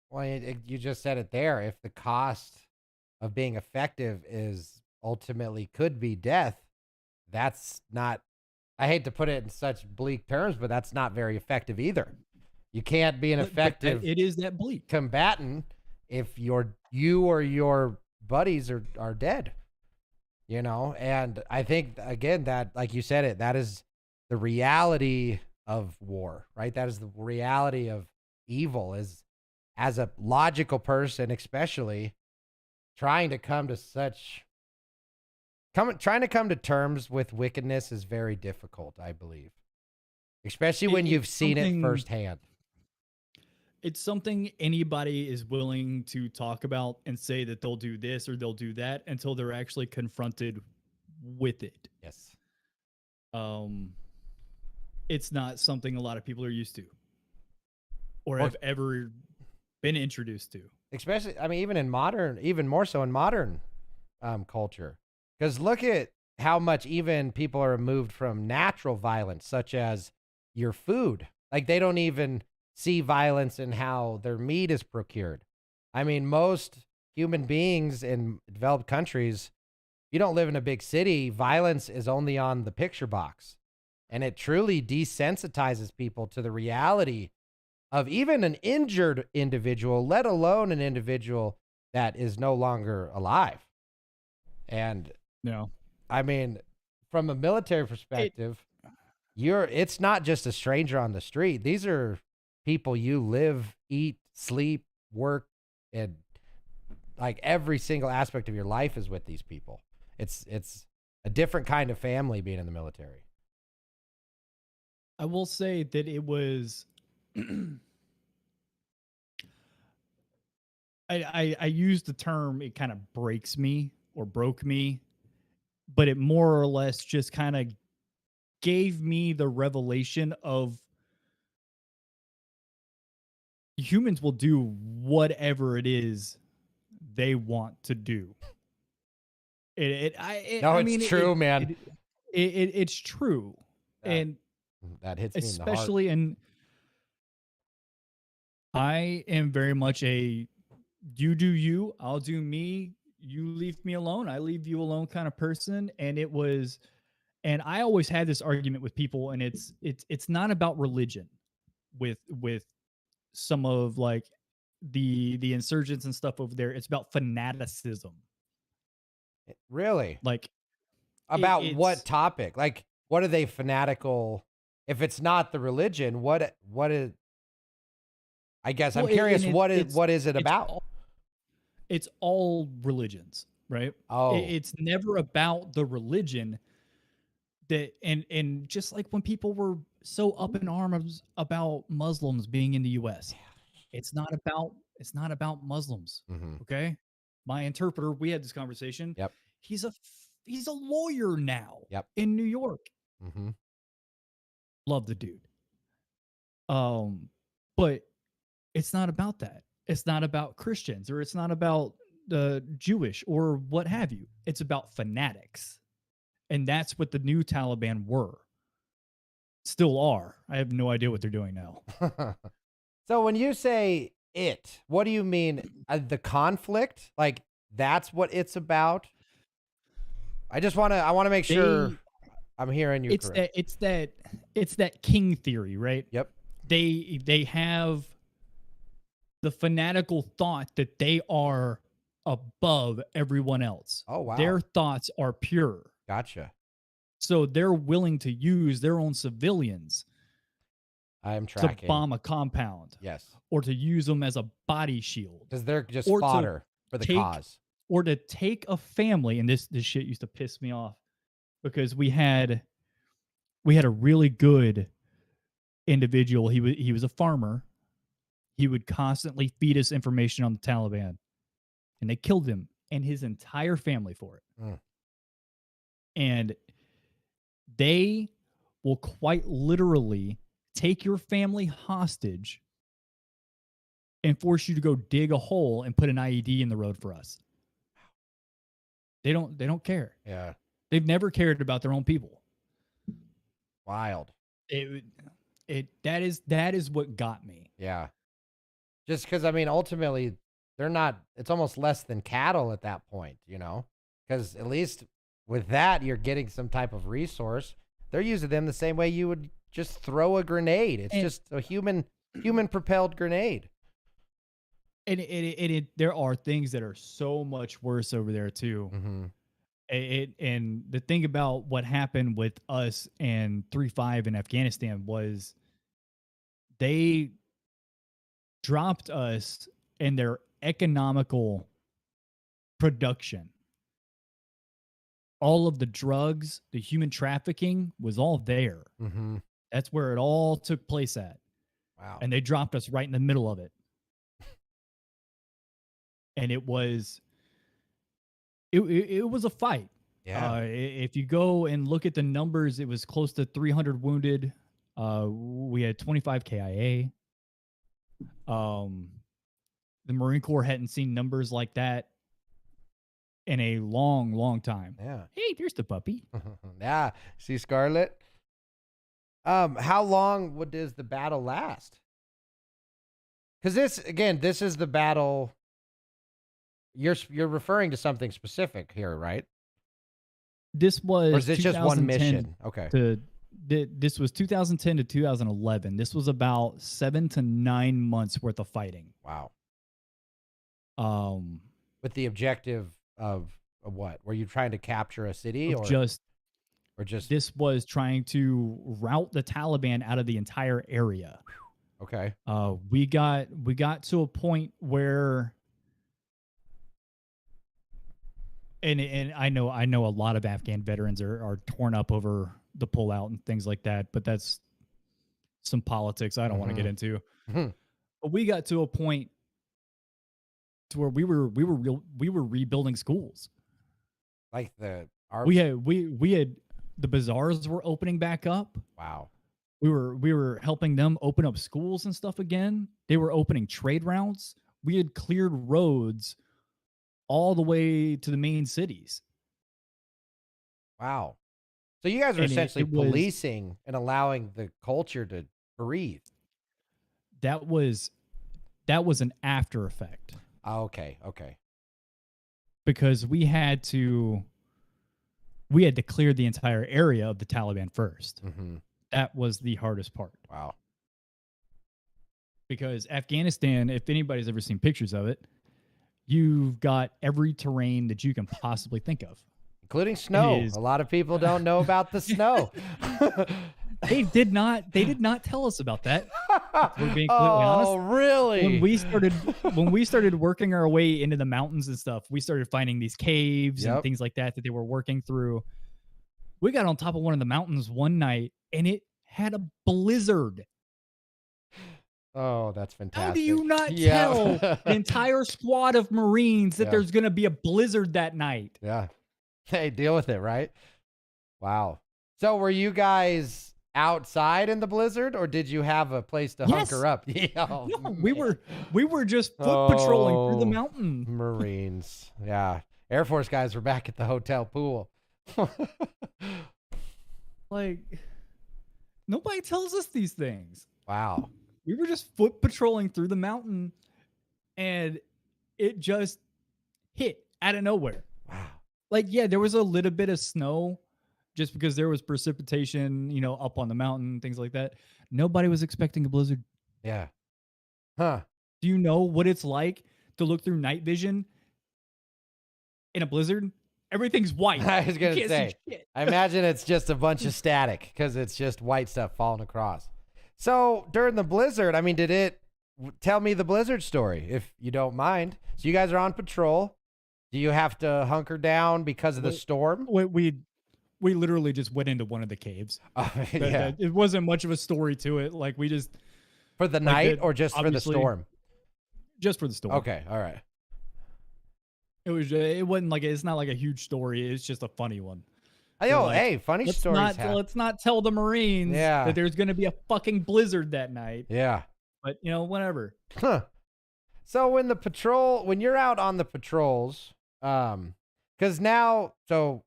Well, you just said it there. If the cost of being effective is ultimately could be death, that's not, I hate to put it in such bleak terms, but that's not very effective either. You can't be an effective it is that bleak combatant if you or your buddies are dead, you know? And I think, again, that, like you said it, that is the reality of war, right? That is the reality of evil, is as a logical person, especially trying to come to terms with wickedness is very difficult, I believe, especially when you've seen it firsthand. It's something anybody is willing to talk about and say that they'll do this or they'll do that until they're actually confronted with it. Yes. It's not something a lot of people are used to or have ever been introduced to. Especially, I mean, even more so in modern culture. Because look at how much even people are removed from natural violence, such as your food. Like, they don't even see violence in how their meat is procured. I mean, most human beings in developed countries, you don't live in a big city, violence is only on the picture box. And it truly desensitizes people to the reality of even an injured individual, let alone an individual that is no longer alive. And no, I mean, from a military perspective, it's not just a stranger on the street. These are people you live, eat, sleep, work, and like every single aspect of your life is with these people. It's a different kind of family being in the military. I will say that it was I used the term it kind of breaks me or broke me, but it more or less just kind of gave me the revelation of humans will do whatever it is they want to do. It's true, man. It's true. And that hits me especially in the heart. I am very much a you do you, I'll do me, you leave me alone, I leave you alone kind of person. And I always had this argument with people, and it's not about religion with some of like the insurgents and stuff over there. It's about fanaticism. Really? Like about what topic? Like, what are they fanatical? If it's not the religion, what is? I guess I'm curious. What is it about? It's all religions, right? Oh, it's never about the religion. That and just like when people were so up in arms about Muslims being in the U.S., it's not about Muslims. Mm-hmm. Okay, my interpreter. We had this conversation. Yep. He's a lawyer now. Yep. In New York. Mm-hmm. Love the dude. But it's not about that. It's not about Christians, or it's not about the Jewish or what have you. It's about fanatics. And that's what the new Taliban were. Still are. I have no idea what they're doing now. So when you say it, what do you mean? The conflict? Like, that's what it's about? I want to make sure I'm hearing you correct. It's that it's that king theory, right? Yep. They have the fanatical thought that they are above everyone else. Oh, wow. Their thoughts are pure. Gotcha. So they're willing to use their own civilians I am to tracking. bomb a compound Yes. or to use them as a body shield Because they're just Or to fodder for the take- cause. or to take a family. And this shit used to piss me off because we had a really good individual. He was a farmer. He would constantly feed us information on the Taliban, and they killed him and his entire family for it. Mm. And they will quite literally take your family hostage and force you to go dig a hole and put an IED in the road for us. They don't care. Yeah. They've never cared about their own people. Wild. That is what got me. Yeah. Just because, I mean, ultimately, they're not, it's almost less than cattle at that point, you know? Because at least with that, you're getting some type of resource. They're using them the same way you would just throw a grenade. It's just a human propelled grenade. And there are things that are so much worse over there too. Mm-hmm. And the thing about what happened with us and 3-5 in Afghanistan was they dropped us in their economical production. All of the drugs, the human trafficking was all there. Mm-hmm. That's where it all took place at. Wow. And they dropped us right in the middle of it. And it was a fight. Yeah. If you go and look at the numbers, it was close to 300 wounded. We had 25 KIA. The Marine Corps hadn't seen numbers like that in a long, long time. Yeah. Hey, there's the puppy. Yeah. See Scarlet? How long does the battle last? Because this is the battle. You're referring to something specific here, right? This was Or is it just one 2010 mission? Okay. This was 2010 to 2011. This was about 7 to 9 months worth of fighting. Wow. Um, With the objective of what? Were you trying to capture a city or just this was trying to rout the Taliban out of the entire area. Okay. We got to a point where, and I know a lot of Afghan veterans are torn up over the pullout and things like that, but that's some politics I don't want to get into. Mhm. But we got to a point to where we were rebuilding schools. Like We had the bazaars were opening back up. Wow. We were helping them open up schools and stuff again. They were opening trade routes. We had cleared roads all the way to the main cities. Wow. So you guys are And essentially it was- policing and allowing the culture to breathe. That was an after effect Oh, okay. Okay. because we had to clear the entire area of the Taliban first. Mm-hmm. That was the hardest part. Wow. Because Afghanistan, if anybody's ever seen pictures of it, you've got every terrain that you can possibly think of. Including snow. is- A lot of people don't know about the snow. They did not tell us about that. We're being completely oh, honest. really? When we started working our way into the mountains and stuff, we started finding these caves and Yep. things like that they were working through. We got on top of one of the mountains one night and it had a blizzard. Oh, that's fantastic. How do you not Yeah. tell an entire squad of Marines that Yeah. there's going to be a blizzard that night? Yeah. Hey, deal with it, right? Wow. So were you guys outside in the blizzard or did you have a place to Yes. hunker up? Yeah, oh, No, we man. were just foot patrolling through the Oh. mountain. Marines. Yeah. Air Force guys were back at the hotel pool. Like, nobody tells us these things. Wow. We were just foot patrolling through the mountain and it just hit out of nowhere. Wow. Like, yeah, there was a little bit of snow just because there was precipitation, you know, up on the mountain, things like that. Nobody was expecting a blizzard. Yeah. Huh. Do you know what it's like to look through night vision in a blizzard? Everything's white. I was You gonna can't see say. shit. I imagine it's just a bunch of static because it's just white stuff falling across. So during the blizzard, I mean, tell me the blizzard story if you don't mind? So you guys are on patrol. Do you have to hunker down because of the storm? We literally just went into one of the caves. Yeah. It wasn't much of a story to it. Like we just For the night or just for the storm? Just for the storm. Okay. All right. It wasn't like it's not like a huge story. It's just a funny one. Yo, like, hey, funny stories. Let's not tell the Marines that there's going to be a fucking blizzard that night. Yeah. But you know, whatever. Huh. So when you're out on the patrols, because now, so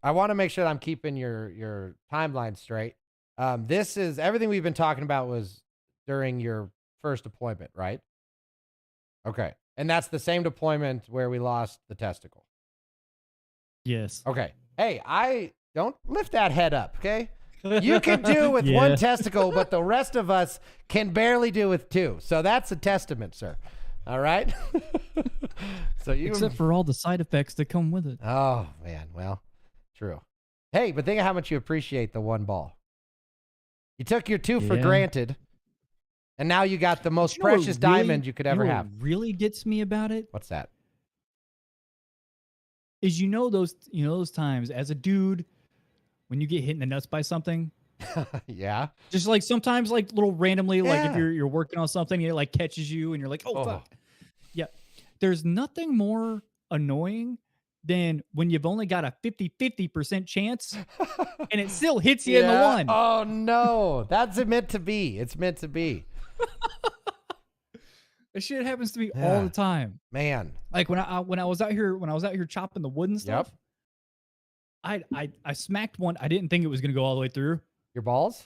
I want to make sure that I'm keeping your timeline straight. This is everything we've been talking about was during your first deployment, right? Okay. And that's the same deployment where we lost the testicle. Yes. Okay. Hey, I don't lift that head up, okay? You can do with one testicle, but the rest of us can barely do with two. So that's a testament, sir. All right? Except for all the side effects that come with it. Oh, man. Well, true. Hey, but think of how much you appreciate the one ball. You took your two for granted, and now you got the most precious diamond you could ever have. What really gets me about it What's that? is those times as a dude when you get hit in the nuts by something. Yeah. Just like sometimes like little randomly, like if Yeah. you're working on something and it like catches you and you're like, oh fuck. Yeah. There's nothing more annoying than when you've only got a 50% chance and it still hits you in the one. Oh no. That's meant to be. It's meant to be. That shit happens to me all the time. Man. Like when I was out here chopping the wood and stuff. I smacked one. I didn't think it was gonna go all the way through. Your balls?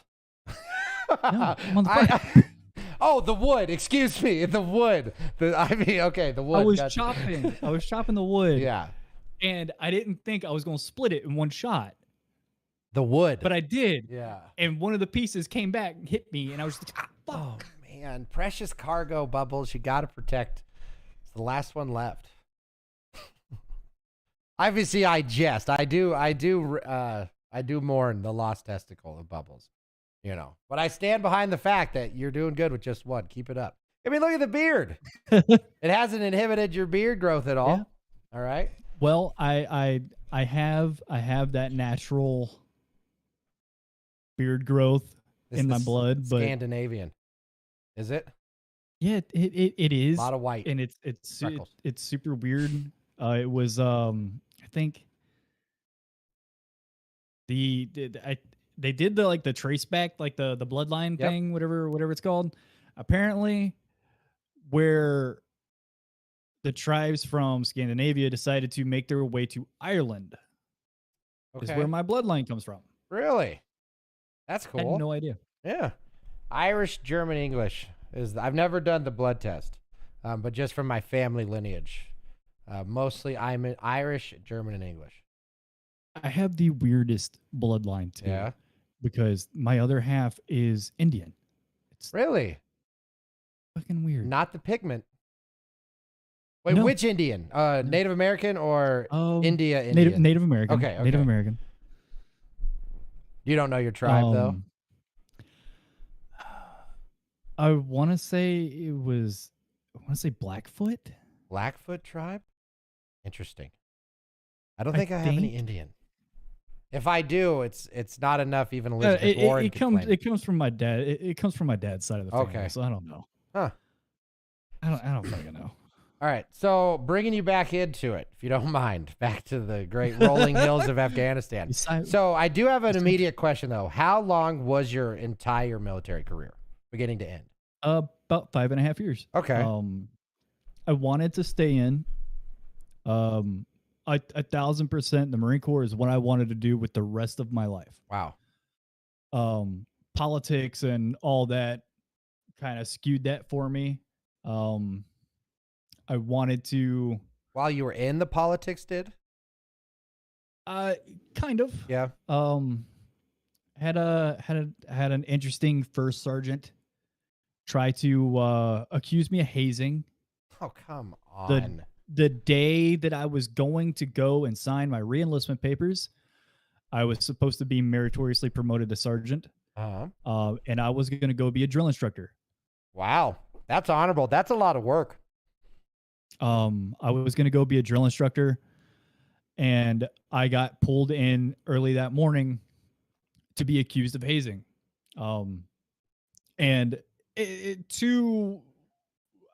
No, I'm on the oh, the wood. Excuse me. The wood. Okay, the wood. I was chopping the wood. Yeah. And I didn't think I was gonna split it in one shot. The wood. But I did. Yeah. And one of the pieces came back and hit me, and I was like, fuck. Oh man, precious cargo, Bubbles. You got to protect. It's the last one left. Obviously, I jest. I do mourn the lost testicle of Bubbles. You know, but I stand behind the fact that you're doing good with just one. Keep it up. I mean, look at the beard. It hasn't inhibited your beard growth at all. Yeah. All right. Well, I have that natural beard growth in my blood, but Scandinavian. Is it? yeah, it is A lot of white. and it's freckles. it's super weird. It was I think they did the trace back, like the bloodline Yep. thing, whatever it's called. Apparently, where the tribes from Scandinavia decided to make their way to Ireland is Okay. where my bloodline comes from. Really? That's I cool. had no idea. Yeah. Irish, German, English I've never done the blood test, but just from my family lineage, mostly I'm Irish, German, and English. I have the weirdest bloodline too. Yeah. Because my other half is Indian. It's Really? fucking weird. Not the pigment. Wait, No. which Indian? Native American or India Indian? Native American. Okay, Native okay. American. You don't know your tribe though. I want to say Blackfoot. Blackfoot tribe? Interesting. I don't think I have any think- Indian. If I do, it's not enough. Even Elizabeth Warren It could comes claim it comes from my dad. It comes from my dad's side of the family. Okay. So I don't know. Huh. I don't fucking know. All right, so bringing you back into it, if you don't mind, back to the great rolling hills of Afghanistan. So I do have an immediate question, though. How long was your entire military career, beginning to end? About 5.5 years. Okay. I wanted to stay in. 1,000%. The Marine Corps is what I wanted to do with the rest of my life. Wow. Politics and all that kind of skewed that for me. I wanted to. While you were in the politics, did? Kind of. Yeah. Had an interesting first sergeant try to accuse me of hazing Oh, come the on. the day that I was going to go and sign my reenlistment papers. I was supposed to be meritoriously promoted to sergeant, Uh-huh. and I was going to go be a drill instructor. Wow. That's honorable. That's a lot of work. I was going to go be a drill instructor, and I got pulled in early that morning to be accused of hazing. And to,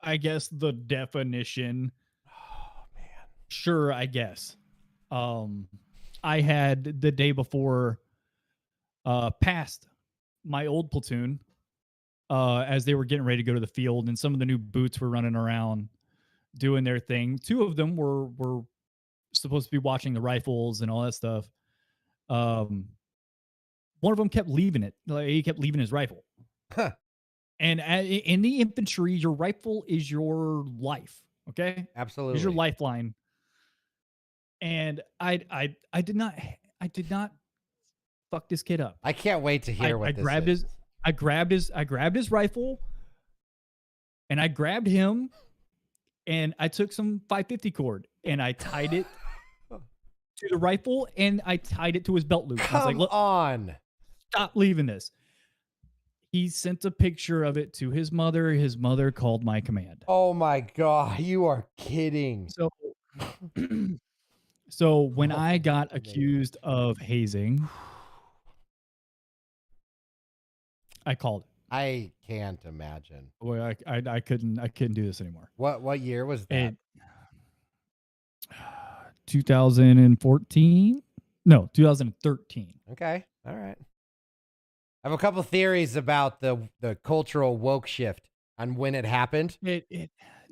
I guess, the definition. Oh, man. Sure, I guess. I had the day before passed my old platoon as they were getting ready to go to the field, and some of the new boots were running around doing their thing. Two of them were supposed to be watching the rifles and all that stuff. One of them kept leaving it. Like, he kept leaving his rifle. Huh. And in the infantry, your rifle is your life. Okay, Absolutely. is your lifeline. And I did not fuck this kid up. I can't wait to hear what I this grabbed is. I grabbed his rifle, and I grabbed him, and I took some 550 cord and I tied it to the rifle, and I tied it to his belt loop. I was like, Come look, on. stop leaving this. He sent a picture of it to his mother. His mother called my command. Oh my God. You are kidding. So, so when Oh, I got man. accused of hazing, I called it. I can't imagine. Boy, I couldn't do this anymore. What year was that? And 2014? No, 2013. Okay. All right. I have a couple theories about the cultural woke shift on when it happened.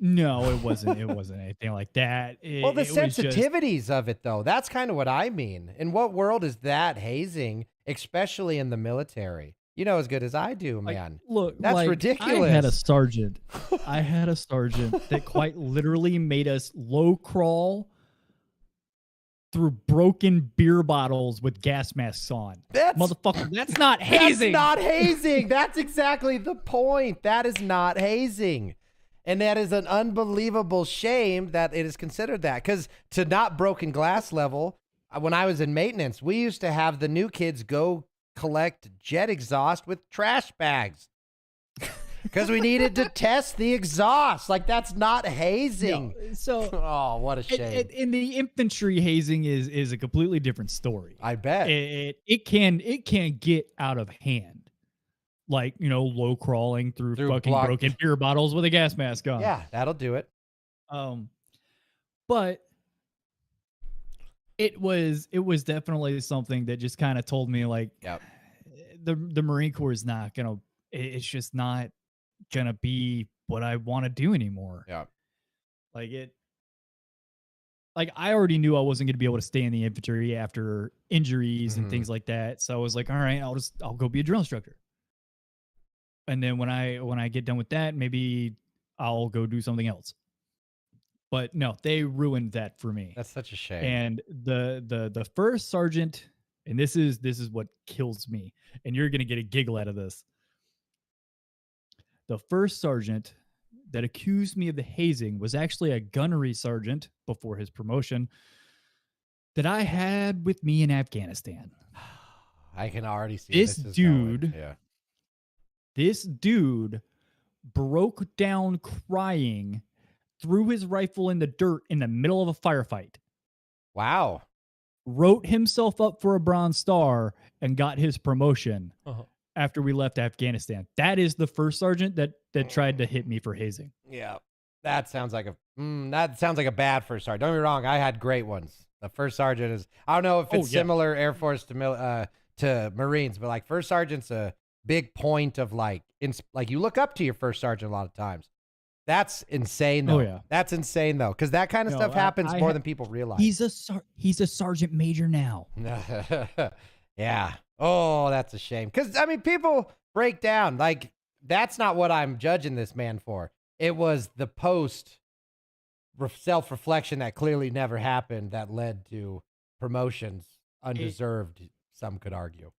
No, it wasn't. It wasn't anything like that. Well, the It was just- sensitivities of it, though, that's kind of what I mean. In what world is that hazing, especially in the military? You know as good as I do, like, man. look, That's like, ridiculous. I had a sergeant. I had a sergeant that quite literally made us low crawl through broken beer bottles with gas masks on. Motherfucker, that's not hazing. That's not hazing. That's exactly the point. That is not hazing. And that is an unbelievable shame that it is considered that. Because to not broken glass level, when I was in maintenance, we used to have the new kids go collect jet exhaust with trash bags. Because we needed to test the exhaust. Like, that's not hazing. No, so oh, what a shame. in the infantry, hazing is a completely different story. I bet. It can get out of hand. Like, you know, low crawling through fucking broken beer bottles with a gas mask on. Yeah, that'll do it. But it was definitely something that just kind of told me, like, yep, the Marine Corps is not gonna. It's just not gonna be what I want to do anymore. Yeah, like I already knew I wasn't going to be able to stay in the infantry after injuries and Mhm. things like that. So I was like, all right, I'll go be a drill instructor. And then when I get done with that, maybe I'll go do something else. But no, they ruined that for me. that's such a shame. And the first sergeant, and this is what kills me, and you're gonna get a giggle out of this. The first sergeant that accused me of the hazing was actually a gunnery sergeant before his promotion that I had with me in Afghanistan. I can already see This is dude- going. Yeah. This dude broke down crying, threw his rifle in the dirt in the middle of a firefight, Wow. wrote himself up for a Bronze Star, and got his promotion after we left Afghanistan. That is the first sergeant that tried to hit me for hazing. Yeah. That sounds like a bad first sergeant. Don't get me wrong. I had great ones. The first sergeant is, I don't know if it's similar Air Force to Marines, but like first sergeant's a big point of like you look up to your first sergeant a lot of times. That's insane though. Oh, yeah. That's insane though, because that kind of No, stuff happens I more ha- than people realize. He's a sergeant major now. Yeah. Oh, that's a shame. Because I mean, people break down. Like, that's not what I'm judging this man for. It was the post self-reflection that clearly never happened that led to promotions undeserved, some could argue.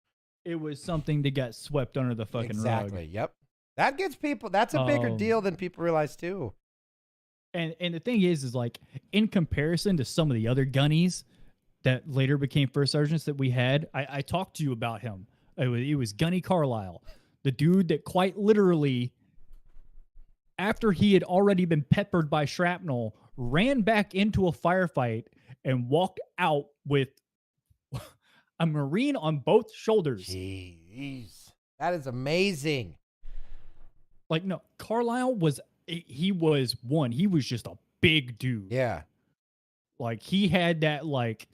It was something that got swept under the fucking Exactly. rug. Yep. That gets people. That's a bigger deal than people realize too. And the thing is like in comparison to some of the other gunnies that later became first sergeants that we had, I talked to you about him. It was Gunny Carlisle, the dude that quite literally, after he had already been peppered by shrapnel, ran back into a firefight and walked out with a Marine on both shoulders. Jeez, that is amazing. Like, no, Carlisle was, he was just a big dude. Yeah. Like, he had that, like,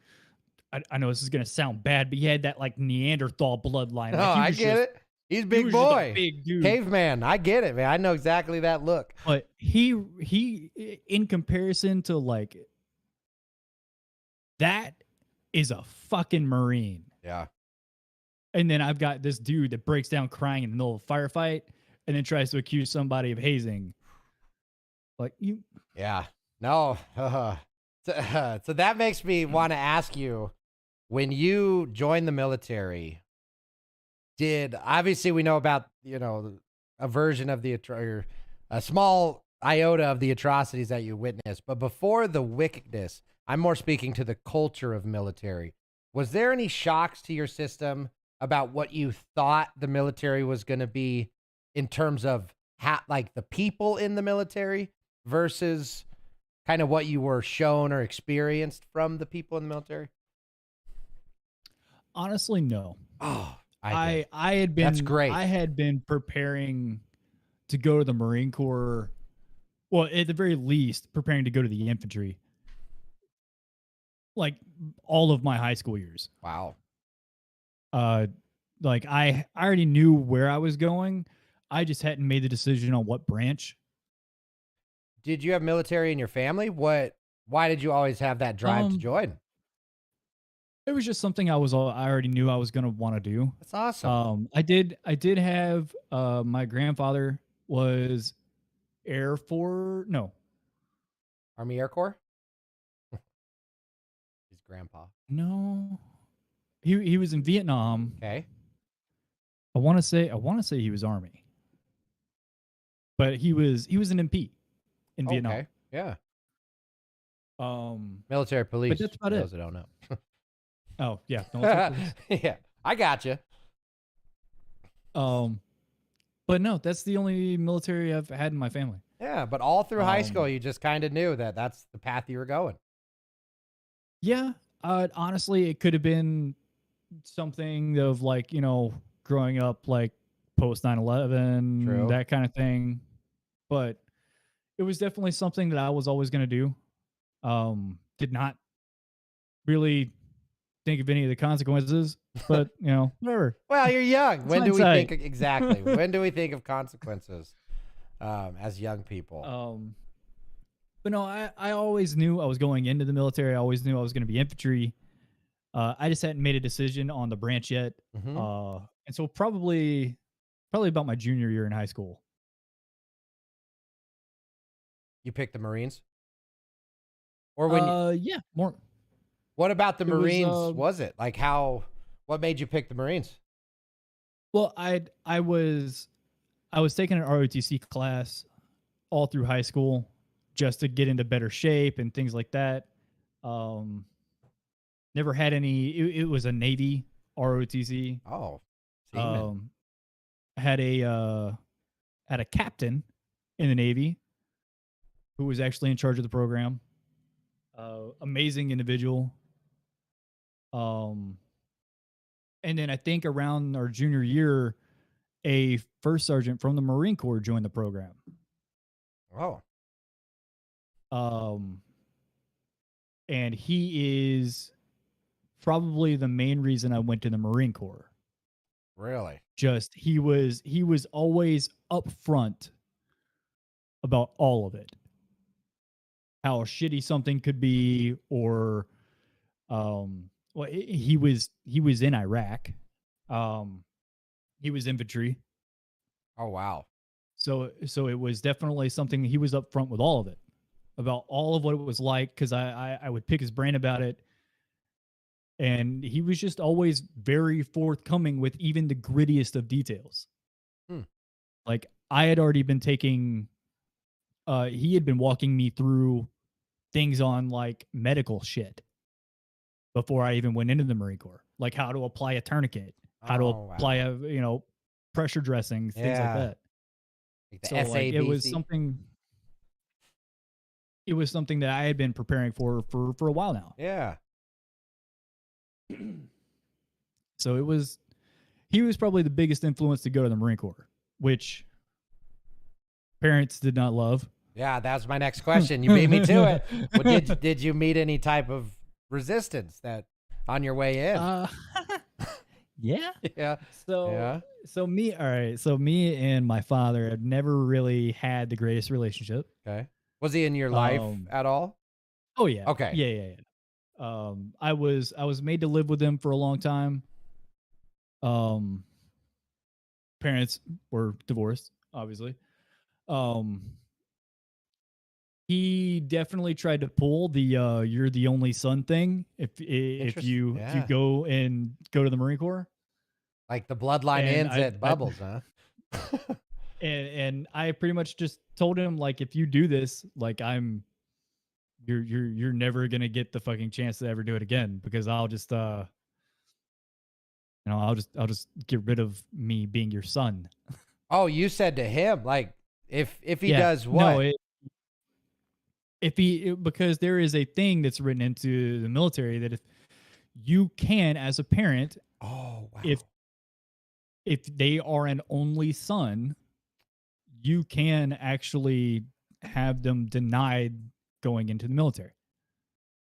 I know this is going to sound bad, but he had that, like, Neanderthal bloodline. No, Like, he I was get just- it. He's he big was just a boy, big dude. caveman. I get it, man. I know exactly that look. But he, in comparison to, like, that is a fucking Marine. Yeah. And then I've got this dude that breaks down crying in the middle of a firefight and then tries to accuse somebody of hazing. Like, you. Yeah. No. So that makes me want to ask you, when you joined the military, obviously we know about, a version of or a small iota of the atrocities that you witnessed, but before the wickedness, I'm more speaking to the culture of military. Was there any shocks to your system about what you thought the military was going to be in terms of like the people in the military versus kind of what you were shown or experienced from the people in the military? Honestly, no. Oh, I had been, That's great. I had been preparing to go to the Marine Corps. Well, at the very least, preparing to go to the infantry. Like all of my high school years. Wow. Like I already knew where I was going. I just hadn't made the decision on what branch. Did you have military in your family? Why did you always have that drive to join? It was just something I already knew I was going to want to do. That's awesome. I did have, my grandfather was Army Air Corps? His grandpa. No, he was in Vietnam. Okay. I want to say he was Army, but he was an MP in Vietnam. Okay. Yeah. Um, Military police. that's about for it. those that don't know. Oh yeah, military police. Yeah, I got you. But no, that's the only military I've had in my family. Yeah, but all through high school, you just kind of knew that that's the path you were going. Yeah, honestly, it could have been something of like, growing up like post 9/11, True. that kind of thing. But it was definitely something that I was always going to do. Did not really think of any of the consequences, but whatever. Well, you're young. When do we hindsight. think exactly? When do we think of consequences as young people? But no, I always knew I was going into the military. I always knew I was going to be infantry. I just hadn't made a decision on the branch yet. Mhm. And so probably about my junior year in high school. You picked the Marines? Or when Yeah, more. what about the it was, Marines was it? Like what made you pick the Marines? Well, I was taking an ROTC class all through high school just to get into better shape and things like that. Never had any. It was a Navy ROTC. Oh, seaman. Had a captain in the Navy who was actually in charge of the program. Amazing individual. And then I think around our junior year, a first sergeant from the Marine Corps joined the program. Oh. And he is probably the main reason I went to the Marine Corps. Really? Just he was always upfront about all of it. How shitty something could be, or he was in Iraq. He was infantry. Oh wow. So it was definitely something he was upfront with all of it, about all of what it was like, because I would pick his brain about it. and he was just always very forthcoming with even the grittiest of details. Hmm. Like I had already been taking he had been walking me through things on like medical shit before I even went into the Marine Corps, like how to apply a tourniquet, how to Oh, apply wow. a pressure dressing, things like Yeah. that. Like the So like it was SABC. something that I had been preparing for a while now. Yeah. So he was probably the biggest influence to go to the Marine Corps, which parents did not love. Yeah, that's my next question. You beat me to it. Well, did you meet any type of resistance that on your way in? Yeah. Yeah. So Yeah. so me all right. So me and my father had never really had the greatest relationship. Okay. Was he in your life Um, at all? Oh yeah. Okay. Yeah. I was made to live with him for a long time. Um, Parents were divorced, obviously. Um, he definitely tried to pull the you're the only son thing Interesting. if you Yeah. go to the Marine Corps. Like the bloodline And ends at Bubbles, huh? and I pretty much just told him like if you do this, like you're never gonna get the fucking chance to ever do it again because I'll just I'll just get rid of me being your son. Oh, you said to him, like, if he Yeah. does what? No, because there is a thing that's written into the military that if you can as a parent, Oh, wow. if they are an only son, you can actually have them denied going into the military.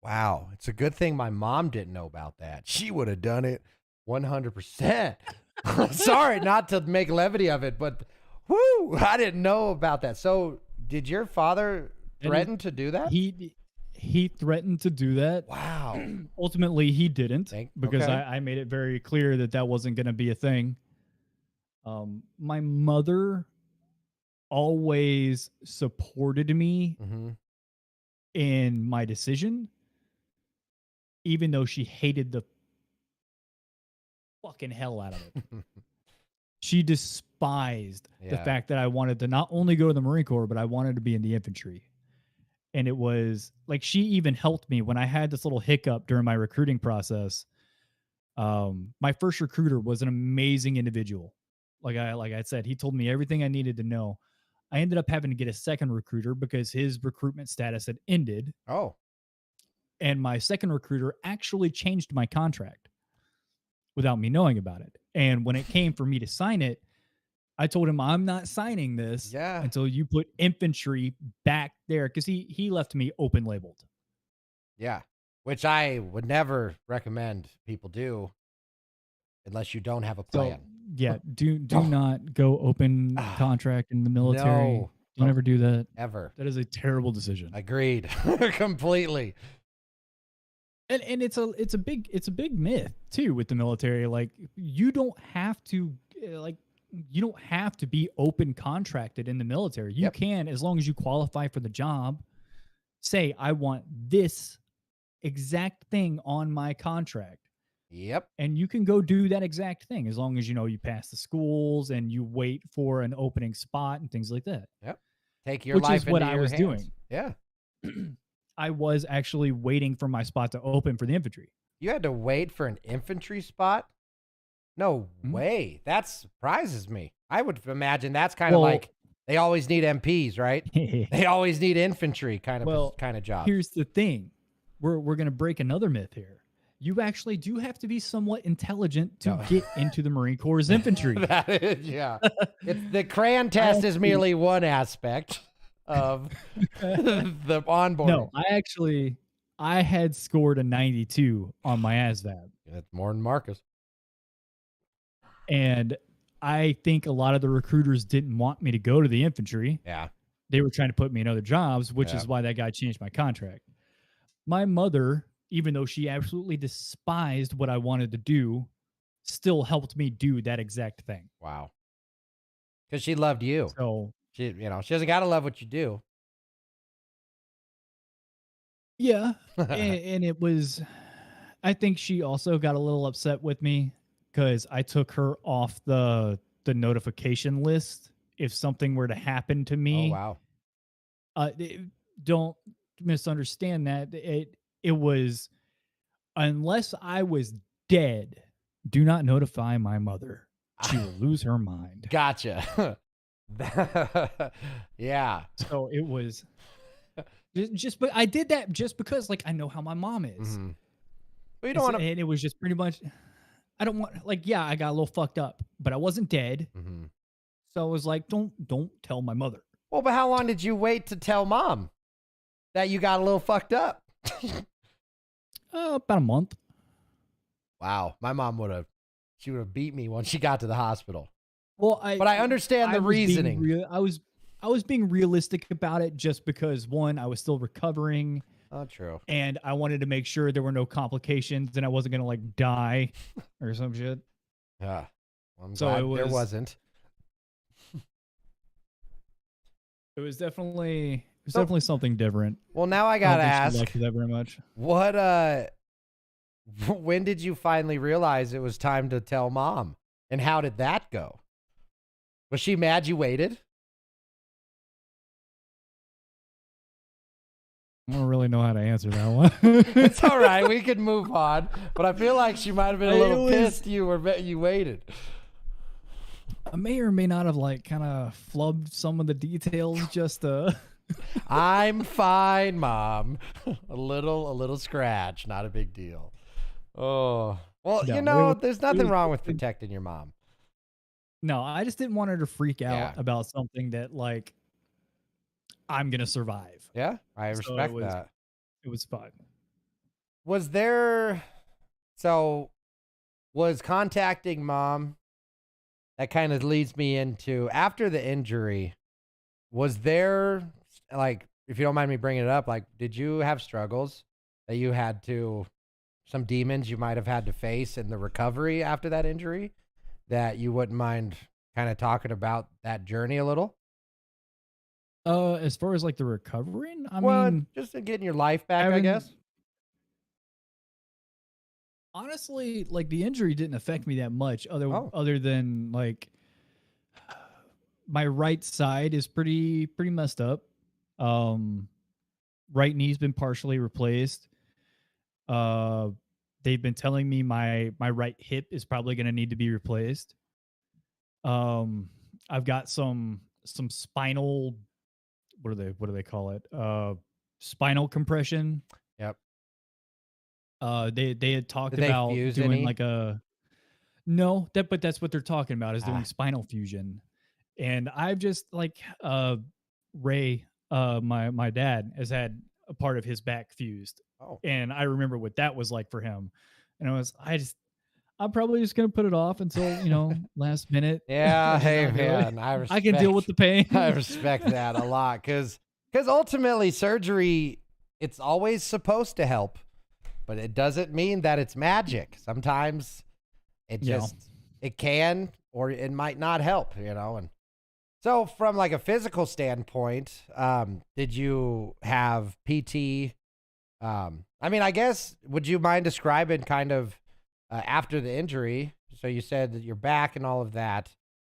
Wow. It's a good thing my mom didn't know about that. She would have done it 100%. Sorry not to make levity of it, but whoo, I didn't know about that. So, did your father threaten to do that? He threatened to do that. Wow. Ultimately, he didn't because okay. I made it very clear that that wasn't going to be a thing. My mother always supported me Mm-hmm. in my decision, even though she hated the fucking hell out of it. She despised the Yeah. fact that I wanted to not only go to the Marine Corps, but I wanted to be in the infantry. And it was like she even helped me when I had this little hiccup during my recruiting process. My first recruiter was an amazing individual. Like I said, he told me everything I needed to know. I ended up having to get a second recruiter because his recruitment status had ended. Oh. And my second recruiter actually changed my contract without me knowing about it. And when it came for me to sign it, I told him I'm not signing this until you put infantry back there because he left me open labeled. Yeah. Which I would never recommend people do unless you don't have a plan. So yeah, do not go open contract in the military. No. Don't ever do that. Ever. That is a terrible decision. Agreed. Completely. And it's a big myth too with the military. Like you don't have to be open contracted in the military. You can, as long as you qualify for the job, say I want this exact thing on my contract. Yep. And you can go do that exact thing as long as you pass the schools and you wait for an opening spot and things like that. Yep. Take your Which life is what into I your was hands. doing. Yeah. I was actually waiting for my spot to open for the infantry. You had to wait for an infantry spot? No way. That surprises me. I would imagine that's kind of like they always need MPs, right? They always need infantry kind of job. Here's the thing. We're going to break another myth here. You actually do have to be somewhat intelligent to get into the Marine Corps' infantry. That is, yeah. The crayon test is merely one aspect of the onboarding. No, I had scored a 92 on my ASVAB. That's more than Marcus. And I think a lot of the recruiters didn't want me to go to the infantry. Yeah. They were trying to put me in other jobs, which is why that guy changed my contract. My mother, even though she absolutely despised what I wanted to do, still helped me do that exact thing. Wow. Because she loved you. So she doesn't got to love what you do. Yeah. and it was, I think she also got a little upset with me because I took her off the notification list if something were to happen to Oh me. wow. Don't misunderstand that. It was unless I was dead, do not notify my mother. She will lose her mind. Gotcha. Yeah. So it was just, but I did that just because, like, I know how my mom is. Mhm. But you don't want to. And it was just pretty much, I don't want, like, yeah, I got a little fucked up, but I wasn't dead. Mhm. So I was like, don't tell my mother. Well, but how long did you wait to tell mom that you got a little fucked up? About a month. Wow, my mom would have. She would have beat me when she got to the hospital. Well, But I understand the was being reasoning. I was being realistic about it just because, one, I was still recovering, Oh, true. and I wanted to make sure there were no complications and I wasn't gonna like die or some shit. Yeah. Well, I'm So glad it there was- wasn't. It was definitely So- definitely something different. Well, now I I don't gotta think she ask, liked that very much. what when did you finally realize it was time to tell mom, and how did that go? Was she mad you waited? I don't really know how to answer that one. It's all right. We could move on. But I feel like she might have been a It little was- pissed you waited. I may or may not have like kind of flubbed some of the details just I'm fine, mom. a little scratch, not a big deal. Oh. Well, No, you it know, was- there's it nothing was- wrong with protecting your mom. No, I just didn't want her to freak out Yeah. about something that like I'm gonna survive. Yeah, I So respect it was- that. It was fun. Was contacting mom, that kind of leads me into after the injury, was there, like, if you don't mind me bringing it up, like, did you have struggles that you had to, some demons you might have had to face in the recovery after that injury that you wouldn't mind kind of talking about that journey a little? As far as like the recovering, I Well, mean, just in getting your life back, I having- guess. honestly, like the injury didn't affect me that much Oh. other than like my right side is pretty messed up. Right knee's been partially replaced. They've been telling me my right hip is probably going to need to be replaced. I've got some spinal, what do they call it? Spinal compression. Yep. They had talked Did they about fuse doing any? like but that's what they're talking about is Ah. doing spinal fusion. And I've just like Ray, my dad has had a part of his back fused. Oh. And I remember what that was like for him. And I'm probably just gonna put it off until, last minute. Yeah, and hey not do it. man, I can deal with the pain. I respect that a lot because ultimately surgery, it's always supposed to help, but it doesn't mean that it's magic. Sometimes it Yeah. just it can or it might not help, And so from like a physical standpoint, did you have PT? I mean, I guess would you mind describing kind of after the injury? So you said that you're back and all of that.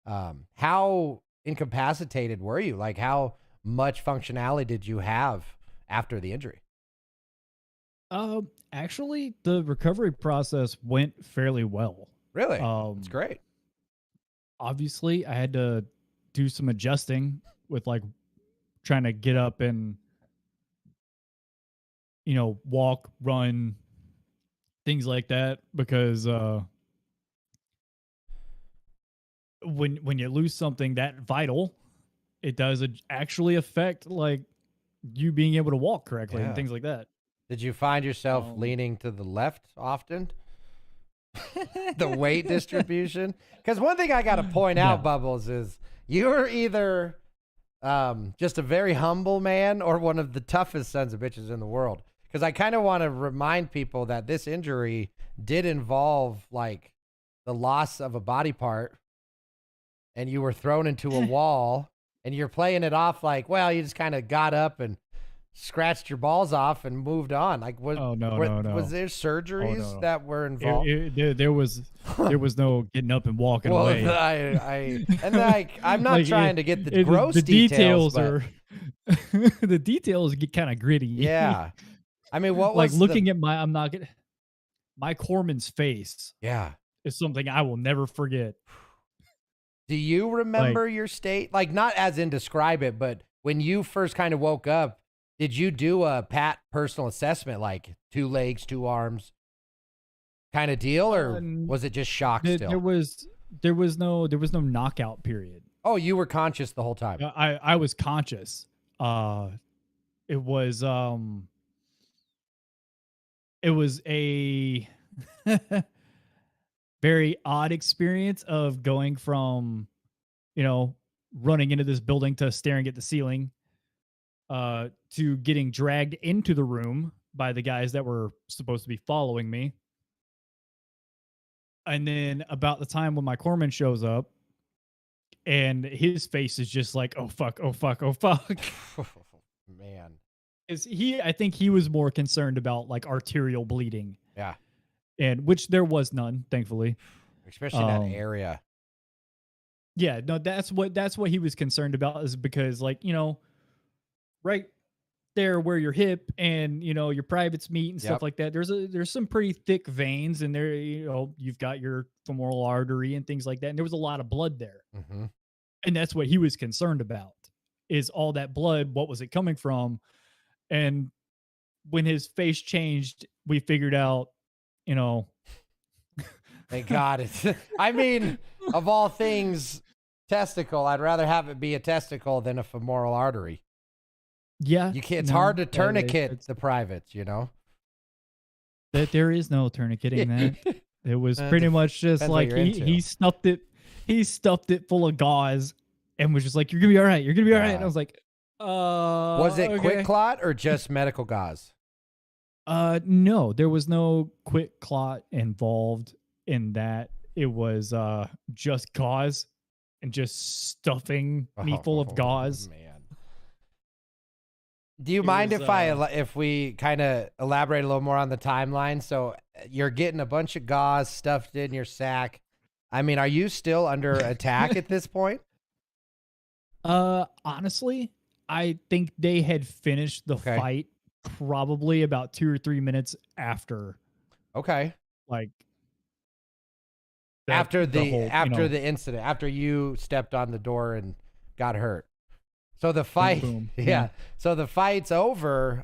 How incapacitated were you? Like, how much functionality did you have after the injury? Actually, the recovery process went fairly well. Really? It's great. Obviously, I had to do some adjusting with like trying to get up and walk, run, things like that because when you lose something that vital, it does actually affect like you being able to walk correctly Yeah. and things like that. Did you find yourself leaning to the left often? The weight distribution? Because one thing I got to point out, No. Bubbles, is you're either just a very humble man or one of the toughest sons of bitches in the world. Because I kind of want to remind people that this injury did involve like the loss of a body part, and you were thrown into a wall, and you're playing it off like, well, you just kind of got up and scratched your balls off and moved on. Like, what? Oh, no, were- no, no. Was there surgeries no. that were involved? There was no getting up and walking Well, away. I'm not Like, trying to get the it- gross the details but- are the details get kind of gritty. Yeah. I mean, what Like was looking at my corpsman's face Yeah. is something I will never forget. Do you remember your state? Like, not as in describe it, but when you first kind of woke up, did you do a pat personal assessment, like 2 legs, 2 arms kind of deal, or was it just shock still? There was no knockout period. Oh, you were conscious the whole time. I was conscious. It was a very odd experience of going from, running into this building to staring at the ceiling, to getting dragged into the room by the guys that were supposed to be following me. And then about the time when my corpsman shows up, and his face is just like, oh fuck, oh fuck, oh fuck. Man. I think he was more concerned about like arterial bleeding. Yeah. And which there was none, thankfully. Especially that area. Yeah, no, that's what he was concerned about, is because, like, right there where your hip and your privates meet and stuff like that, there's some pretty thick veins, and there you've got your femoral artery and things like that, and there was a lot of blood there. Mm-hmm. And that's what he was concerned about, is all that blood, what was it coming from? And when his face changed, we figured out, Thank God. I mean, of all things, testicle, I'd rather have it be a testicle than a femoral artery. Yeah. It's hard to tourniquet the privates, That there is no tourniqueting that. It was pretty much just like he stuffed it full of gauze and was just like, you're gonna be all right. You're gonna be all right. And I was like, was it quick clot or just medical gauze? No, there was no quick clot involved in that. It was just gauze and just stuffing me full of gauze. Man. Do you mind if we kind of elaborate a little more on the timeline? So you're getting a bunch of gauze stuffed in your sack. I mean, are you still under attack at this point? Honestly, I think they had finished the fight probably about 2 or 3 minutes after. Okay. Like after the incident, after you stepped on the door and got hurt. So the fight, boom. Yeah. So the fight's over.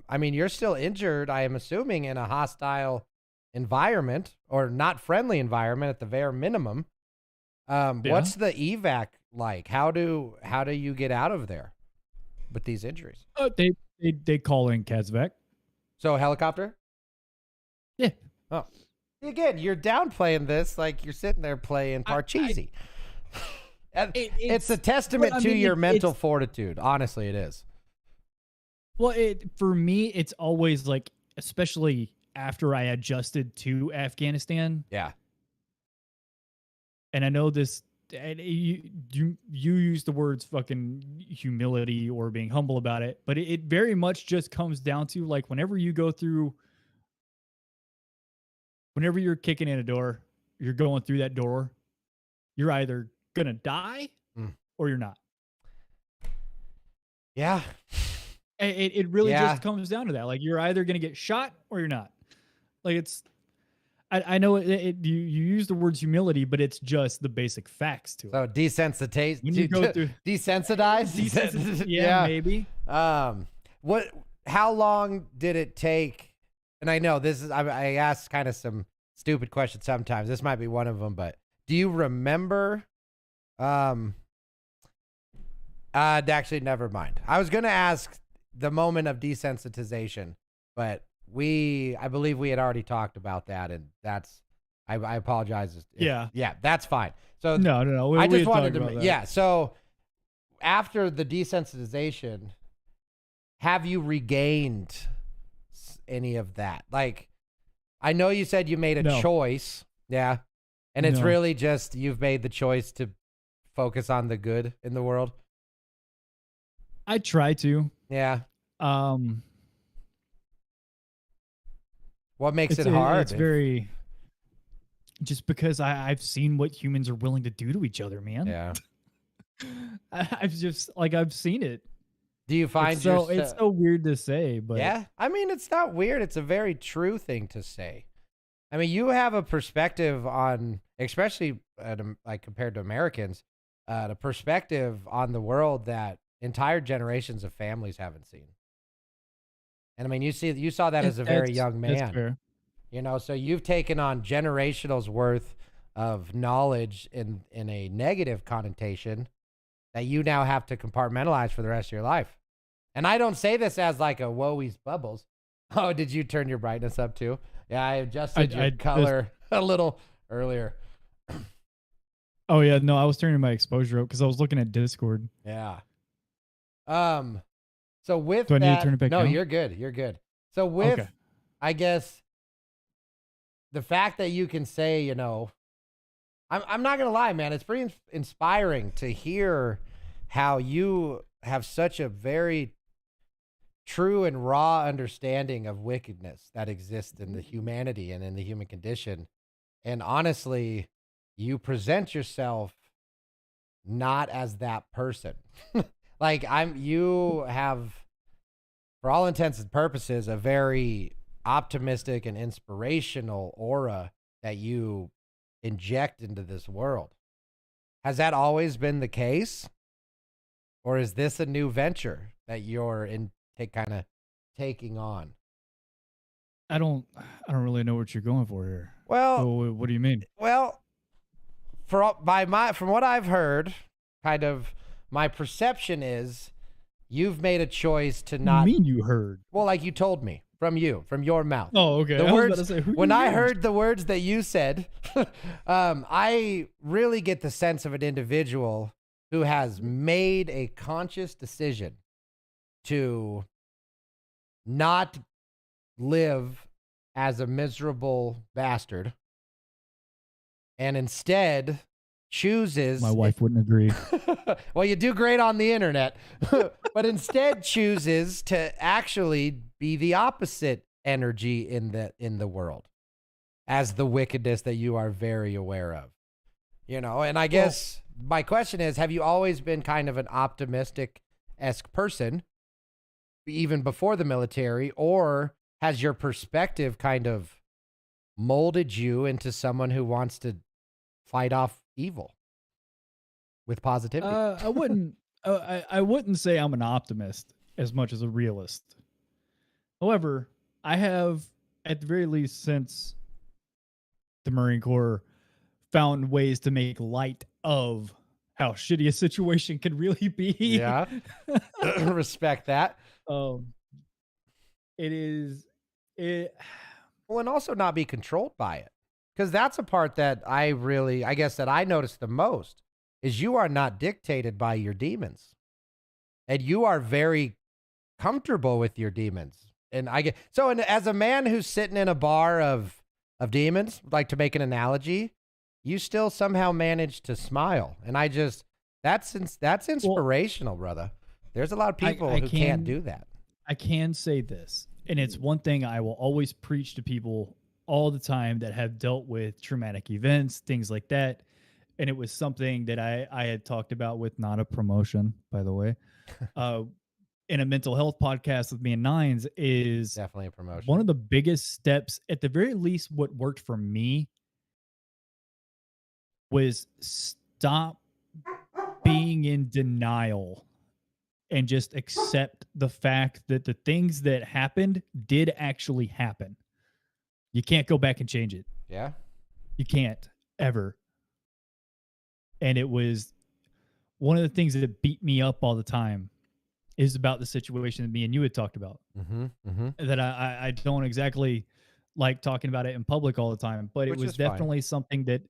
I mean, you're still injured, I am assuming, in a hostile environment, or not friendly environment at the very minimum. What's the evac like? How do you get out of there with these injuries? They call in Kazvek. So a helicopter? Yeah. Oh, again, you're downplaying this like you're sitting there playing Parcheesi. It's a testament to your mental fortitude. Honestly, it is. Well, for me, it's always like, especially after I adjusted to Afghanistan. Yeah. And I know this, and you use the words fucking humility or being humble about it, but it very much just comes down to, like, whenever you're kicking in a door, you're going through that door, you're either gonna die or you're not. Yeah. It really just comes down to that. Like, you're either gonna get shot or you're not. Like, it's, I know you use the words humility, but it's just the basic facts to it. So desensitize. When you go through desensitize. Yeah, maybe. How long did it take? And I know this is, I ask kind of some stupid questions sometimes. This might be one of them, but do you remember? Actually, never mind. I was gonna ask the moment of desensitization, but I believe we had already talked about that, and that's, I apologize. Yeah, that's fine. So no. I just wanted to, so after the desensitization, have you regained any of that? Like, I know you said you made a choice. Yeah. And it's really just, you've made the choice to focus on the good in the world. I try to. Yeah. Um, What makes it hard? It's very just because I've seen what humans are willing to do to each other, man. Yeah. I've just like I've seen it. Do you find It's so weird to say, but Yeah, I mean, it's not weird. It's a very true thing to say. I mean, you have a perspective on, especially like compared to Americans, the perspective on the world that entire generations of families haven't seen. And I mean, you saw that as a very young that's man, fair. you know. So you've taken on generationals worth of knowledge in a negative connotation that you now have to compartmentalize for the rest of your life. And I don't say this as like a woe's bubbles. Oh, did you turn your brightness up too? Yeah, I adjusted your color a little earlier. Oh yeah, no, I was turning my exposure up because I was looking at Discord. Yeah. So with Do I that, need to turn it back no, down? you're good. You're good. So with, Okay. I guess, the fact that you can say, you know, I'm not gonna lie, man. It's pretty inspiring to hear how you have such a very true and raw understanding of wickedness that exists in the humanity and in the human condition. And honestly, you present yourself not as that person. Like you have, for all intents and purposes, a very optimistic and inspirational aura that you inject into this world. Has that always been the case? Or is this a new venture that you're taking on? I don't really know what you're going for here. Well, So what do you mean? Well, from what I've heard, kind of my perception is you've made a choice to What do not. you mean you heard? Well, like you told me from your mouth. Oh, okay. The I was words, about to say, who when you I heard? heard the words that you said, I really get the sense of an individual who has made a conscious decision to not live as a miserable bastard and instead chooses. My wife wouldn't agree. Well, you do great on the internet, but instead chooses to actually be the opposite energy in the world as the wickedness that you are very aware of. You know, and I guess my question is, have you always been kind of an optimistic-esque person even before the military, or has your perspective kind of molded you into someone who wants to fight off evil with positivity? I wouldn't. I wouldn't say I'm an optimist as much as a realist. However, I have, at the very least, since the Marine Corps, found ways to make light of how shitty a situation could really be. Yeah. Respect that. It is it. Well, and also not be controlled by it. Because that's a part that I guess that I noticed the most is you are not dictated by your demons. And you are very comfortable with your demons. And as a man who's sitting in a bar of demons, like to make an analogy, you still somehow manage to smile. And that's inspirational, brother. There's a lot of people who can't do that. I can say this, and it's one thing I will always preach to people all the time that have dealt with traumatic events, things like that. And it was something that I had talked about with, not a promotion, by the way, in a mental health podcast with me and Nines, is Definitely a promotion. one of the biggest steps, at the very least, what worked for me was stop being in denial and just accept the fact that the things that happened did actually happen. You can't go back and change it. Yeah. You can't ever. And it was one of the things that beat me up all the time is about the situation that me and you had talked about. That I don't exactly like talking about it in public all the time, but Which it was is fine. definitely something that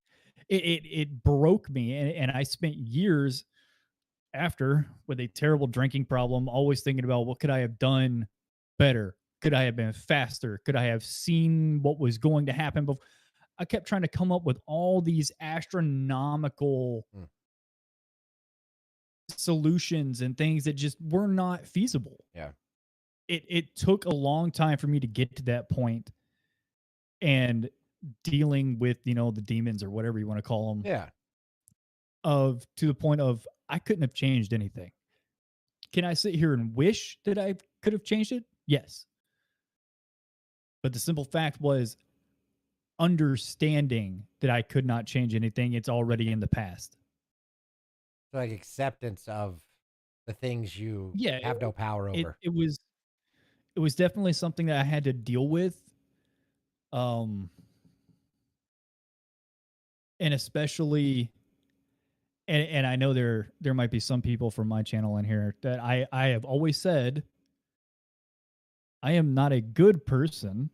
it broke me. And I spent years after with a terrible drinking problem, always thinking about what could I have done better? Could I have been faster? Could I have seen what was going to happen before? I kept trying to come up with all these astronomical solutions and things that just were not feasible. Yeah. it took a long time for me to get to that point and dealing with, you know, the demons or whatever you want to call them, Yeah. of to the point of I couldn't have changed anything. Can I sit here and wish that I could have changed it? Yes. But the simple fact was understanding that I could not change anything. It's already in the past. Like acceptance of the things you Yeah, have no power it over. it was definitely something that I had to deal with. Um and especially and I know there might be some people from my channel in here that I have always said I am not a good person.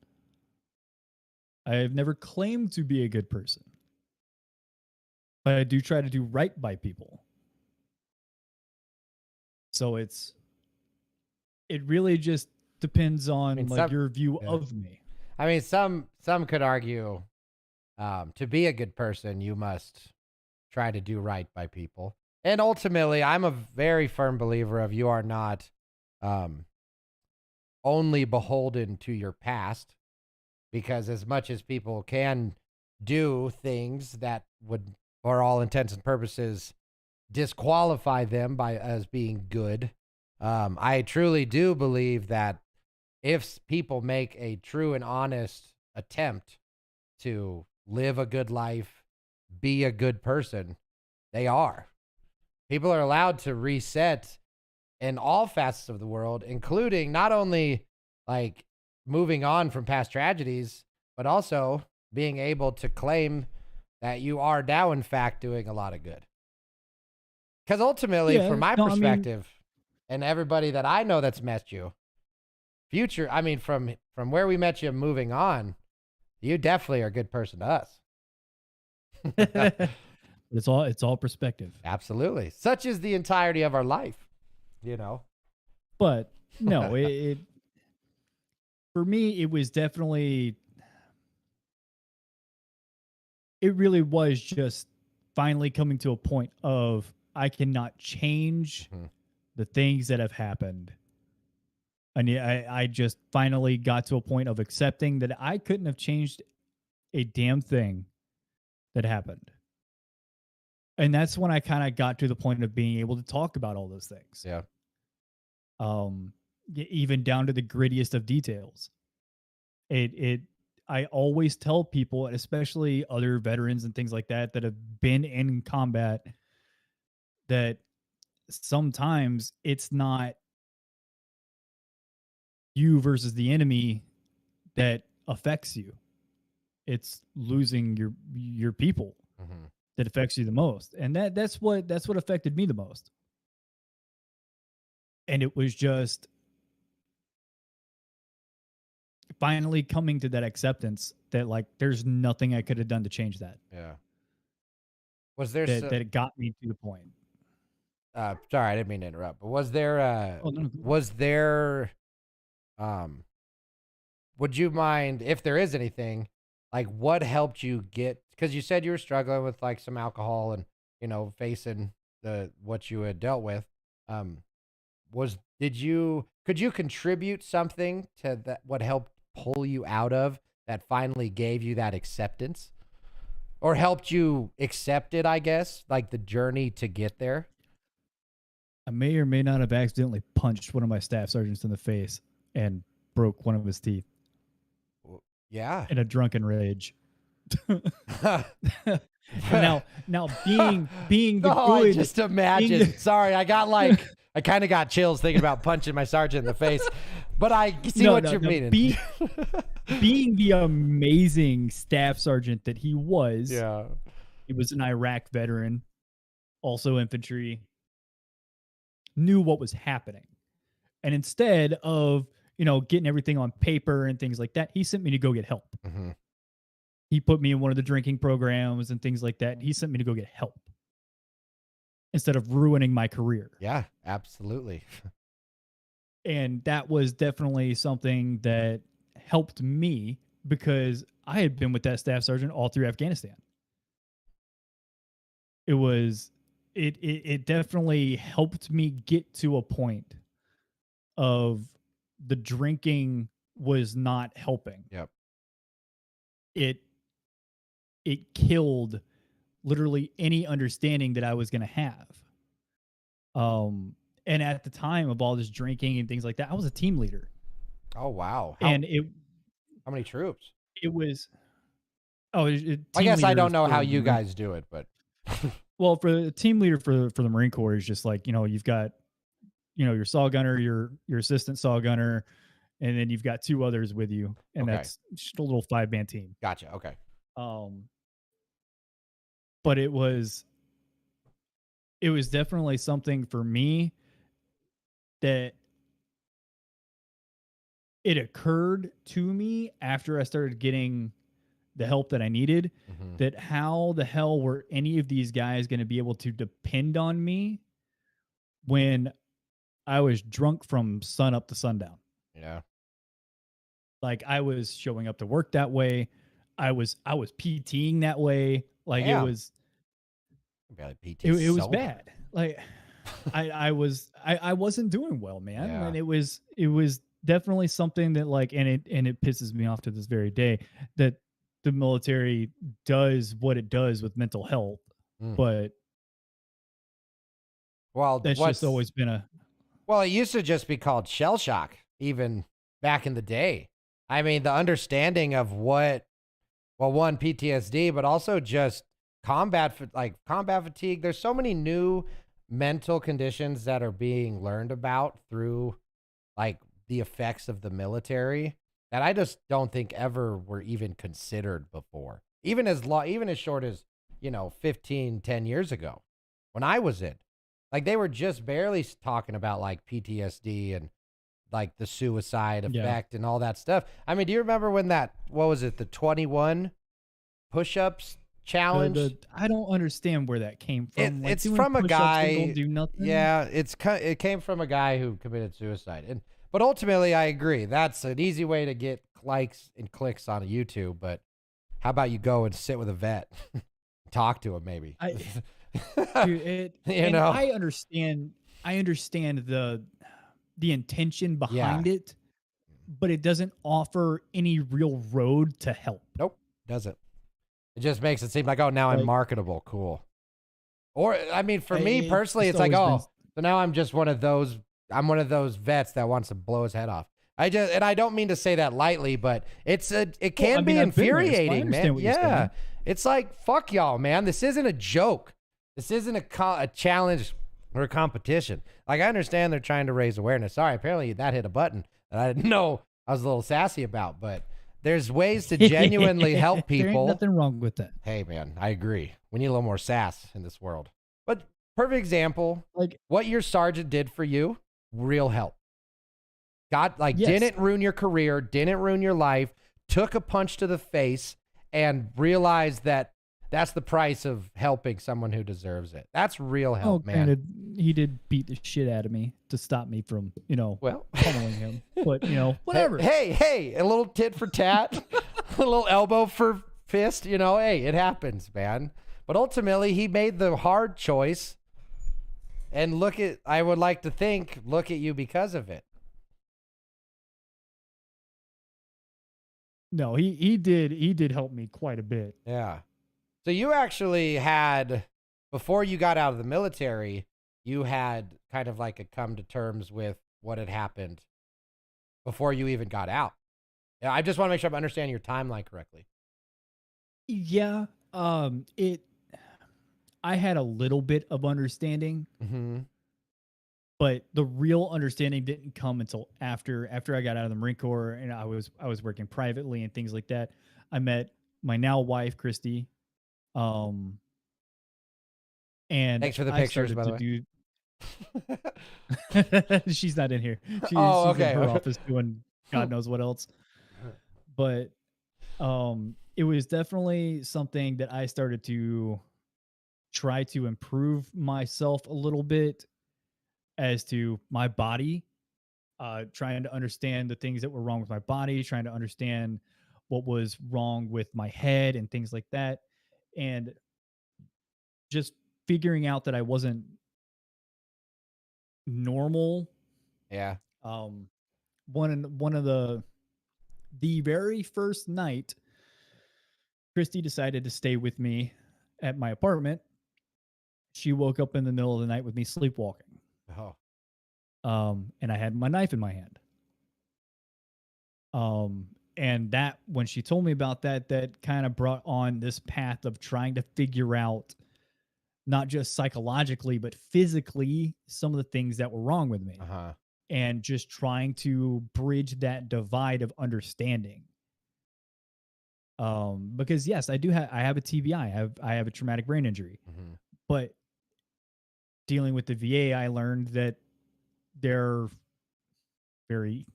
I have never claimed to be a good person. But I do try to do right by people. So it really just depends on mean, like some- your view yeah. of me. I mean, some could argue to be a good person, you must try to do right by people. And ultimately, I'm a very firm believer of you are not only beholden to your past, because as much as people can do things that would, for all intents and purposes, disqualify them by as being good, I truly do believe that if people make a true and honest attempt to live a good life, be a good person, they are. People are allowed to reset in all facets of the world, including not only like moving on from past tragedies, but also being able to claim that you are now, in fact, doing a lot of good. Because ultimately, Yeah, from my no, I mean- perspective, and everybody that I know that's met you, future, I mean, from where we met you moving on, you definitely are a good person to us. it's all perspective. Absolutely. Such is the entirety of our life, you know? But no, it for me it was definitely it really was just finally coming to a point of I cannot change Mhm. the things that have happened. And I just finally got to a point of accepting that I couldn't have changed a damn thing that happened. And that's when I kind of got to the point of being able to talk about all those things. Yeah. Even down to the grittiest of details. I always tell people, and especially other veterans and things like that that have been in combat, that sometimes it's not you versus the enemy that affects you. It's losing your people Mhm. that affects you the most. And that's what affected me the most. And it was just finally coming to that acceptance that like there's nothing I could have done to change that. Yeah. Was there That it got me to the point. sorry, I didn't mean to interrupt, but was there Oh, no. was there would you mind, if there is anything, like what helped you get, because you said you were struggling with like some alcohol and, you know, facing the what you had dealt with. Could you contribute something to that, what helped pull you out of that, finally gave you that acceptance, or helped you accept it, I guess, like the journey to get there? I may or may not have accidentally punched one of my staff sergeants in the face and broke one of his teeth Yeah. in a drunken rage. now being the Oh, good, I just imagine. Sorry, I got like, I kind of got chills thinking about punching my sergeant in the face, but I see what you're meaning. Being the amazing staff sergeant that he was, Yeah. he was an Iraq veteran, also infantry, knew what was happening. And instead of, you know, getting everything on paper and things like that, he sent me to go get help. Mm-hmm. He put me in one of the drinking programs and things like that. He sent me to go get help instead of ruining my career. Yeah, absolutely. And that was definitely something that helped me because I had been with that staff sergeant all through Afghanistan. It definitely helped me get to a point of the drinking was not helping. Yep. It killed literally any understanding that I was going to have. And at the time of all this drinking and things like that, I was a team leader. Oh wow. And how many troops? it was I guess I don't know how for you the Marine- guys do it, but Well, for the team leader for the Marine Corps is just like, you've got, your saw gunner, your assistant saw gunner, and then you've got 2 others with you, and Okay. that's just a little 5-man team. gotcha. Okay. But it was definitely something for me that it occurred to me after I started getting the help that I needed, Mhm. that how the hell were any of these guys going to be able to depend on me when I was drunk from sun up to sundown? Yeah. Like, I was showing up to work that way. I was PTing that way. Like, Damn. it was Barely PT it was sober. bad. Like, I wasn't doing well, man. Yeah. And it was definitely something that, like, and it pisses me off to this very day that the military does what it does with mental health. Mm. But Well, that's just always been a Well, it used to just be called shell shock, even back in the day. I mean, the understanding of one, PTSD, but also just combat fatigue. There's so many new mental conditions that are being learned about through like the effects of the military that I just don't think ever were even considered before. Even as short as, 10 years ago when I was in. Like, they were just barely talking about like PTSD and like the suicide effect and all that stuff. I mean, do you remember when the 21 push-ups challenge? I don't understand where that came from. It's doing from a push-ups guy. don't do nothing. Yeah, it came from a guy who committed suicide. But ultimately, I agree. That's an easy way to get likes and clicks on a YouTube. But how about you go and sit with a vet, talk to him, maybe? Dude, I understand the intention behind it, but it doesn't offer any real road to help. Nope, doesn't. It just makes it seem like, oh, now I'm marketable. Cool. Or, I mean, for me personally, it's like, oh, so now I'm just one of those vets that wants to blow his head off. And I don't mean to say that lightly, but it can be infuriating, man. Yeah. It's like, fuck y'all, man. This isn't a joke. This isn't a challenge or a competition. Like, I understand they're trying to raise awareness. Sorry, apparently that hit a button that I didn't know I was a little sassy about, but there's ways to genuinely help people. There ain't nothing wrong with that. Hey, man, I agree. We need a little more sass in this world. But perfect example, like what your sergeant did for you, real help. Didn't ruin your career, didn't ruin your life, took a punch to the face, and realized that that's the price of helping someone who deserves it. That's real help, man. Granted, he did beat the shit out of me to stop me from, pummeling him. But, whatever. Hey, a little tit for tat, a little elbow for fist, hey, it happens, man. But ultimately, he made the hard choice. And I would like to think, look at you because of it. No, he did help me quite a bit. Yeah. So you actually had, before you got out of the military, you had kind of like a come to terms with what had happened before you even got out. Yeah, I just want to make sure I'm understanding your timeline correctly. Yeah. I had a little bit of understanding, but the real understanding didn't come until after I got out of the Marine Corps and I was working privately and things like that. I met my now wife, Christy. And thanks for the pictures, by the way. She's not in here. She's okay. in her office doing God knows what else. But it was definitely something that I started to try to improve myself a little bit as to my body, trying to understand the things that were wrong with my body, trying to understand what was wrong with my head and things like that. And just figuring out that I wasn't normal. Yeah. one of the very first night, Christy decided to stay with me at my apartment. She woke up in the middle of the night with me sleepwalking. Oh. And I had my knife in my hand. And that, when she told me about that, that kind of brought on this path of trying to figure out, not just psychologically, but physically, some of the things that were wrong with me. Uh-huh. And just trying to bridge that divide of understanding. Because yes, I have a TBI, I have a traumatic brain injury, Mhm. but dealing with the VA, I learned that they're very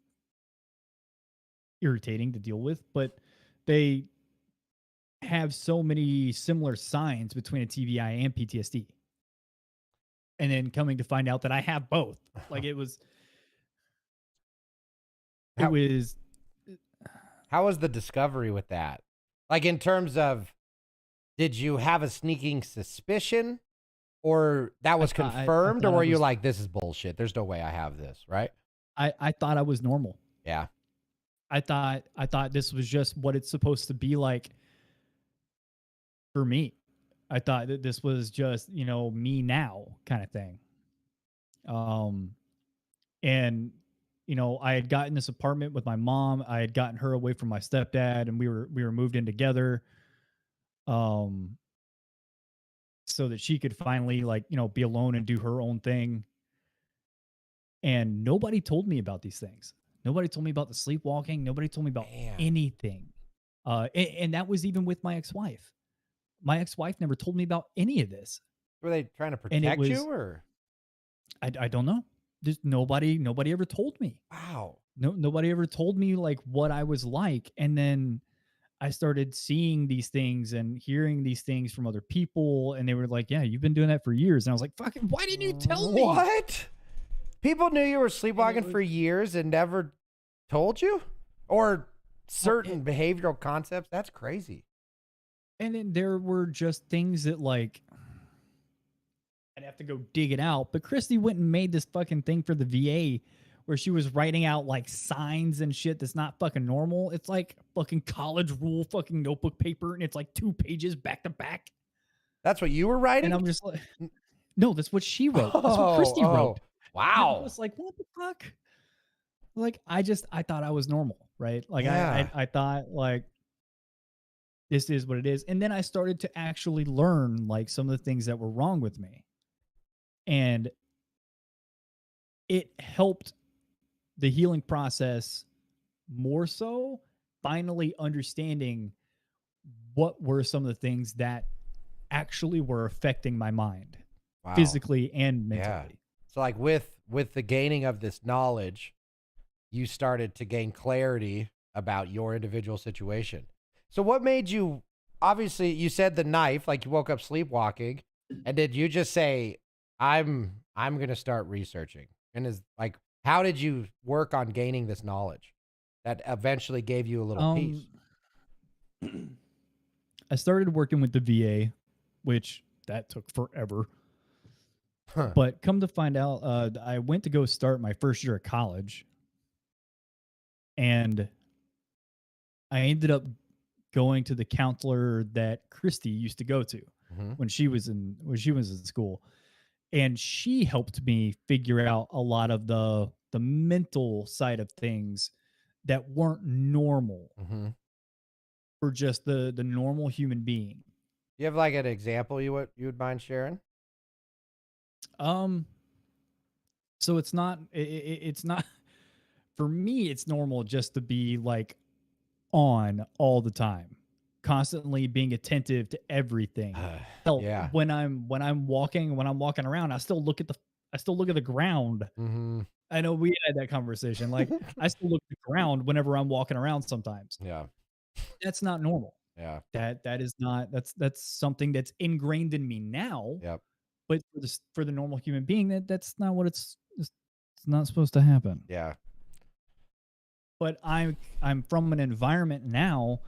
irritating to deal with, but they have so many similar signs between a TBI and PTSD. And then coming to find out that I have both, like it was How- How was the discovery with that? Like, in terms of, did you have a sneaking suspicion, or that was I confirmed, thought or I were you was- like, this is bullshit? There's no way I have this, right? I thought I was normal. Yeah. I thought this was just what it's supposed to be like for me. I thought that this was just, me now kind of thing. And I had gotten this apartment with my mom. I had gotten her away from my stepdad, and we were moved in together. So that she could finally be alone and do her own thing. And nobody told me about these things. Nobody told me about the sleepwalking. Nobody told me about Man. anything. And that was even with my ex-wife. My ex-wife never told me about any of this. Were they trying to And it protect you, was- or? I don't know. Just nobody ever told me. Wow. Nobody ever told me like what I was like. And then I started seeing these things and hearing these things from other people, and they were like, "Yeah, you've been doing that for years." And I was like, "Fucking, why didn't you tell me?" What? People knew you were sleepwalking for years and never told you? Or certain behavioral concepts? That's crazy. And then there were just things that like I'd have to go dig it out. But Christy went and made this fucking thing for the VA where she was writing out like signs and shit that's not fucking normal. It's like fucking college rule fucking notebook paper, and it's like 2 pages back to back. That's what you were writing? And I'm just like, no, that's what she wrote. That's what Christy wrote. And I Wow. was like, what the fuck? Like, I thought I was normal, right? Like, Yeah. I thought like this is what it is. And then I started to actually learn like some of the things that were wrong with me. And it helped the healing process more so, finally understanding what were some of the things that actually were affecting my mind, Wow. physically and mentally. Yeah. So like with the gaining of this knowledge, you started to gain clarity about your individual situation. So what made you, obviously you said the knife, like you woke up sleepwalking, and did you just say, I'm going to start researching? And is like, how did you work on gaining this knowledge that eventually gave you a little peace? I started working with the VA, which that took forever. Huh. But come to find out, I went to go start my first year of college, and I ended up going to the counselor that Christy used to go to Mhm. when she was in school, and she helped me figure out a lot of the mental side of things that weren't normal Mhm. for just the normal human being. You have like an example you would mind sharing? So it's not it's not for me, it's normal just to be like on all the time, constantly being attentive to everything. Hell, Yeah. when I'm walking around, I still look at the ground. Mm-hmm. I know we had that conversation. Like, I still look at the ground whenever I'm walking around sometimes. Yeah. That's not normal. Yeah. That is not, that's something that's ingrained in me now. Yep. But for the normal human being, that's not what it's not supposed to happen. Yeah. But I'm from an environment now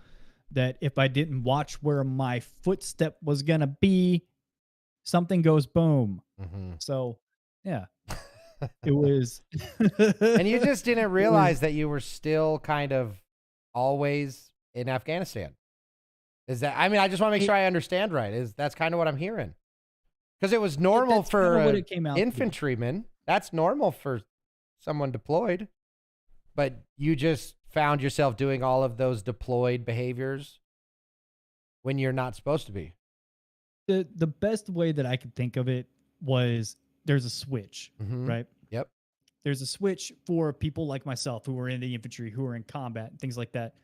that if I didn't watch where my footstep was gonna be, something goes boom. Mm-hmm. So yeah. It was. And you just didn't It was- realize that you were still kind of always in Afghanistan. Is that, I mean, I just want to make sure I understand right. That's kind of what I'm hearing. Because it was normal that's for kinda what an it came out to be. infantryman. That's normal for someone deployed. But you just found yourself doing all of those deployed behaviors when you're not supposed to be. The best way that I could think of it was there's a switch, Mhm. right? Yep. There's a switch for people like myself who are in the infantry, who are in combat, and things like that.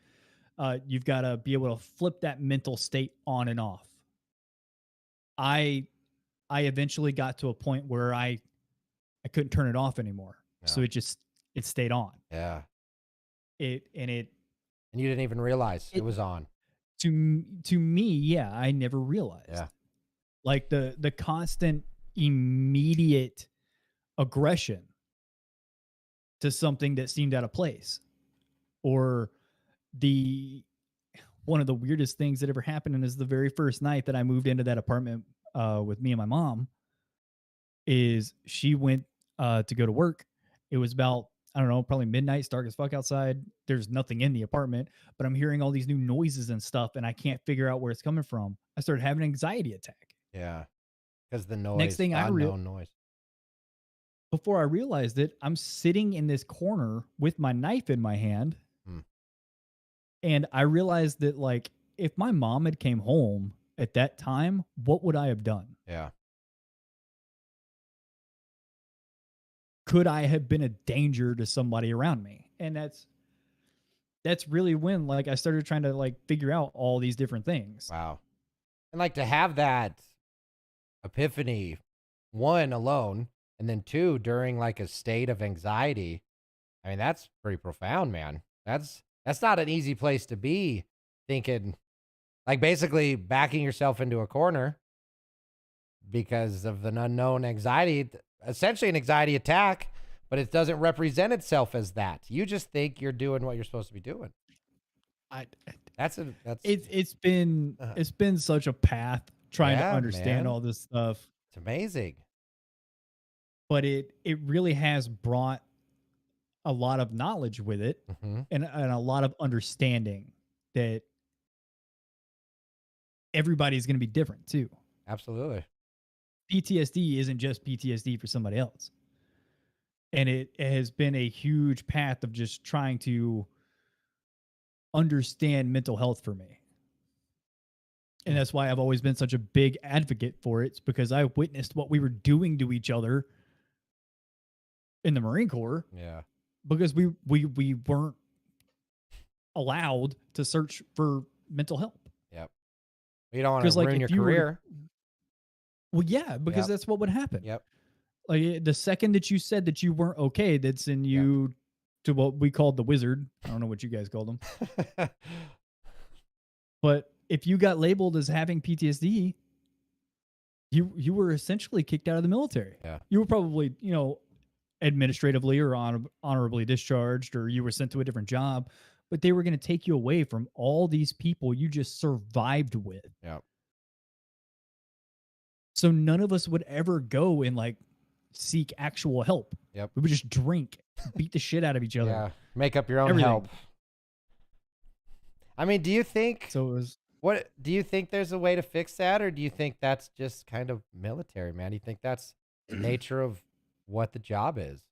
You've got to be able to flip that mental state on and off. I eventually got to a point where I couldn't turn it off anymore, so Yeah. it stayed on. Yeah. It And you didn't even realize it was on. to me, yeah, I never realized. Yeah. Like the constant immediate aggression to something that seemed out of place, or one of the weirdest things that ever happened, and is the very first night that I moved into that apartment with me and my mom, is she went to go to work. It was about, I don't know, probably midnight. It's dark as fuck outside. There's nothing in the apartment, but I'm hearing all these new noises and stuff, and I can't figure out where it's coming from. I started having an anxiety attack. Yeah. Because the noise, Next thing I unknown noise. Before I realized it, I'm sitting in this corner with my knife in my hand. Hmm. And I realized that, like, if my mom had came home at that time, what would I have done? Yeah. Could I have been a danger to somebody around me? And that's really when, like, I started trying to, like, figure out all these different things. Wow. And like to have that epiphany, one, alone, and then two, during like a state of anxiety. I mean, that's pretty profound, man. That's not an easy place to be, thinking, like, basically backing yourself into a corner because of an unknown anxiety, essentially an anxiety attack, but it doesn't represent itself as that. You just think you're doing what you're supposed to be doing. That's It's been such a path trying to Yeah, understand man. all this stuff, it's amazing. but it really has brought a lot of knowledge with it, Hmm. and a lot of understanding that everybody's going to be different too. Absolutely. PTSD isn't just PTSD for somebody else. And it has been a huge path of just trying to understand mental health for me. And that's why I've always been such a big advocate for it. It's because I witnessed what we were doing to each other in the Marine Corps, Yeah. because we weren't allowed to search for mental help. Yep. You don't want 'Cause, to like, ruin your if you were to- career. Well, yeah, because Yep. that's what would happen. Yep. Like, the second that you said that you weren't okay, they'd send you to what we called the wizard. I don't know what you guys called them. But if you got labeled as having PTSD, you were essentially kicked out of the military. Yeah. You were probably, administratively or honorably discharged, or you were sent to a different job, but they were going to take you away from all these people you just survived with. Yep. So none of us would ever go and, like, seek actual help. Yep. We would just drink, beat the shit out of each other. Yeah. Make up your own Everything. help. I mean, do you think So it was. what do you think there's a way to fix that, or do you think that's just kind of military, man? Do you think that's the nature of what the job is?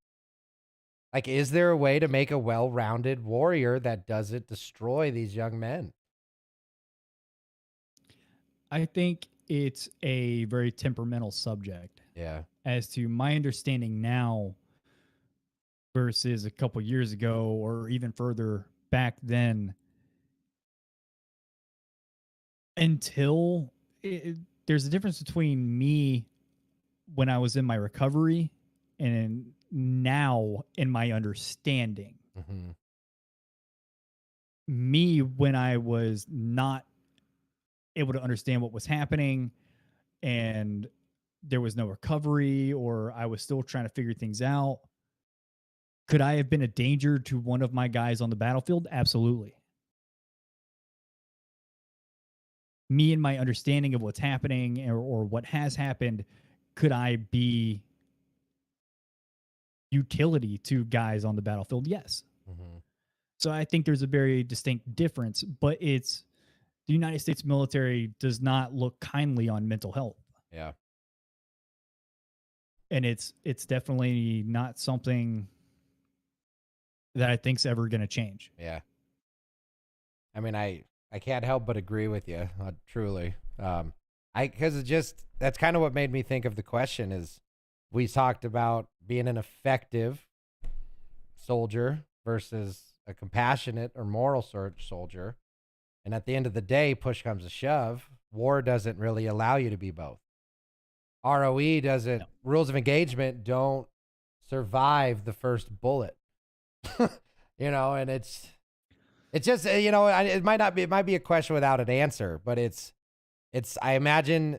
Like, is there a way to make a well-rounded warrior that doesn't destroy these young men? I think it's a very temperamental subject. Yeah. As to my understanding now versus a couple years ago, or even further back then, there's a difference between me when I was in my recovery and now in my understanding. Mm-hmm. Me when I was not able to understand what was happening, and there was no recovery, or I was still trying to figure things out. Could I have been a danger to one of my guys on the battlefield? Absolutely. Me and my understanding of what's happening, or what has happened, could I be utility to guys on the battlefield? Yes. Mhm. So I think there's a very distinct difference, but it's the United States military does not look kindly on mental health. Yeah. And it's definitely not something that I think's ever going to change. Yeah. I mean, I can't help but agree with you, truly. Because it just, that's kind of what made me think of the question is we talked about being an effective soldier versus a compassionate or moral soldier. And at the end of the day, push comes to shove, war doesn't really allow you to be both. ROE doesn't, No. rules of engagement don't survive the first bullet. You know, and it's just, you know, it might be a question without an answer, but it's, I imagine,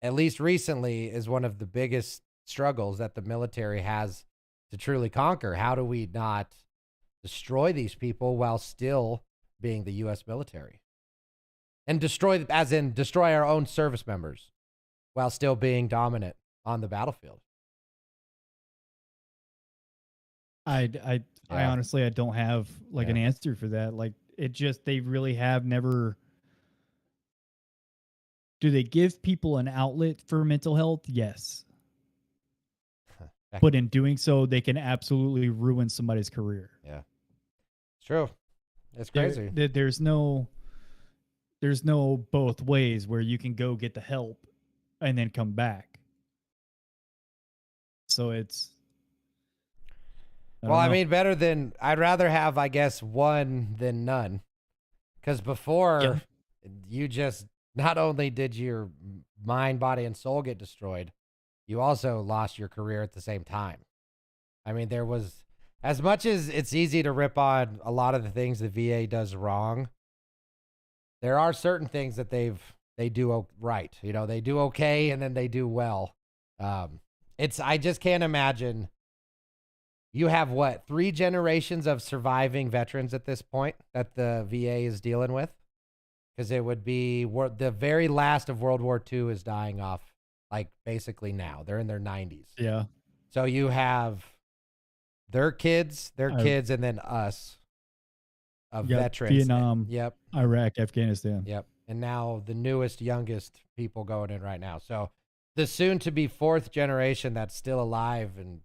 at least recently, is one of the biggest struggles that the military has to truly conquer. How do we not destroy these people while still being the U.S. military? And destroy, as in destroy our own service members while still being dominant on the battlefield. I honestly, I don't have like an answer for that. Like it just, they really have never. Do they give people an outlet for mental health? Yes. But in doing so, they can absolutely ruin somebody's career. Yeah. It's true. It's There- crazy. there's no both ways where you can go get the help and then come back. So it's. Well, I don't know. mean, better than, I'd rather have, I guess, one than none. Because before, you just, not only did your mind, body, and soul get destroyed, you also lost your career at the same time. I mean, there was, as much as it's easy to rip on a lot of the things the VA does wrong, there are certain things that they do right. You know, they do okay and then they do well. I just can't imagine. You have what, 3 generations of surviving veterans at this point that the VA is dealing with? Because it would be the very last of World War II is dying off, like basically now. They're in their 90s. Yeah. So you have their kids, and then us of veterans. Vietnam, Yep. Iraq, Afghanistan. Yep. And now the newest, youngest people going in right now. So the soon to be 4th generation that's still alive and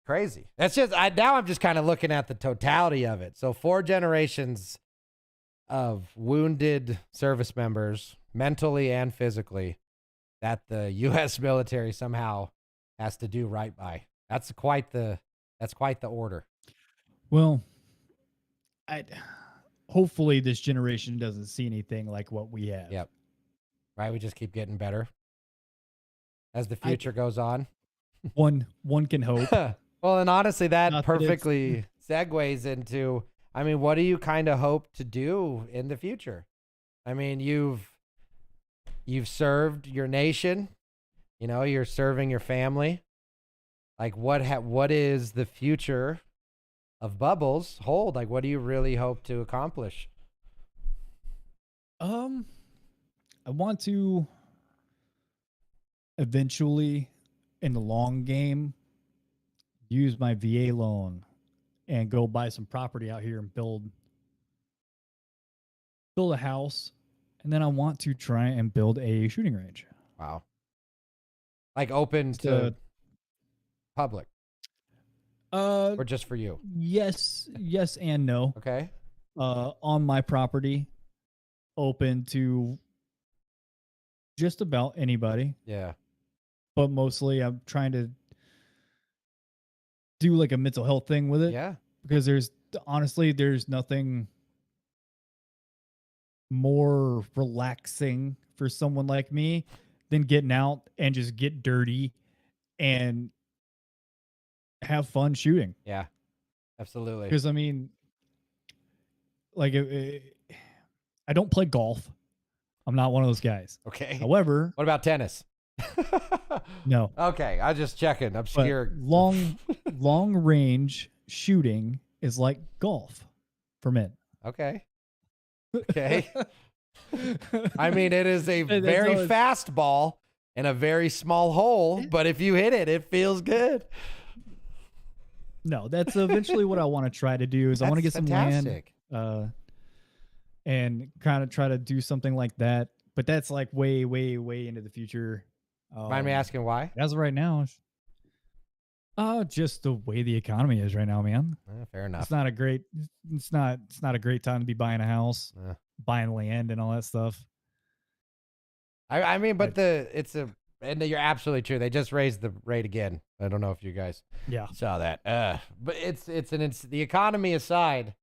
crazy. That's just, now I'm just kind of looking at the totality of it. So 4 generations of wounded service members, mentally and physically, that the U.S. military somehow has to do right by. That's quite the order. Well, hopefully this generation doesn't see anything like what we have. Yep. Right. We just keep getting better as the future goes on. One can hope. Well, and honestly, that Not that it's- perfectly segues into, I mean, what do you kind of hope to do in the future? I mean, you've served your nation, you know, you're serving your family. Like what is the future of Bubbles hold? Like, what do you really hope to accomplish? I want to eventually, in the long game, use my VA loan and go buy some property out here and build a house. And then I want to try and build a shooting range. Wow. Like open to public or just for you? Yes and no. Okay. On my property, open to just about anybody. Yeah. But mostly I'm trying to do like a mental health thing with it. Yeah. Because there's nothing more relaxing for someone like me than getting out and just get dirty and have fun shooting. Yeah. Absolutely. Because I mean, like, I don't play golf. I'm not one of those guys. Okay. However, What about tennis? no. Okay, I just checking. But Obscure. long range shooting is like golf for men. Okay. Okay. I mean, it is a That's very always- fast ball in a very small hole, but if you hit it, it feels good. No, that's eventually what I want to try to do. Is I want to get That's some land, fantastic. and kind of try to do something like that. But that's like way, way, way into the future. Mind me asking why? As of right now, just the way the economy is right now, man. Fair enough. It's not a great. It's not a great time to be buying a house, buying land, and all that stuff. I mean, but and you're absolutely true. They just raised the rate again. I don't know if you guys saw that. But it's the economy aside,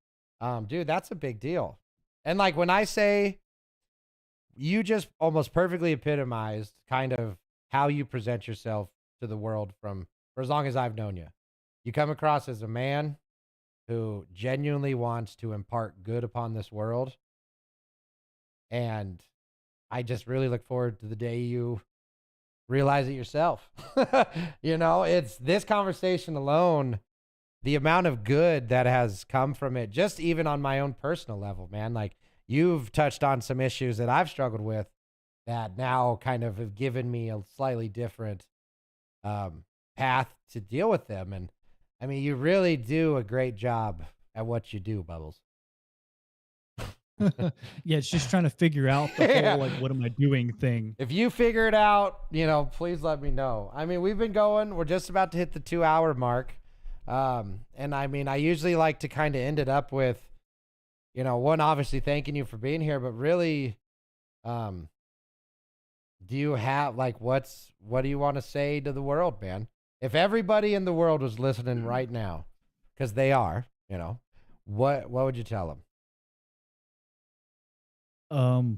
dude, that's a big deal. And like when I say, you just almost perfectly epitomized kind of how you present yourself to the world for as long as I've known you. You come across as a man who genuinely wants to impart good upon this world. And I just really look forward to the day you realize it yourself. It's this conversation alone, the amount of good that has come from it, just even on my own personal level, man. Like, you've touched on some issues that I've struggled with that now kind of have given me a slightly different path to deal with them. And I mean, you really do a great job at what you do, Bubbles. Yeah, it's just trying to figure out the whole, like, what am I doing thing. If you figure it out, please let me know. I mean, we've been going, we're just about to hit the 2-hour mark. And I mean, I usually like to kind of end it up with, one, obviously thanking you for being here, but really, do you have what do you want to say to the world, man? If everybody in the world was listening right now, because they are, what would you tell them?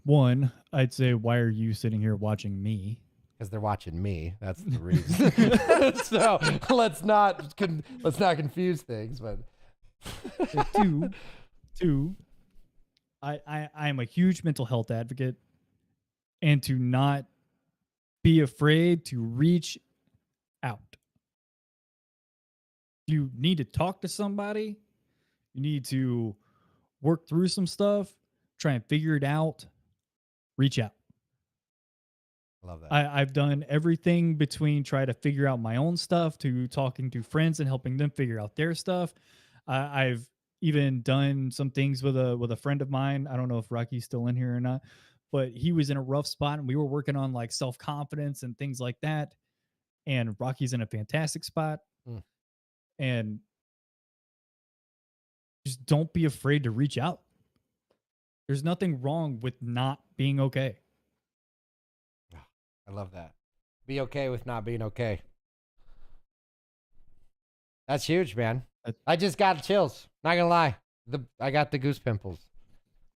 One, I'd say, why are you sitting here watching me? Because they're watching me. That's the reason. So let's not confuse things. But two, I am a huge mental health advocate, and to not be afraid to reach out. You need to talk to somebody. You need to work through some stuff. Try and figure it out. Reach out. I love that. I've done everything between try to figure out my own stuff to talking to friends and helping them figure out their stuff. I've even done some things with a friend of mine. I don't know if Rocky's still in here or not, but he was in a rough spot and we were working on like self-confidence and things like that. And Rocky's in a fantastic spot. And just don't be afraid to reach out. There's nothing wrong with not being okay. I love that. Be okay with not being okay. That's huge, man. I just got chills. Not gonna lie. I got the goose pimples.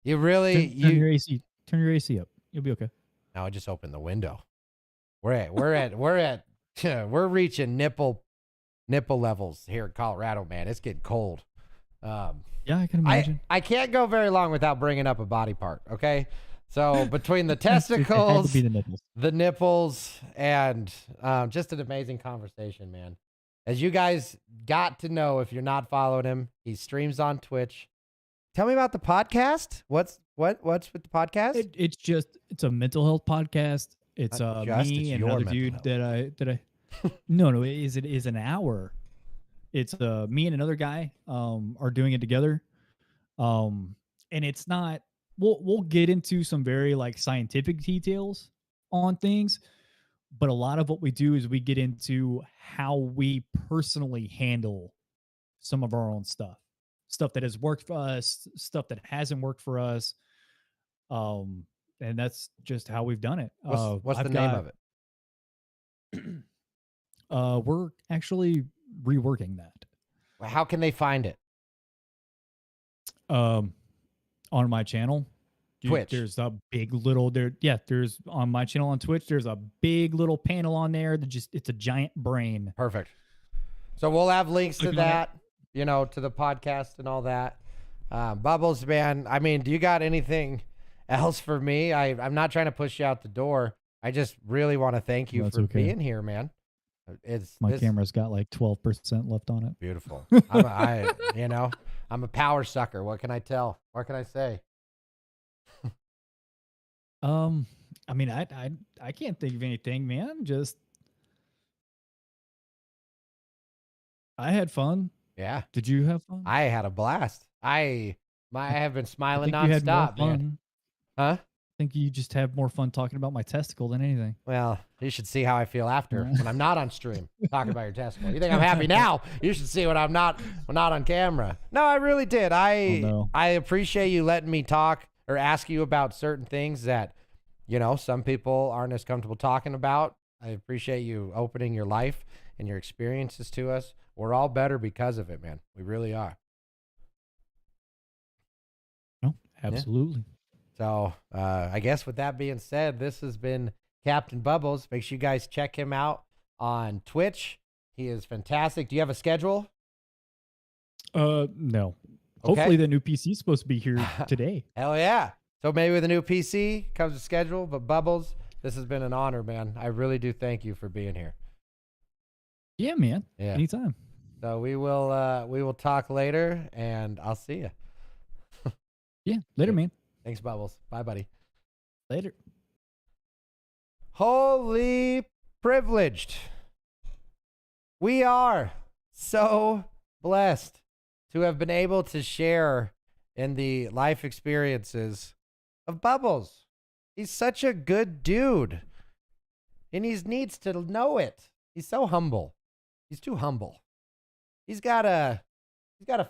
You really turn your AC. Turn your AC up. You'll be okay. Now I just opened the window. We're reaching nipple levels here in Colorado, man. It's getting cold. Yeah, I can imagine. I can't go very long without bringing up a body part. Okay, so between the testicles, the nipples, and just an amazing conversation, man. As you guys got to know, if you're not following him, he streams on Twitch. Tell me about the podcast. What's with the podcast? It's a mental health podcast. It's me and another dude that I no, it is an hour. It's me and another guy are doing it together. And it's not we'll get into some very like scientific details on things, but a lot of what we do is we get into how we personally handle some of our own stuff that has worked for us, stuff that hasn't worked for us. And that's just how we've done it. What's the name of it? We're actually reworking that. How can they find it? On my channel, Twitch. There's a big little there's on my channel on Twitch. There's a big little panel on there that it's a giant brain. Perfect. So we'll have links to that, to the podcast and all that. Bubbles, man. I mean, do you got anything else for me? I'm not trying to push you out the door. I just really want to thank you for being here, man. My camera's got like 12% left on it. Beautiful. I'm a power sucker. What can I tell? What can I say? I mean, I can't think of anything, man. Just I had fun. Yeah. Did you have fun? I had a blast. I have been I smiling think you had more nonstop, man. fun. Huh? I think you just have more fun talking about my testicle than anything. Well, you should see how I feel after when I'm not on stream talking about your testicle. You think I'm happy now? You should see when I'm not on camera. No, I really did. no. I appreciate you letting me talk or ask you about certain things that, you know, some people aren't as comfortable talking about. I appreciate you opening your life and your experiences to us. We're all better because of it, man. We really are. No, absolutely. So I guess with that being said, this has been Captain Bubbles. Make sure you guys check him out on Twitch. He is fantastic. Do you have a schedule? No. Okay. Hopefully the new PC is supposed to be here today. Hell yeah. So maybe with a new PC comes a schedule, but Bubbles, this has been an honor, man. I really do thank you for being here. Yeah, man. Yeah. Anytime. So we will talk later, and I'll see you. Yeah. Later, man. Thanks, Bubbles. Bye, buddy. Later. Holy privileged. We are so blessed to have been able to share in the life experiences of Bubbles. He's such a good dude, and he needs to know it. He's so humble. He's too humble. He's gotta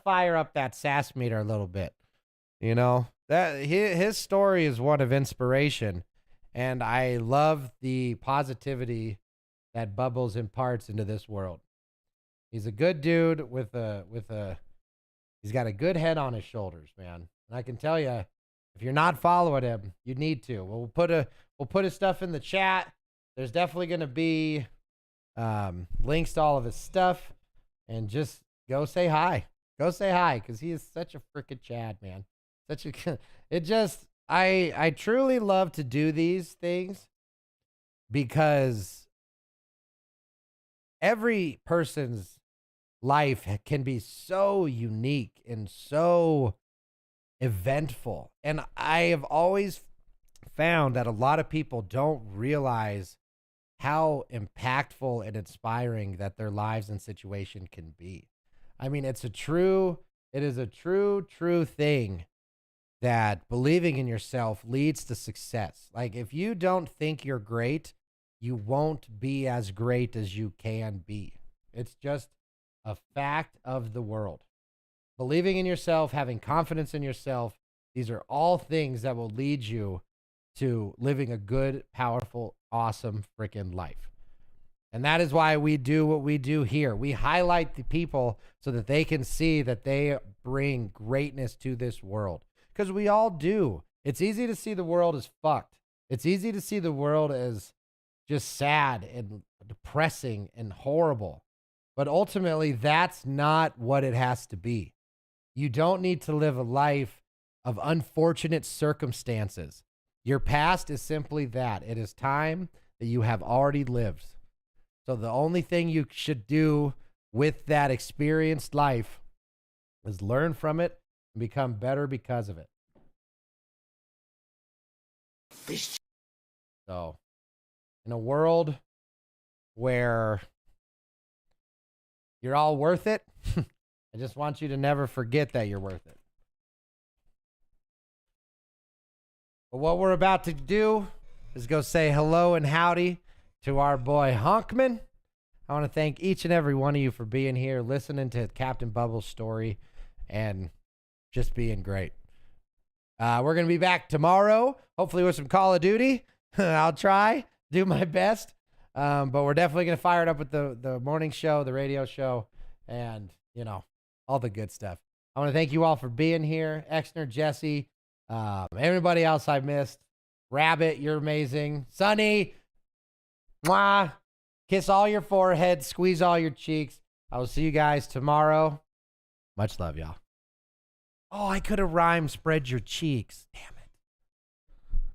fire up that sass meter a little bit. You know, that his story is one of inspiration, and I love the positivity that Bubbles imparts into this world. He's a good dude he's got a good head on his shoulders, man. And I can tell you, if you're not following him, you need to. We'll put his stuff in the chat. There's definitely going to be links to all of his stuff, and just go say hi. Go say hi, because he is such a freaking Chad, man. I truly love to do these things because every person's life can be so unique and so eventful. And I have always found that a lot of people don't realize how impactful and inspiring that their lives and situation can be. I mean, it is a true thing that believing in yourself leads to success. Like, if you don't think you're great, you won't be as great as you can be. It's just a fact of the world. Believing in yourself, having confidence in yourself, these are all things that will lead you to living a good, powerful, awesome freaking life. And that is why we do what we do here. We highlight the people so that they can see that they bring greatness to this world. Because we all do. It's easy to see the world as fucked. It's easy to see the world as just sad and depressing and horrible. But ultimately, that's not what it has to be. You don't need to live a life of unfortunate circumstances. Your past is simply that. It is time that you have already lived. So the only thing you should do with that experienced life is learn from it and become better because of it. So, in a world where you're all worth it, I just want you to never forget that you're worth it. But what we're about to do is go say hello and howdy to our boy Honkman. I want to thank each and every one of you for being here, listening to Captain Bubbles' story, and just being great. We're going to be back tomorrow, hopefully with some Call of Duty. I'll try, do my best. But we're definitely going to fire it up with the morning show, the radio show, and, you know, all the good stuff. I want to thank you all for being here. Exner, Jesse, everybody else I missed. Rabbit, you're amazing. Sonny, mwah. Kiss all your foreheads, squeeze all your cheeks. I will see you guys tomorrow. Much love, y'all. Oh, I could have rhymed spread your cheeks. Damn.